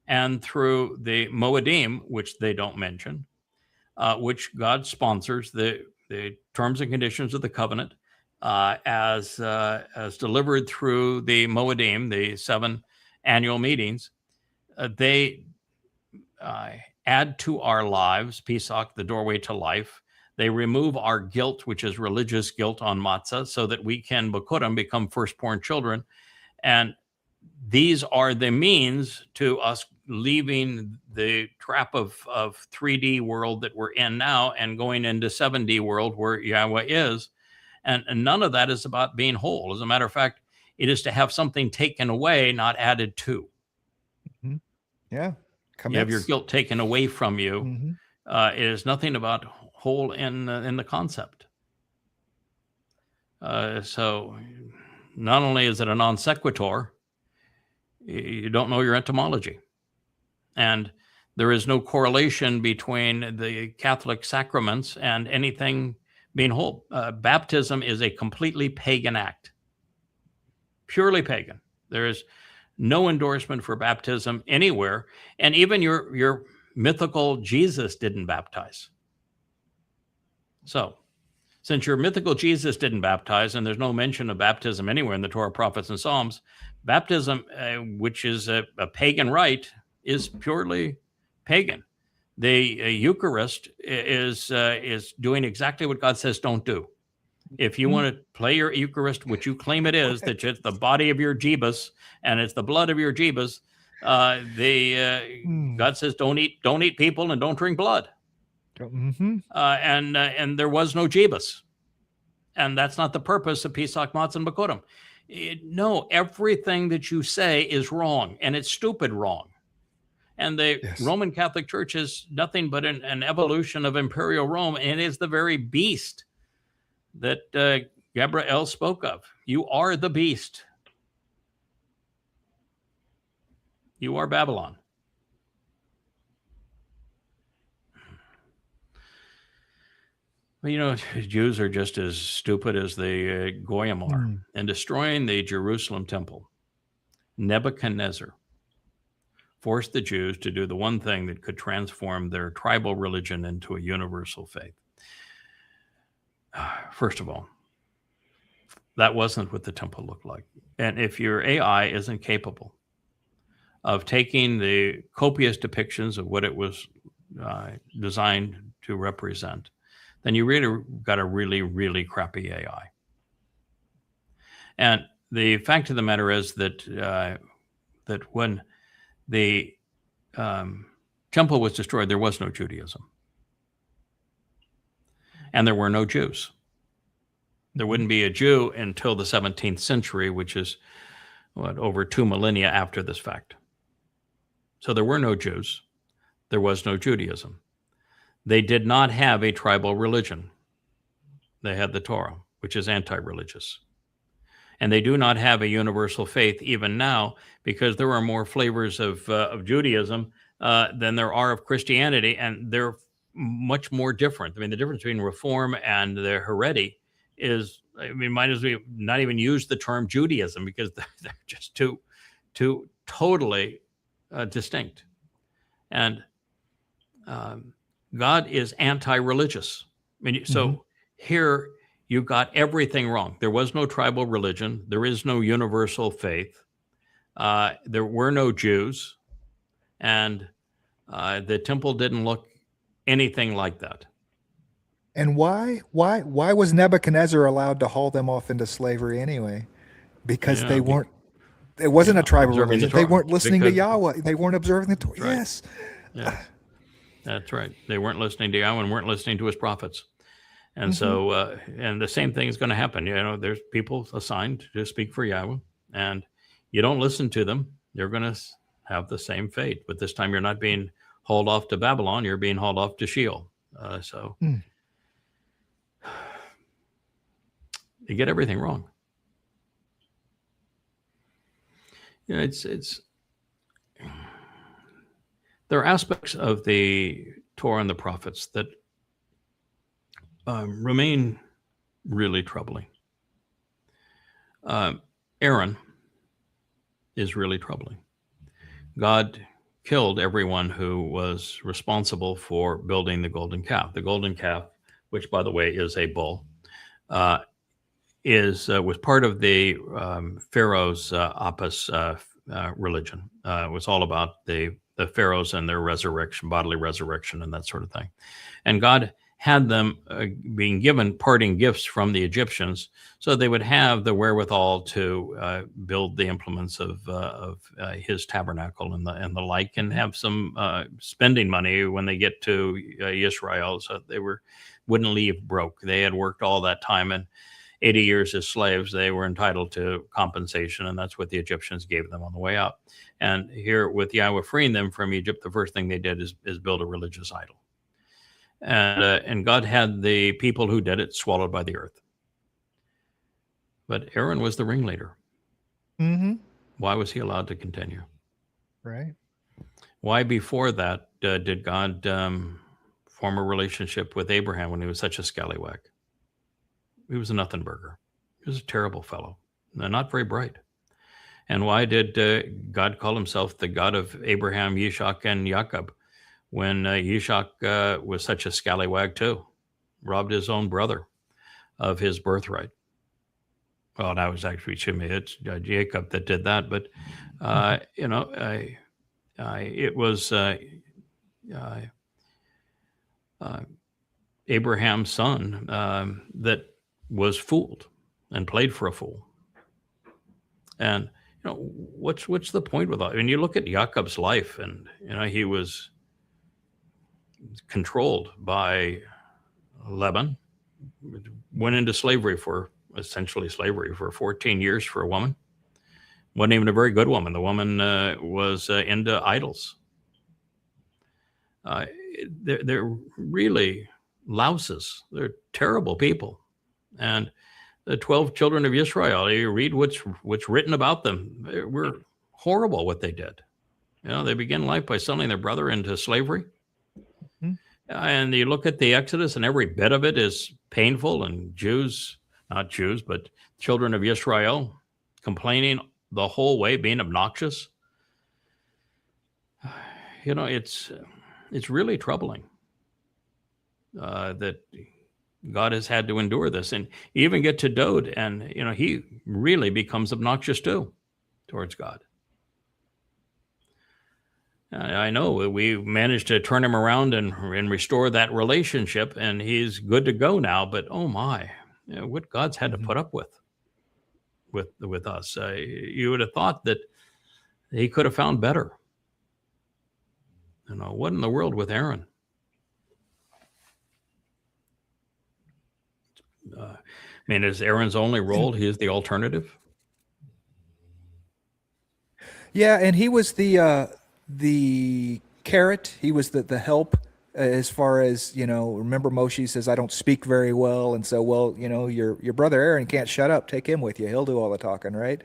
and through the Moedim, which they don't mention, which God sponsors, the terms and conditions of the covenant, as delivered through the Moedim, the 7 annual meetings. They add to our lives, Pesach, the doorway to life. They remove our guilt, which is religious guilt on matzah, so that we can Bikurim, become firstborn children. And these are the means to us leaving the trap of 3D world that we're in now and going into 7D world where Yahweh is. And none of that is about being whole. As a matter of fact, it is to have something taken away, not added to. Yeah. You have your guilt taken away from you. It is nothing about whole in the concept. So not only is it a non sequitur, you don't know your etymology. And there is no correlation between the Catholic sacraments and anything being whole. Baptism is a completely pagan act, purely pagan. There is no endorsement for baptism anywhere. And even your mythical Jesus didn't baptize. So, since your mythical Jesus didn't baptize, and there's no mention of baptism anywhere in the Torah, prophets, and Psalms, baptism, which is a pagan rite, is purely pagan. The Eucharist is doing exactly what God says don't do. If you want to play your Eucharist, which you claim it is, that it's the body of your Jebus and it's the blood of your Jebus, God says don't eat people and don't drink blood. And there was no Jebus. And that's not the purpose of Pesach, Matzah, and Bikurim. No, everything that you say is wrong, and it's stupid wrong. And the Roman Catholic Church is nothing but an evolution of Imperial Rome, and it is the very beast that Gabriel spoke of. You are the beast. You are Babylon. Well, Jews are just as stupid as the Goyim are. In destroying the Jerusalem temple, Nebuchadnezzar forced the Jews to do the one thing that could transform their tribal religion into a universal faith. First of all, that wasn't what the temple looked like. And if your AI isn't capable of taking the copious depictions of what it was designed to represent, then you really got a really, really crappy AI. And the fact of the matter is that that when the temple was destroyed, there was no Judaism. And there were no Jews. There wouldn't be a Jew until the 17th century, which is over 2 millennia after this fact. So there were no Jews. There was no Judaism. They did not have a tribal religion. They had the Torah, which is anti-religious. And they do not have a universal faith even now, because there are more flavors of Judaism than there are of Christianity, and they're much more different. I mean, the difference between Reform and the Haredi is, I mean, might as well not even use the term Judaism, because they're just two totally distinct. And God is anti-religious. I mean, so here you got everything wrong. There was no tribal religion. There is no universal faith. There were no Jews, and the temple didn't look anything like that. And why was Nebuchadnezzar allowed to haul them off into slavery anyway? Because they weren't. It wasn't a tribal religion. They weren't listening to Yahweh. They weren't observing the Torah. Right. Yes. Yeah, that's right. They weren't listening to Yahweh and weren't listening to his prophets. And so, and the same thing is going to happen. You know, there's people assigned to speak for Yahweh, and you don't listen to them, you're going to have the same fate. But this time you're not being hauled off to Babylon, you're being hauled off to Sheol. You get everything wrong. You know, there are aspects of the Torah and the prophets that remain really troubling. Aaron is really troubling. God killed everyone who was responsible for building the golden calf. The golden calf, which, by the way, is a bull, was part of the Pharaoh's Apis religion. It was all about the pharaohs and their resurrection, bodily resurrection, and that sort of thing. And God had them being given parting gifts from the Egyptians, so they would have the wherewithal to build the implements of his tabernacle and the like, and have some spending money when they get to Israel, so they wouldn't leave broke. They had worked all that time, and 80 years as slaves, they were entitled to compensation, and that's what the Egyptians gave them on the way out. And here, with Yahweh freeing them from Egypt, the first thing they did is build a religious idol. And God had the people who did it swallowed by the earth. But Aaron was the ringleader. Why was he allowed to continue? Right. Why before that did God form a relationship with Abraham when he was such a scallywag? He was a nothing burger. He was a terrible fellow, not very bright. And why did God call himself the God of Abraham, Yishak, and Jacob, when Yishak was such a scallywag too, robbed his own brother of his birthright? Well, that was actually Shimei. It's Jacob that did that, but it was Abraham's son that was fooled and played for a fool. And what's the point with that? I mean, you look at Jacob's life, and he was controlled by Laban, went into slavery essentially for 14 years for a woman. Wasn't even a very good woman. The woman was into idols. They're really louses. They're terrible people. And the 12 children of Israel, you read what's written about them. They were horrible what they did. They begin life by selling their brother into slavery. And you look at the Exodus, and every bit of it is painful, and not Jews, but children of Israel complaining the whole way, being obnoxious. It's really troubling that God has had to endure this. And you even get to Dode, and he really becomes obnoxious too towards God. I know we managed to turn him around and restore that relationship, and he's good to go now. But oh my, what God's had to put up with us. You would have thought that he could have found better. What in the world with Aaron? Is Aaron's only role? He is the alternative. Yeah, and he was the carrot. He was the help as far as, remember Moshe says, I don't speak very well. And so, well, your brother Aaron can't shut up. Take him with you. He'll do all the talking, right?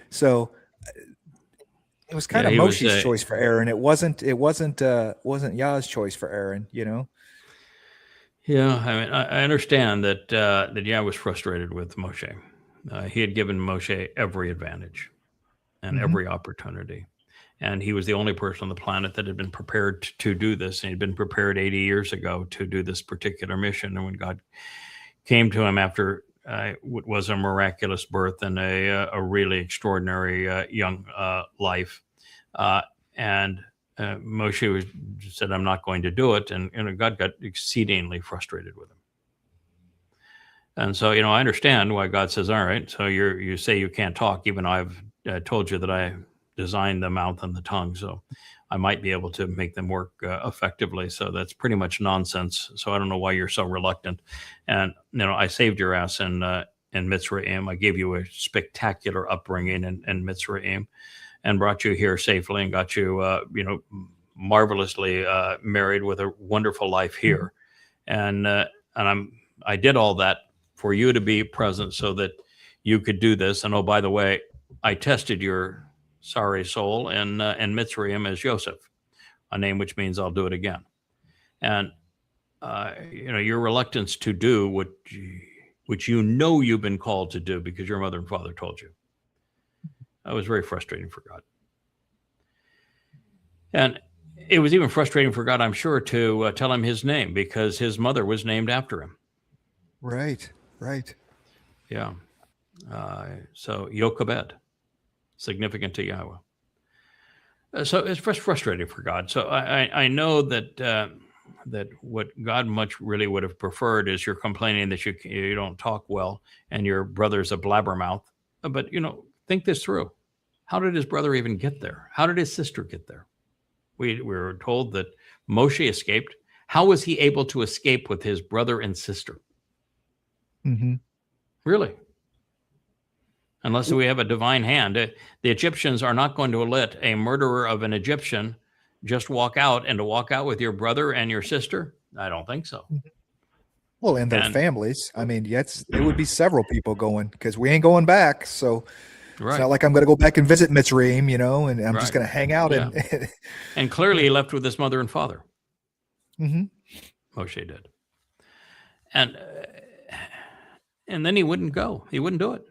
So it was kind of Moshe's choice for Aaron. It wasn't Yah's choice for Aaron, Yeah, I mean, I understand that Yah was frustrated with Moshe. He had given Moshe every advantage and every opportunity. And he was the only person on the planet that had been prepared to do this. And he'd been prepared 80 years ago to do this particular mission. And when God came to him after what was a miraculous birth and a really extraordinary young life, and Moshe said, I'm not going to do it. And God got exceedingly frustrated with him. And so, I understand why God says, all right, so you say you can't talk, even though I've told you that I designed the mouth and the tongue, so I might be able to make them work effectively. So that's pretty much nonsense. So I don't know why you're so reluctant. And I saved your ass in Mitzrayim. I gave you a spectacular upbringing in Mitzrayim, and brought you here safely and got you, marvelously married with a wonderful life here. And I did all that for you to be present so that you could do this. And oh, by the way, I tested your sorry soul in Mitzrayim as Joseph, a name which means I'll do it again. And your reluctance to do which you've been called to do because your mother and father told you. That was very frustrating for God. And it was even frustrating for God, I'm sure, to tell him his name because his mother was named after him. Right. Yeah. So Yochebed, significant to Yahweh. So it's frustrating for God. So I know that what God much really would have preferred is you're complaining that you don't talk well and your brother's a blabbermouth. But, think this through. How did his brother even get there? How did his sister get there? We were told that Moshe escaped. How was he able to escape with his brother and sister? Mm-hmm. Really? Unless we have a divine hand. The Egyptians are not going to let a murderer of an Egyptian just walk out, and to walk out with your brother and your sister? I don't think so. Well, and their families. I mean, it would be several people going because we ain't going back. So it's not like I'm going to go back and visit Mitzrayim, and I'm just going to hang out. Yeah. And clearly he left with his mother and father. Mm-hmm. Moshe did. And then he wouldn't go. He wouldn't do it.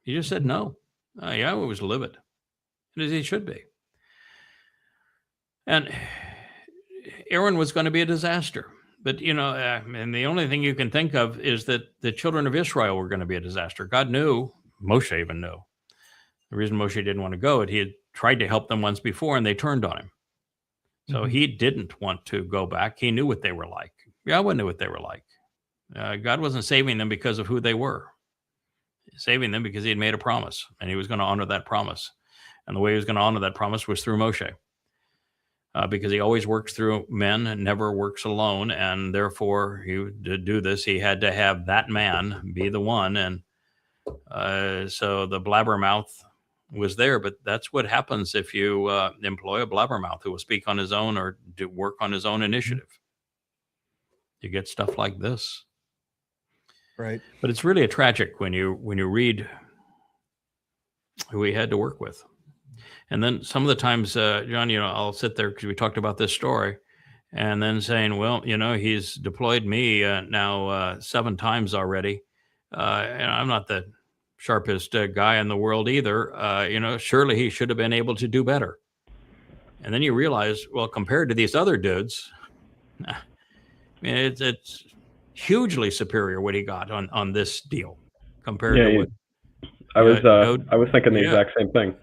He just said no. Yahweh was livid, as he should be. And Aaron was going to be a disaster. But, and the only thing you can think of is that the children of Israel were going to be a disaster. God knew, Moshe even knew. The reason Moshe didn't want to go, he had tried to help them once before and they turned on him. So he didn't want to go back. He knew what they were like. Yahweh knew what they were like. God wasn't saving them because of who they were. Saving them because he had made a promise and he was going to honor that promise. And the way he was going to honor that promise was through Moshe. Because he always works through men and never works alone. And therefore, to do this, he had to have that man be the one. And so the blabbermouth was there. But that's what happens if you employ a blabbermouth who will speak on his own or do work on his own initiative. You get stuff like this. Right. But it's really tragic when you read who he had to work with. And then some of the times, John, I'll sit there because we talked about this story and then saying, well, he's deployed me now 7 times already. And I'm not the sharpest guy in the world either. Surely he should have been able to do better. And then you realize, well, compared to these other dudes, I mean, it's hugely superior what he got on this deal compared to what. I was thinking the exact same thing.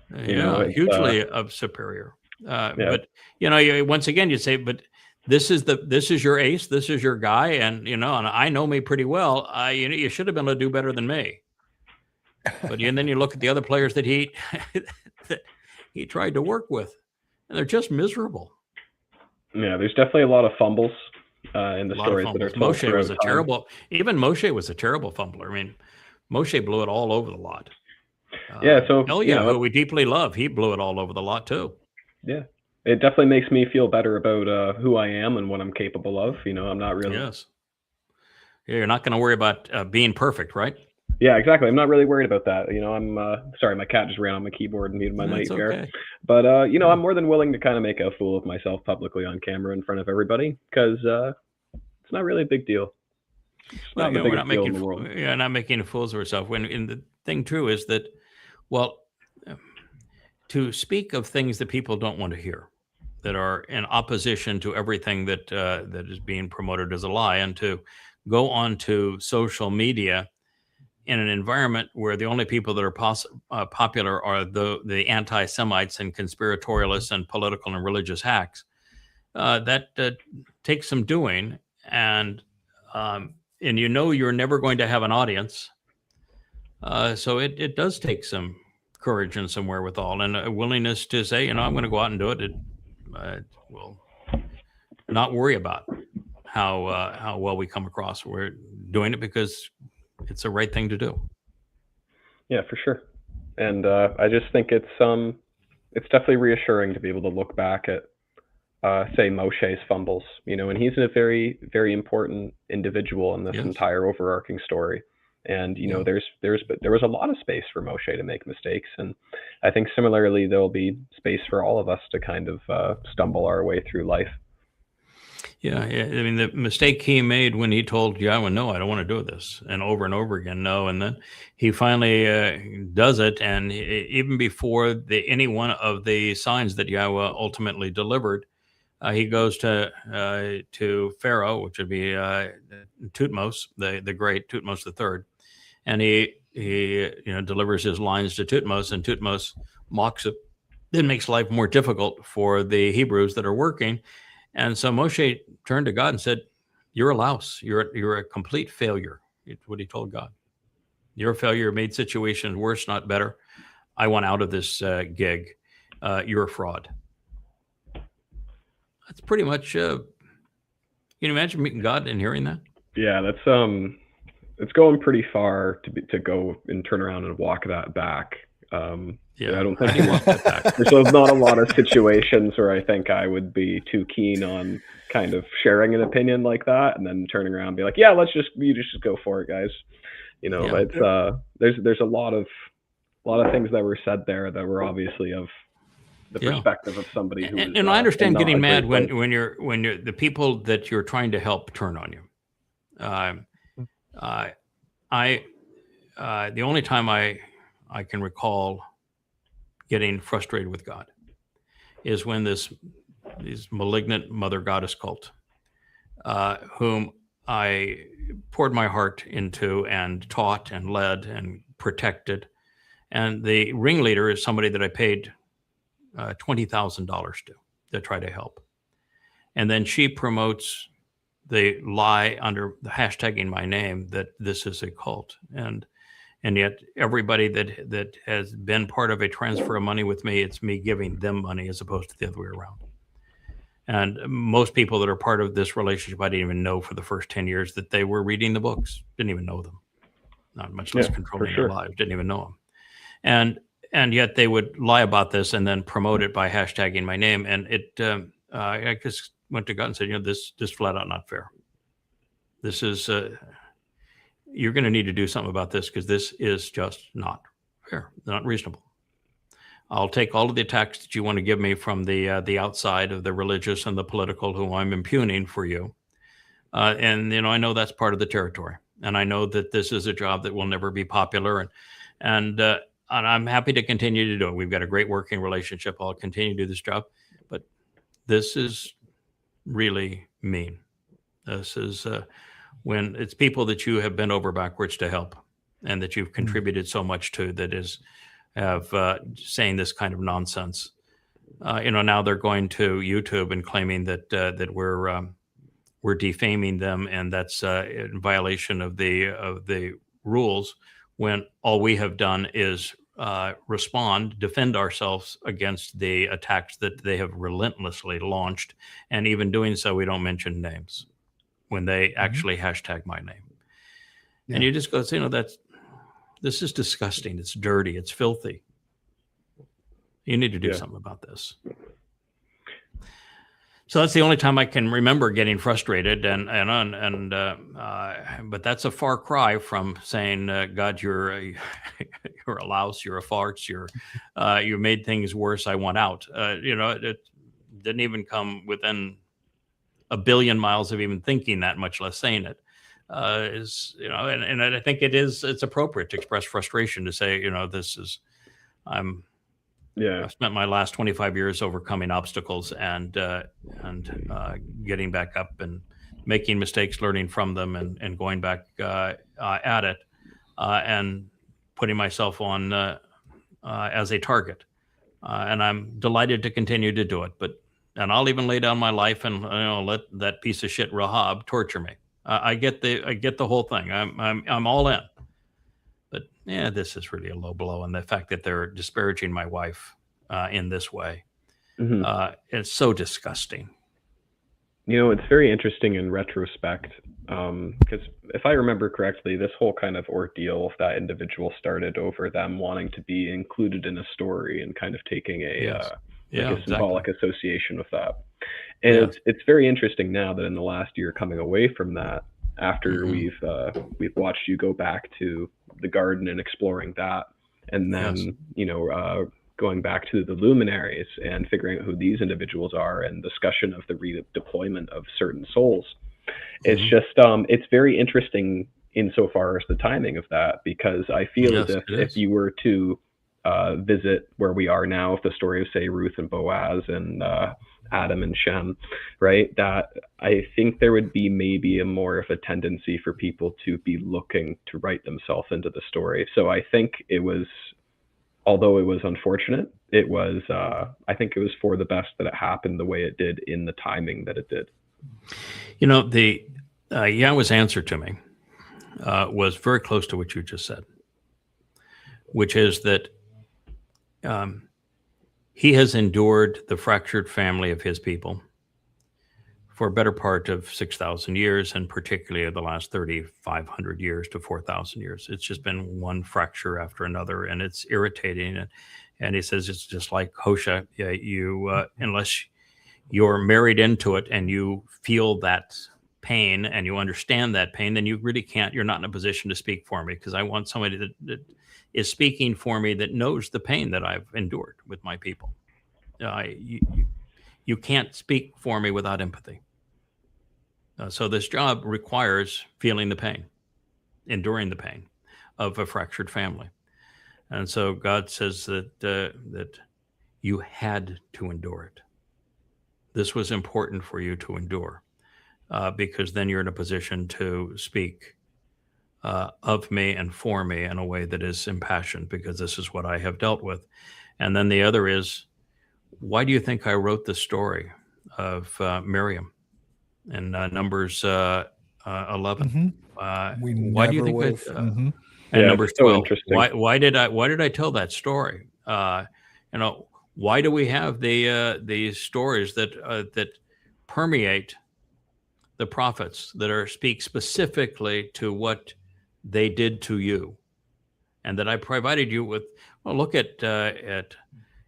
Hugely superior. But once again, you'd say, but this is your ace, this is your guy, and and I know me pretty well. You should have been able to do better than me. But and then you look at the other players that he tried to work with, and they're just miserable. Yeah, there's definitely a lot of fumbles in the stories that are told. Moshe was a terrible fumbler. I mean, Moshe blew it all over the lot. Yeah, so, Ilya, who we deeply love, he blew it all over the lot too. yeah, it definitely makes me feel better about who I am and what I'm capable of. I'm not really. Yes. Yeah, you're not going to worry about being perfect, right? Yeah, exactly. I'm not really worried about that. I'm sorry, my cat just ran on my keyboard and muted my mic That's here. okay. But I'm more than willing to kind of make a fool of myself publicly on camera in front of everybody because it's not really a big deal. It's Well, not the we're biggest not deal in making the world. not making fools of ourselves. And the thing too is that, well, to speak of things that people don't want to hear, that are in opposition to everything that that is being promoted as a lie, and to go onto social media in an environment where the only people that are popular are the anti-Semites and conspiratorialists and political and religious hacks. That takes some doing, and you're never going to have an audience. So it does take some courage and some wherewithal and a willingness to say, I'm going to go out and do it. Will not worry about how well we come across. We're doing it because it's the right thing to do. Yeah, for sure. And I just think it's definitely reassuring to be able to look back at say Moshe's fumbles, and he's a very, very important individual in this Yes. entire overarching story. And Yeah. there was a lot of space for Moshe to make mistakes, and I think similarly there'll be space for all of us to kind of stumble our way through life. Yeah. I mean, the mistake he made when he told Yahweh, no, I don't want to do this, and over again, no. And then he finally does it. And even before any one of the signs that Yahweh ultimately delivered, he goes to Pharaoh, which would be Tutmos, the great Tutmos III. And he delivers his lines to Tutmos, and Tutmos mocks it. It makes life more difficult for the Hebrews that are working. And so Moshe turned to God and said, "You're a louse. You're a complete failure." It's what he told God. "You're a failure. Made situations worse, not better. I want out of this gig. You're a fraud." That's pretty much. Can you imagine meeting God and hearing that? Yeah, that's it's going pretty far to go and turn around and walk that back. Yeah, I don't think he walked that back. there's not a lot of situations where I think I would be too keen on kind of sharing an opinion like that and then turning around and be like, yeah, you just go for it, guys. Yeah. It's there's a lot of things that were said there that were obviously of the Yeah. perspective of somebody who is, And I understand not getting a mad great when place. when you're the people that you're trying to help turn on you. The only time I can recall getting frustrated with God is when these malignant mother goddess cult, whom I poured my heart into and taught and led and protected, and the ringleader is somebody that I paid $20,000 to try to help, and then she promotes the lie under the hashtagging my name that this is a cult, and yet everybody that has been part of a transfer of money with me, it's me giving them money as opposed to the other way around. And most people that are part of this relationship, I didn't even know for the first 10 years that they were reading the books. Didn't even know them, not much less Yeah, controlling for sure. their lives. Didn't even know them, and yet they would lie about this and then promote it by hashtagging my name. And I just went to God and said, this flat out not fair. This is you're going to need to do something about this, because this is just not fair, not reasonable. I'll take all of the attacks that you want to give me from the outside of the religious and the political, who I'm impugning for you. And I know that's part of the territory, and I know that this is a job that will never be popular, and I'm happy to continue to do it. We've got a great working relationship. I'll continue to do this job, but this is really mean. This is when it's people that you have bent over backwards to help, and that you've contributed so much to, that have saying this kind of nonsense. Now they're going to YouTube and claiming that we're defaming them, and that's in violation of the rules, when all we have done is defend ourselves against the attacks that they have relentlessly launched. And even doing so, we don't mention names when they actually hashtag my name. Yeah. And you just go, This is disgusting. It's dirty. It's filthy. You need to do something about this. So that's the only time I can remember getting frustrated, but that's a far cry from saying, God, you're a louse, you're a farce, you made things worse, I want out. It didn't even come within a billion miles of even thinking that, much less saying it. And I think it's appropriate to express frustration, to say, I've spent my last 25 years overcoming obstacles and getting back up and making mistakes, learning from them, and going back at it, and putting myself on as a target. And I'm delighted to continue to do it. And I'll even lay down my life and let that piece of shit Rahab torture me. I get the whole thing. I'm all in. But yeah, this is really a low blow, and the fact that they're disparaging my wife in this way, it's so disgusting. It's very interesting in retrospect, because if I remember correctly, this whole kind of ordeal of that individual started over them wanting to be included in a story and kind of taking a symbolic association with that. And it's very interesting now that in the last year, coming away from that, after we've watched you go back to the garden and exploring that, and then going back to the luminaries and figuring out who these individuals are, and discussion of the redeployment of certain souls. It's just it's very interesting insofar as the timing of that, because I feel as if you were to visit where we are now, with the story of, say, Ruth and Boaz and Adam and Shem, right, that I think there would be maybe a more of a tendency for people to be looking to write themselves into the story. So I think it was, although it was unfortunate, it was I think it was for the best that it happened the way it did, in the timing that it did. The Yahweh's answer to me was very close to what you just said, which is that he has endured the fractured family of his people for a better part of 6,000 years, and particularly the last 3,500 years to 4,000 years. It's just been one fracture after another, and it's irritating. And he says it's just like Hosea. Unless you're married into it and you feel that pain and you understand that pain, then you really can't. You're not in a position to speak for me, because I want somebody that is speaking for me that knows the pain that I've endured with my people. You can't speak for me without empathy. So this job requires feeling the pain, enduring the pain of a fractured family. And so God says that you had to endure it. This was important for you to endure, because then you're in a position to speak of me and for me in a way that is impassioned, because this is what I have dealt with. And then the other is, why do you think I wrote the story of Miriam in Numbers 11? Why do you think that? And Numbers 12. Why did I tell that story? Why do we have these stories that permeate the prophets, that speak specifically to what they did to you, and that I provided you with? Well, look at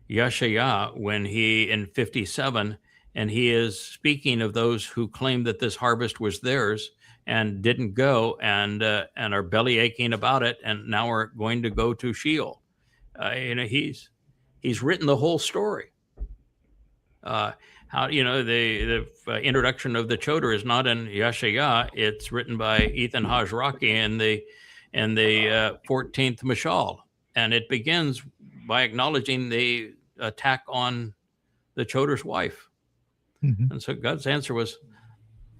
Yeshaya, when he, in 57, and he is speaking of those who claim that this harvest was theirs and didn't go, and are belly aching about it, and now are going to go to Sheol. He's written the whole story. The introduction of the Choder is not in Yeshaya. It's written by Ethan Hajraki in the 14th Mashal, and it begins by acknowledging the attack on the Choder's wife. And so God's answer was,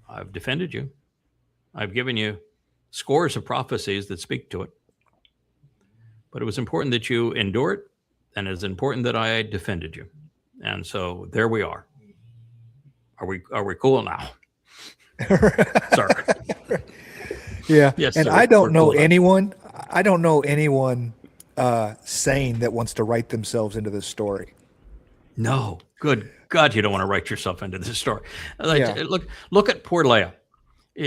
I've defended you. I've given you scores of prophecies that speak to it. But it was important that you endure it, and it's important that I defended you. And so there we are. Are we cool now? Sir. Yeah. Yes, and sir. I don't We're know cool. anyone sane that wants to write themselves into this story. No. Good God, you don't want to write yourself into this story. Yeah. Look at poor Leah.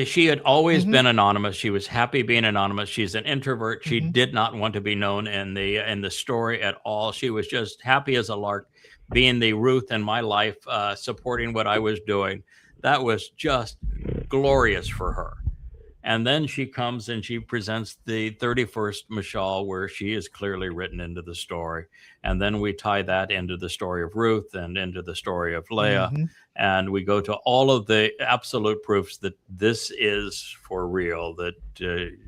She had always been anonymous. She was happy being anonymous. She's an introvert. She did not want to be known in the story at all. She was just happy as a lark, being the Ruth in my life, supporting what I was doing. That was just glorious for her. And then she comes and she presents the 31st Mashal, where she is clearly written into the story. And then we tie that into the story of Ruth and into the story of Leah. And we go to all of the absolute proofs that this is for real, that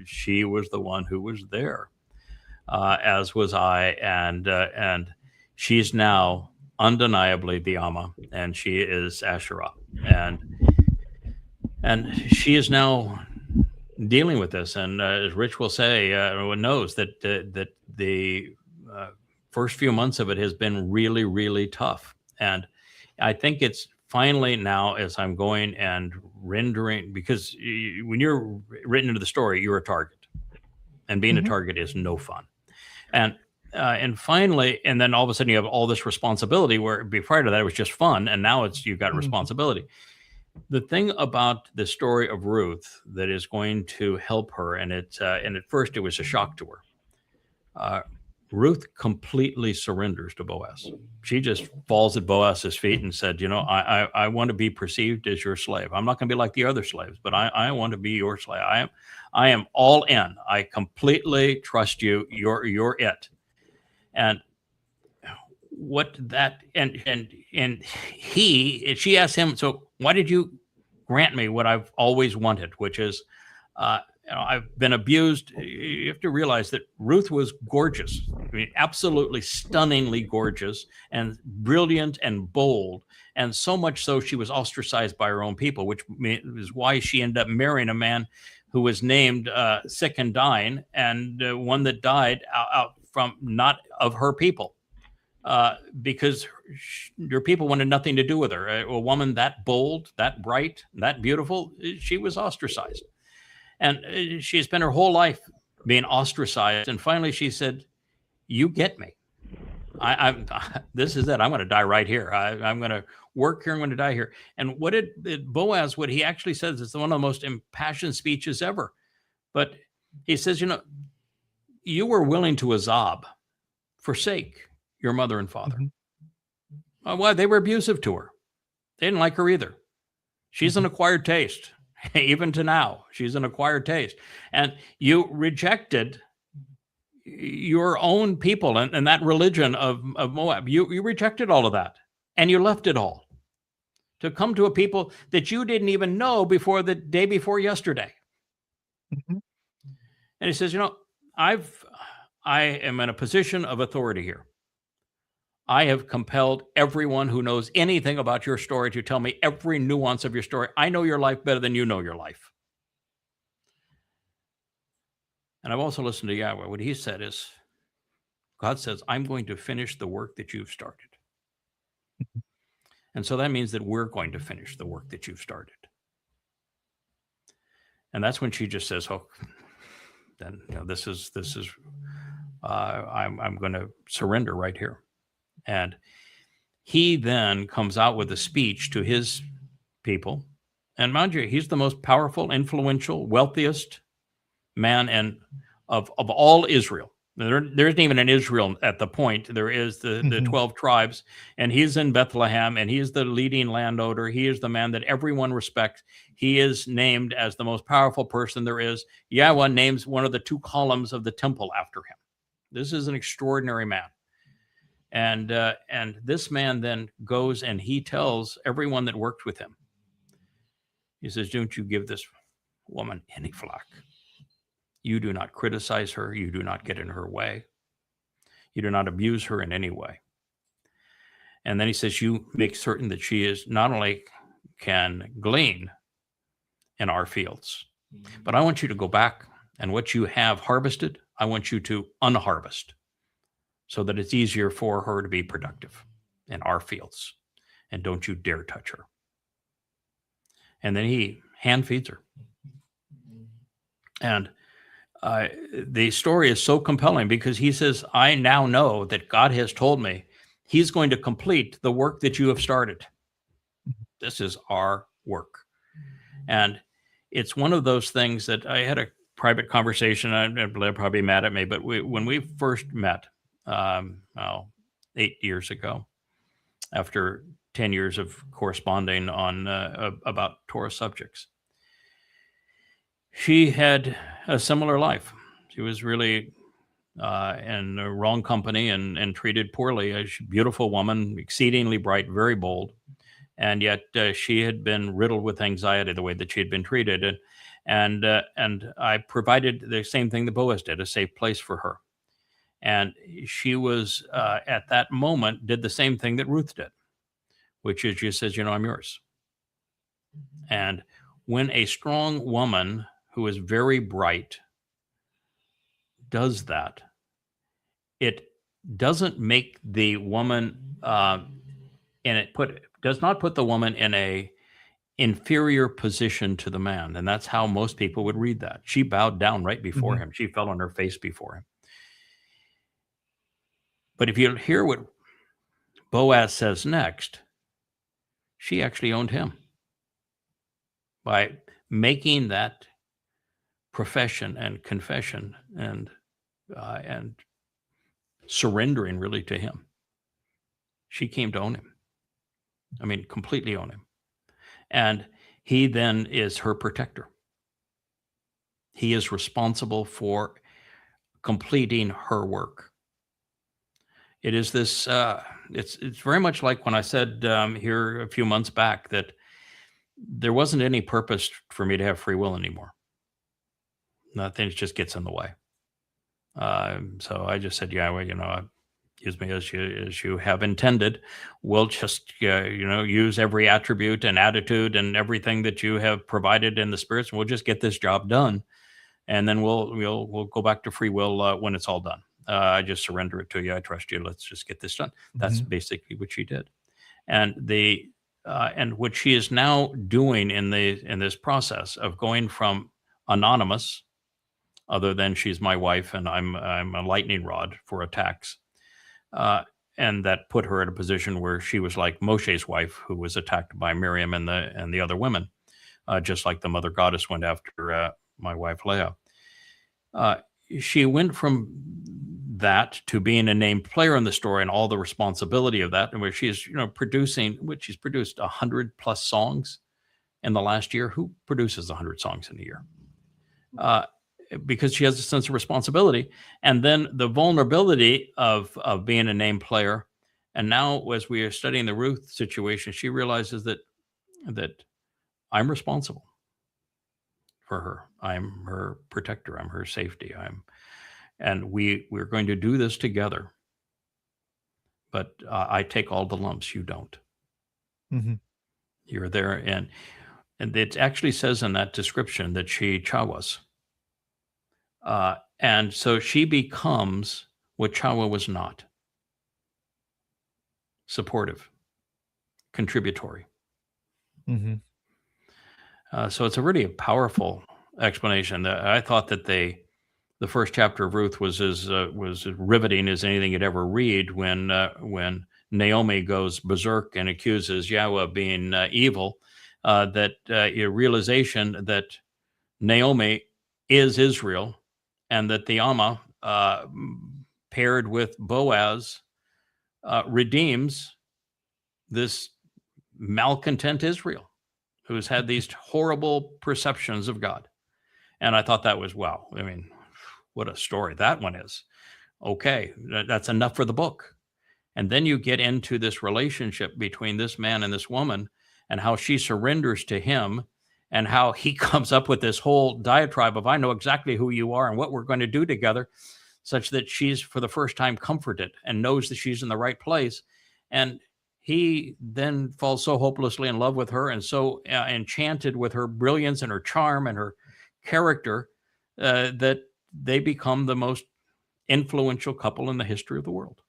she was the one who was there, as was I. And she's now undeniably the Amma, and she is Asherah. And she is now dealing with this, and as Rich will say, knows that the first few months of it has been really, really tough. And I think it's finally now, as I'm going and rendering, because when you're written into the story, you're a target, and being a target is no fun. And finally, and then all of a sudden you have all this responsibility, where prior to that it was just fun, and now you've got responsibility. The thing about the story of Ruth that is going to help her, and at first it was a shock to her. Ruth completely surrenders to Boaz. She just falls at Boaz's feet and said, I want to be perceived as your slave. I'm not going to be like the other slaves, but I want to be your slave. I am all in. I completely trust you. You're it. And she asked him, so why did you grant me what I've always wanted, which is, I've been abused. You have to realize that Ruth was gorgeous. I mean, absolutely stunningly gorgeous and brilliant and bold. And so much so she was ostracized by her own people, which is why she ended up marrying a man who was named Sick and Dying, and one that died out from not of her people. Because your people wanted nothing to do with her. A woman that bold, that bright, that beautiful, she was ostracized. And she spent her whole life being ostracized. And finally she said, you get me. This is it. I'm going to die right here. I'm going to work here. I'm going to die here. And what Boaz, what he actually says is one of the most impassioned speeches ever. But he says, you were willing to azab, forsake your mother and father. Well, they were abusive to her. They didn't like her either. She's an acquired taste. Even to now, she's an acquired taste. And you rejected your own people and that religion of Moab. You rejected all of that, and you left it all to come to a people that you didn't even know before the day before yesterday. And he says, I am in a position of authority here. I have compelled everyone who knows anything about your story to tell me every nuance of your story. I know your life better than you know your life. And I've also listened to Yahweh. What he said is, God says, I'm going to finish the work that you've started. And so that means that we're going to finish the work that you've started. And that's when she just says, oh, then this is I'm going to surrender right here. And he then comes out with a speech to his people. And mind you, he's the most powerful, influential, wealthiest man of all Israel. There isn't even an Israel at the point. There is the 12 tribes, and he's in Bethlehem, and he is the leading landowner. He is the man that everyone respects. He is named as the most powerful person there is. Yahweh names one of the 2 columns of the temple after him. This is an extraordinary man. And this man then goes and he tells everyone that worked with him. He says, don't you give this woman any flack. You do not criticize her. You do not get in her way. You do not abuse her in any way. And then he says, you make certain that she is not only can glean in our fields, but I want you to go back, and what you have harvested, I want you to unharvest, so that it's easier for her to be productive in our fields. And don't you dare touch her. And then he hand feeds her. And the story is so compelling because he says, I now know that God has told me he's going to complete the work that you have started. This is our work. And it's one of those things that I had a private conversation. They're probably mad at me, but when we first met, 8 years ago, after 10 years of corresponding on about Torah subjects, she had a similar life. She was really in the wrong company and treated poorly. A beautiful woman, exceedingly bright, very bold, and yet she had been riddled with anxiety the way that she had been treated. And I provided the same thing that Boaz did, a safe place for her. And she was at that moment did the same thing that Ruth did, which is she says, I'm yours. And when a strong woman who is very bright does that, it doesn't make the woman does not put the woman in a inferior position to the man. And that's how most people would read that. She bowed down right before him. She fell on her face before him. But if you hear what Boaz says next, she actually owned him by making that profession and confession and surrendering really to him. She came to own him. I mean, completely own him. And he then is her protector. He is responsible for completing her work. It is this, it's very much like when I said here a few months back that there wasn't any purpose for me to have free will anymore. Nothing just gets in the way. So I just said, use me as you have intended. We'll just, use every attribute and attitude and everything that you have provided in the spirits, and we'll just get this job done. And then we'll go back to free will when it's all done. I just surrender it to you. I trust you. Let's just get this done. That's basically what she did. And and what she is now doing in this process of going from anonymous, other than she's my wife and I'm a lightning rod for attacks, and that put her in a position where she was like Moshe's wife, who was attacked by Miriam and the other women, just like the mother goddess went after my wife Leah. She went from that to being a named player in the story and all the responsibility of that, and where she's producing, which she's produced 100+ songs in the last year. Who produces 100 songs in a year? Because she has a sense of responsibility, and then the vulnerability of being a named player. And now, as we are studying the Ruth situation, she realizes that I'm responsible for her. I'm her protector. I'm her safety. And we're going to do this together. But I take all the lumps. You don't. You're there, and it actually says in that description that she chawas. And so she becomes what Chawa was not: supportive, contributory. So it's a really powerful explanation. I thought that the first chapter of Ruth was as riveting as anything you'd ever read. When Naomi goes berserk and accuses Yahweh of being evil, that a realization that Naomi is Israel, and that the Amma paired with Boaz redeems this malcontent Israel, who's had these horrible perceptions of God. And I thought that was, wow, I mean, what a story that one is. Okay, that's enough for the book. And then you get into this relationship between this man and this woman, and how she surrenders to him, and how he comes up with this whole diatribe of, I know exactly who you are and what we're going to do together, such that she's for the first time comforted and knows that she's in the right place. And he then falls so hopelessly in love with her and so enchanted with her brilliance and her charm and her character that they become the most influential couple in the history of the world.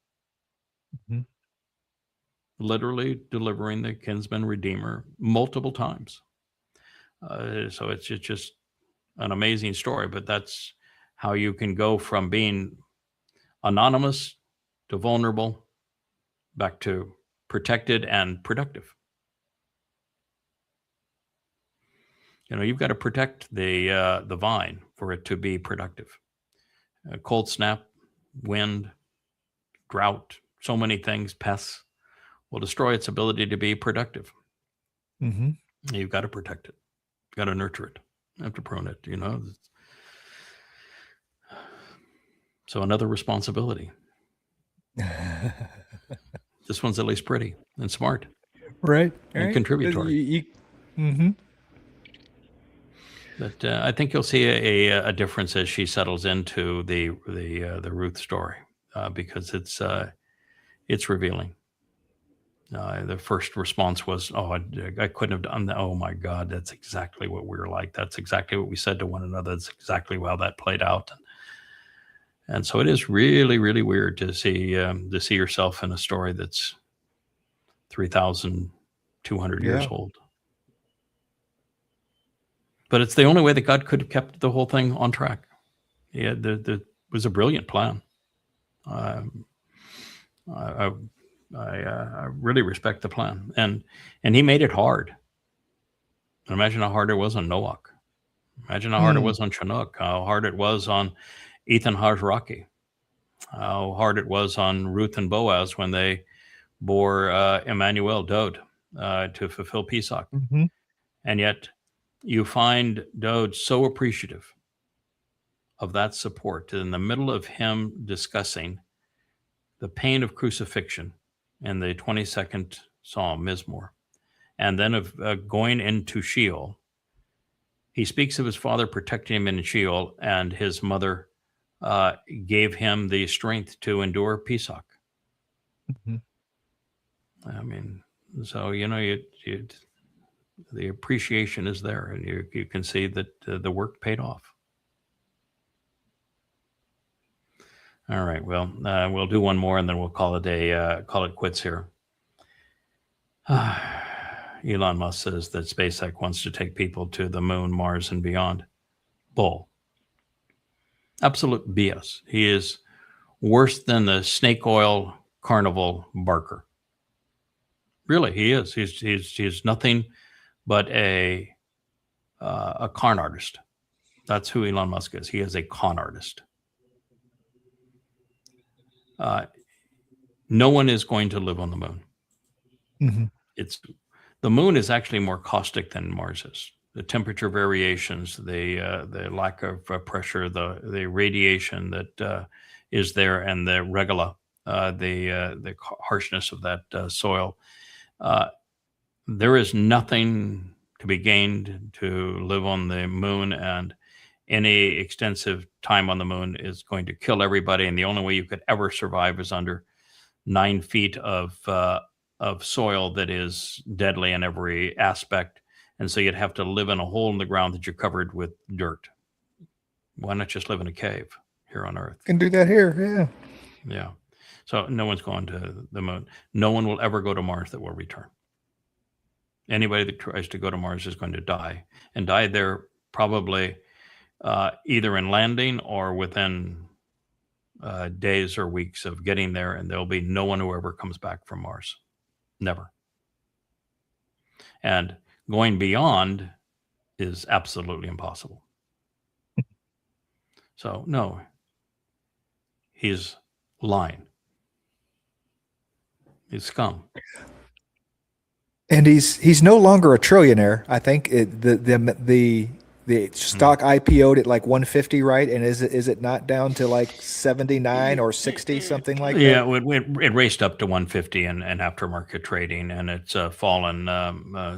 Literally delivering the kinsman redeemer multiple times. So it's just an amazing story, but that's how you can go from being anonymous to vulnerable back to protected and productive. You've got to protect the vine for it to be productive. Cold snap, wind, drought, so many things, pests will destroy its ability to be productive. Mm-hmm. You've got to protect it. You've got to nurture it. You have to prune it, So another responsibility. This one's at least pretty and smart Right. and contributory. Mm-hmm. But I think you'll see a difference as she settles into the Ruth story because it's revealing. The first response was, "Oh, I couldn't have done that. Oh my God, that's exactly what we were like. That's exactly what we said to one another. That's exactly how that played out." And so it is really, really weird to see yourself in a story that's 3,200 years Yeah. old. But it's the only way that God could have kept the whole thing on track. Yeah, there was a brilliant plan. I really respect the plan, and He made it hard. Imagine how hard it was on Noach. Imagine how hard it was on Chinook. How hard it was on Ethan Hajraki. How hard it was on Ruth and Boaz when they bore Emmanuel, Dode, to fulfill Pesach. Mm-hmm. And yet you find Dode so appreciative of that support in the middle of him discussing the pain of crucifixion in the 22nd Psalm, Mizmor, and then of going into Sheol. He speaks of his father protecting him in Sheol, and his mother gave him the strength to endure Pesach. Mm-hmm. I mean, so, the appreciation is there, and you can see that the work paid off. All right, well, we'll do one more, and then we'll call it quits here. Elon Musk says that SpaceX wants to take people to the moon, Mars, and beyond. Bull. Absolute BS. He is worse than the snake oil carnival barker. Really, he is. He's nothing but a con artist. That's who Elon Musk is. He is a con artist. No one is going to live on the moon. Mm-hmm. The moon is actually more caustic than Mars is. The temperature variations, the lack of pressure, the radiation that is there, and the regula, the harshness of that soil. There is nothing to be gained to live on the moon, and any extensive time on the moon is going to kill everybody. And the only way you could ever survive is under 9 feet of soil that is deadly in every aspect. And so you'd have to live in a hole in the ground that you're covered with dirt. Why not just live in a cave here on Earth? Can do that here, yeah. Yeah. So no one's going to the moon. No one will ever go to Mars that will return. Anybody that tries to go to Mars is going to die, and die there probably either in landing or within days or weeks of getting there, and there'll be no one who ever comes back from Mars. Never. And going beyond is absolutely impossible. So, no, he's lying. He's scum. And he's no longer a trillionaire. I think the stock IPO'd at like 150, right? And is it not down to like 79 or 60, something like that? Yeah, it raced up to 150 in aftermarket trading, and it's fallen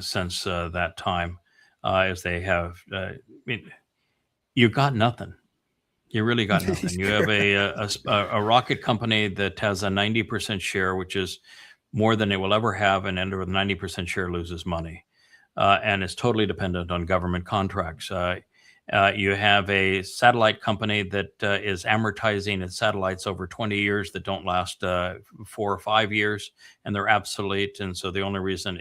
since that time, as they have. You got nothing. You really got nothing. You have a rocket company that has a 90% share, which is more than it will ever have, and under the 90% share loses money, and is totally dependent on government contracts. You have a satellite company that is amortizing its satellites over 20 years that don't last 4 or 5 years, and they're obsolete. And so the only reason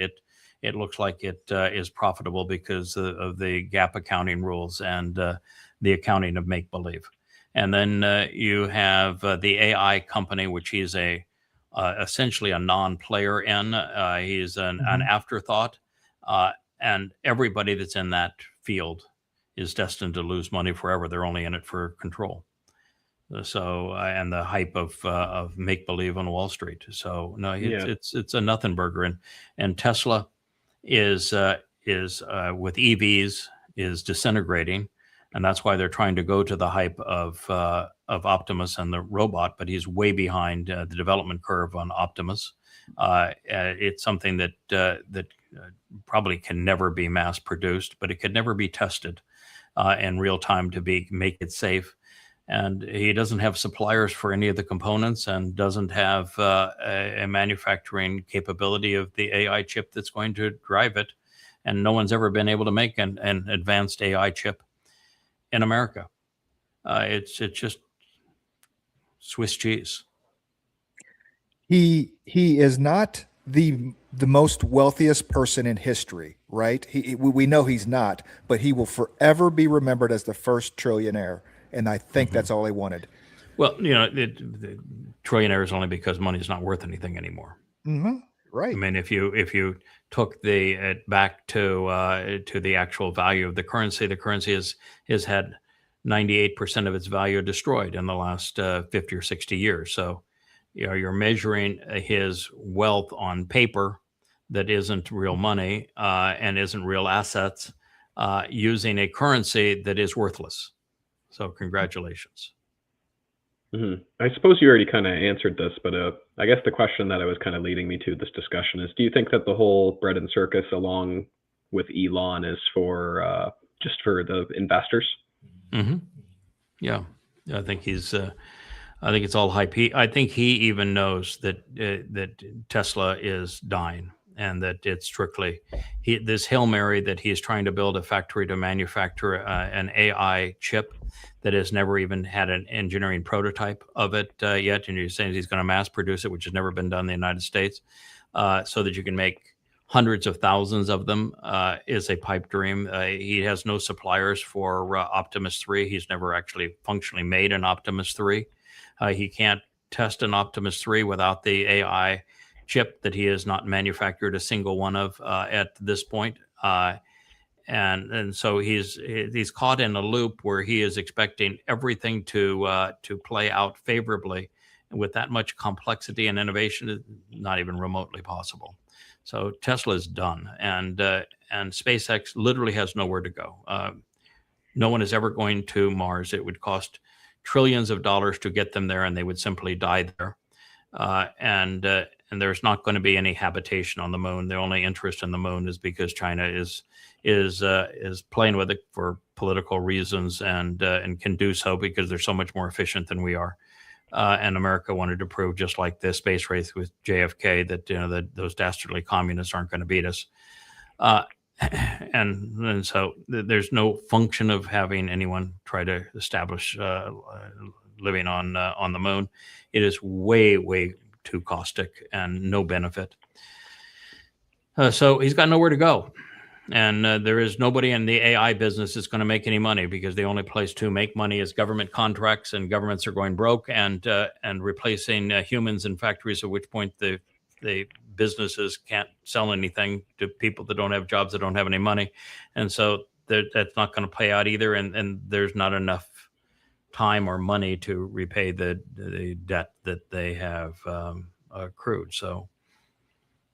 it looks like it is profitable because of the GAAP accounting rules and the accounting of make-believe. And then you have the AI company, which he's essentially a non-player in. He's an afterthought, and everybody that's in that field is destined to lose money forever. They're only in it for control. So and the hype of make believe on Wall Street. So no, it's a nothing burger, and Tesla is with EVs is disintegrating, and that's why they're trying to go to the hype of Optimus and the robot, but he's way behind the development curve on Optimus. It's something that probably can never be mass produced, but it could never be tested in real time to make it safe. And he doesn't have suppliers for any of the components, and doesn't have a manufacturing capability of the AI chip that's going to drive it. And no one's ever been able to make an advanced AI chip in America. It's just Swiss cheese. He is not the most wealthiest person in history, right? We know he's not, but he will forever be remembered as the first trillionaire. And I think that's all he wanted. Well, the trillionaire is only because money is not worth anything anymore. Mm-hmm. Right. I mean, if you took the back to the actual value of the currency has had 98% of its value destroyed in the last 50 or 60 years. So, you're measuring his wealth on paper that isn't real money and isn't real assets, using a currency that is worthless. So congratulations. Mm-hmm. I suppose you already kind of answered this, but I guess the question that I was kind of leading me to this discussion is, do you think that the whole bread and circus along with Elon is for just for the investors? Mm-hmm. Yeah, I think I think it's all hype. I think he even knows that Tesla is dying, and that it's strictly this Hail Mary that he is trying to build a factory to manufacture an AI chip that has never even had an engineering prototype of it yet. And you're saying he's going to mass produce it, which has never been done in the United States, so that you can make hundreds of thousands of them, is a pipe dream. He has no suppliers for Optimus 3. He's never actually functionally made an Optimus 3. He can't test an Optimus 3 without the AI chip that he has not manufactured a single one of at this point. And so he's caught in a loop where he is expecting everything to play out favorably. And with that much complexity and innovation, is not even remotely possible. So Tesla is done, and SpaceX literally has nowhere to go. No one is ever going to Mars. It would cost trillions of dollars to get them there, and they would simply die there. And there's not going to be any habitation on the moon. The only interest in the moon is because China is playing with it for political reasons, and can do so because they're so much more efficient than we are. And America wanted to prove, just like the space race with JFK, that that those dastardly communists aren't going to beat us. And so there's no function of having anyone try to establish living on the moon. It is way too caustic and no benefit. So he's got nowhere to go. And there is nobody in the AI business that's going to make any money, because the only place to make money is government contracts, and governments are going broke and replacing humans in factories, at which point the businesses can't sell anything to people that don't have jobs, that don't have any money. And so that's not going to play out either. And there's not enough time or money to repay the debt that they have accrued. So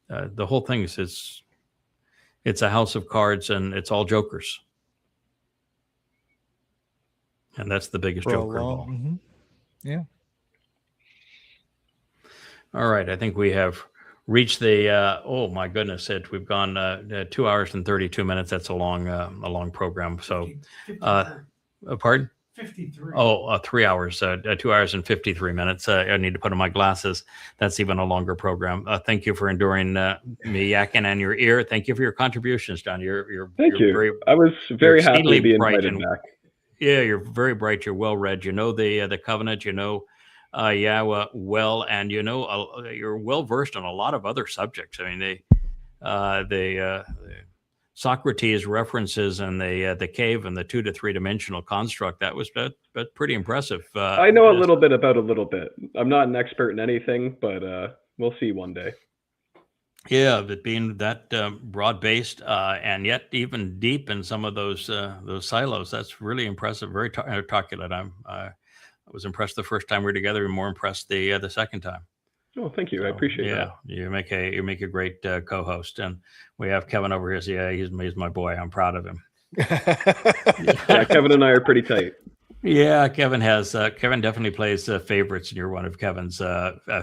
the whole thing is it's a house of cards, and it's all jokers. And that's the biggest joker of all. Mm-hmm. Yeah. All right. I think we have reached the, oh my goodness, we've gone 2 hours and 32 minutes. That's a long program. So, pardon? 53. Oh, 3 hours, 2 hours and 53 minutes. I need to put on my glasses. That's even a longer program. Thank you for enduring me yakking in your ear. Thank you for your contributions, John. Thank you. I was very happy to be invited back. Yeah, you're very bright. You're well read. You know the covenant. Well, and you're well versed on a lot of other subjects. I mean, the Socrates references and the cave and the 2 to 3 dimensional construct, that's pretty impressive. I know a little bit about a little bit. I'm not an expert in anything, but we'll see one day. Yeah, but being that broad-based and yet even deep in some of those silos, that's really impressive. Very articulate. I was impressed the first time we were together, and more impressed the second time. Oh, thank you. I So, appreciate yeah, that. you make a great co-host, and we have Kevin over here. So yeah, he's my boy. I'm proud of him. Yeah, Kevin and I are pretty tight. Yeah, Kevin definitely plays favorites, and you're one of Kevin's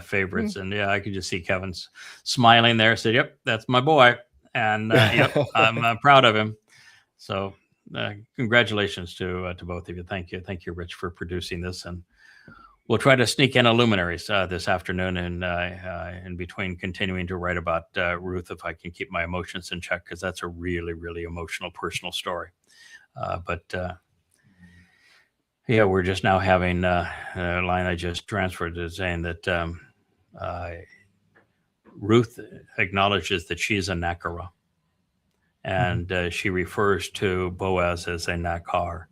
favorites. And yeah, I could just see Kevin's smiling there. Said, "Yep, that's my boy," and yep, I'm proud of him. So, congratulations to both of you. Thank you, Rich, for producing this, and we'll try to sneak in a luminaries this afternoon, and in between continuing to write about Ruth, if I can keep my emotions in check, because that's a really, really emotional, personal story. Yeah, we're just now having a line I just transferred to saying that Ruth acknowledges that she's a Nakara, and she refers to Boaz as a Nakar.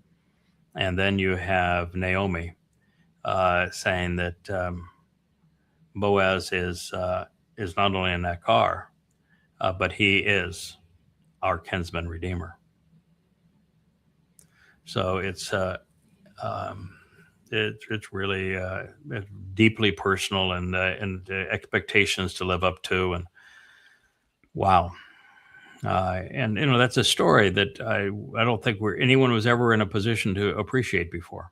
And then you have Naomi saying that Boaz is not only a Nakar, but he is our kinsman redeemer. So it's really deeply personal, and expectations to live up to, and wow. And that's a story that I don't think anyone was ever in a position to appreciate before.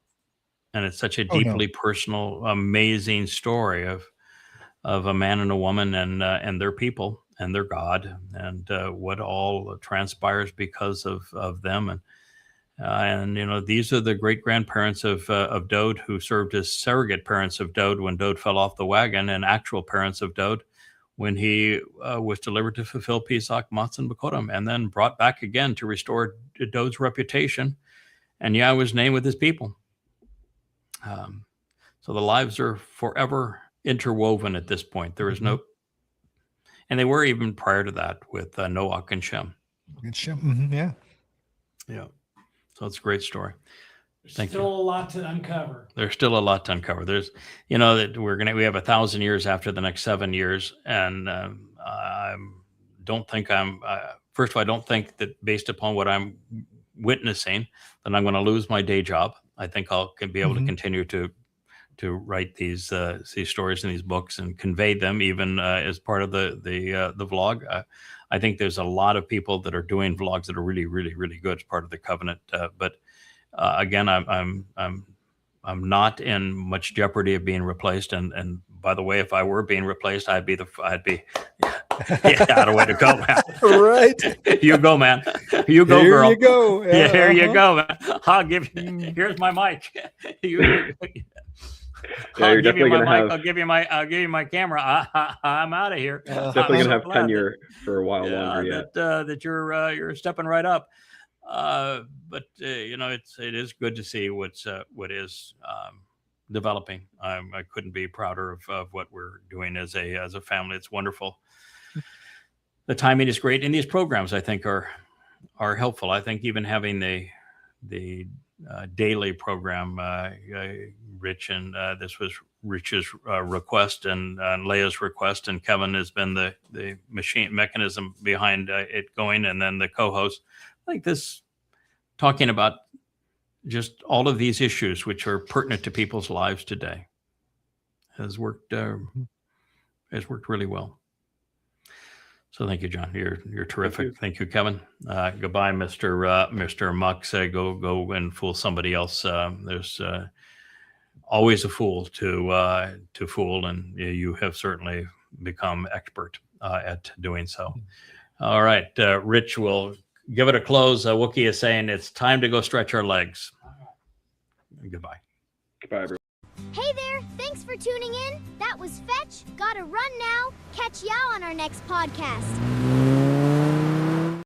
And it's such a deeply personal, amazing story of a man and a woman and their people and their God, and what all transpires because of them. And these are the great grandparents of Dowd, who served as surrogate parents of Dowd when Dowd fell off the wagon, and actual parents of Dowd when he was delivered to fulfill Pesach, Matzah, and Bakodim, and then brought back again to restore Dowd's reputation and Yahweh's name with his people. So the lives are forever interwoven at this point. There is no, and they were even prior to that with Noah and Shem. Yeah. Yeah. So it's a great story. There's still a lot to uncover. There's still a lot to uncover. There's, that we have 1,000 years after the next 7 years. And I don't think first of all, I don't think that based upon what I'm witnessing, that I'm going to lose my day job. I think I'll be able to continue to write these stories and these books and convey them, even as part of the vlog. I think there's a lot of people that are doing vlogs that are really, really, really good as part of the covenant. But again, I'm not in much jeopardy of being replaced. And by the way, if I were being replaced, I'd be out of way to go, man. Right. You go, man. You go, Here girl. you go. Yeah, here you go, man. I'll give you. Here's my mic. I'll give you my mic. I'll give you my camera. I'm out of here. Definitely gonna have tenure for a while longer yet. That you're stepping right up. But it is good to see what is developing. I couldn't be prouder of what we're doing as a family. It's wonderful. The timing is great, and these programs I think are helpful. I think even having the daily program, Rich, and this was Rich's request and Leia's request, and Kevin has been the mechanism behind it going, and then the co-host. Like this, talking about just all of these issues which are pertinent to people's lives today, has worked really well. So thank you, John. You're terrific. Thank you, Kevin. Goodbye, Mr. Mux. Go and fool somebody else. There's always a fool to fool, and you have certainly become expert at doing so. All right, Rich will give it a close. Wookie is saying it's time to go stretch our legs. Goodbye. Goodbye, everyone. Hey there, thanks for tuning in. That was Fetch. Gotta run now. Catch y'all on our next podcast.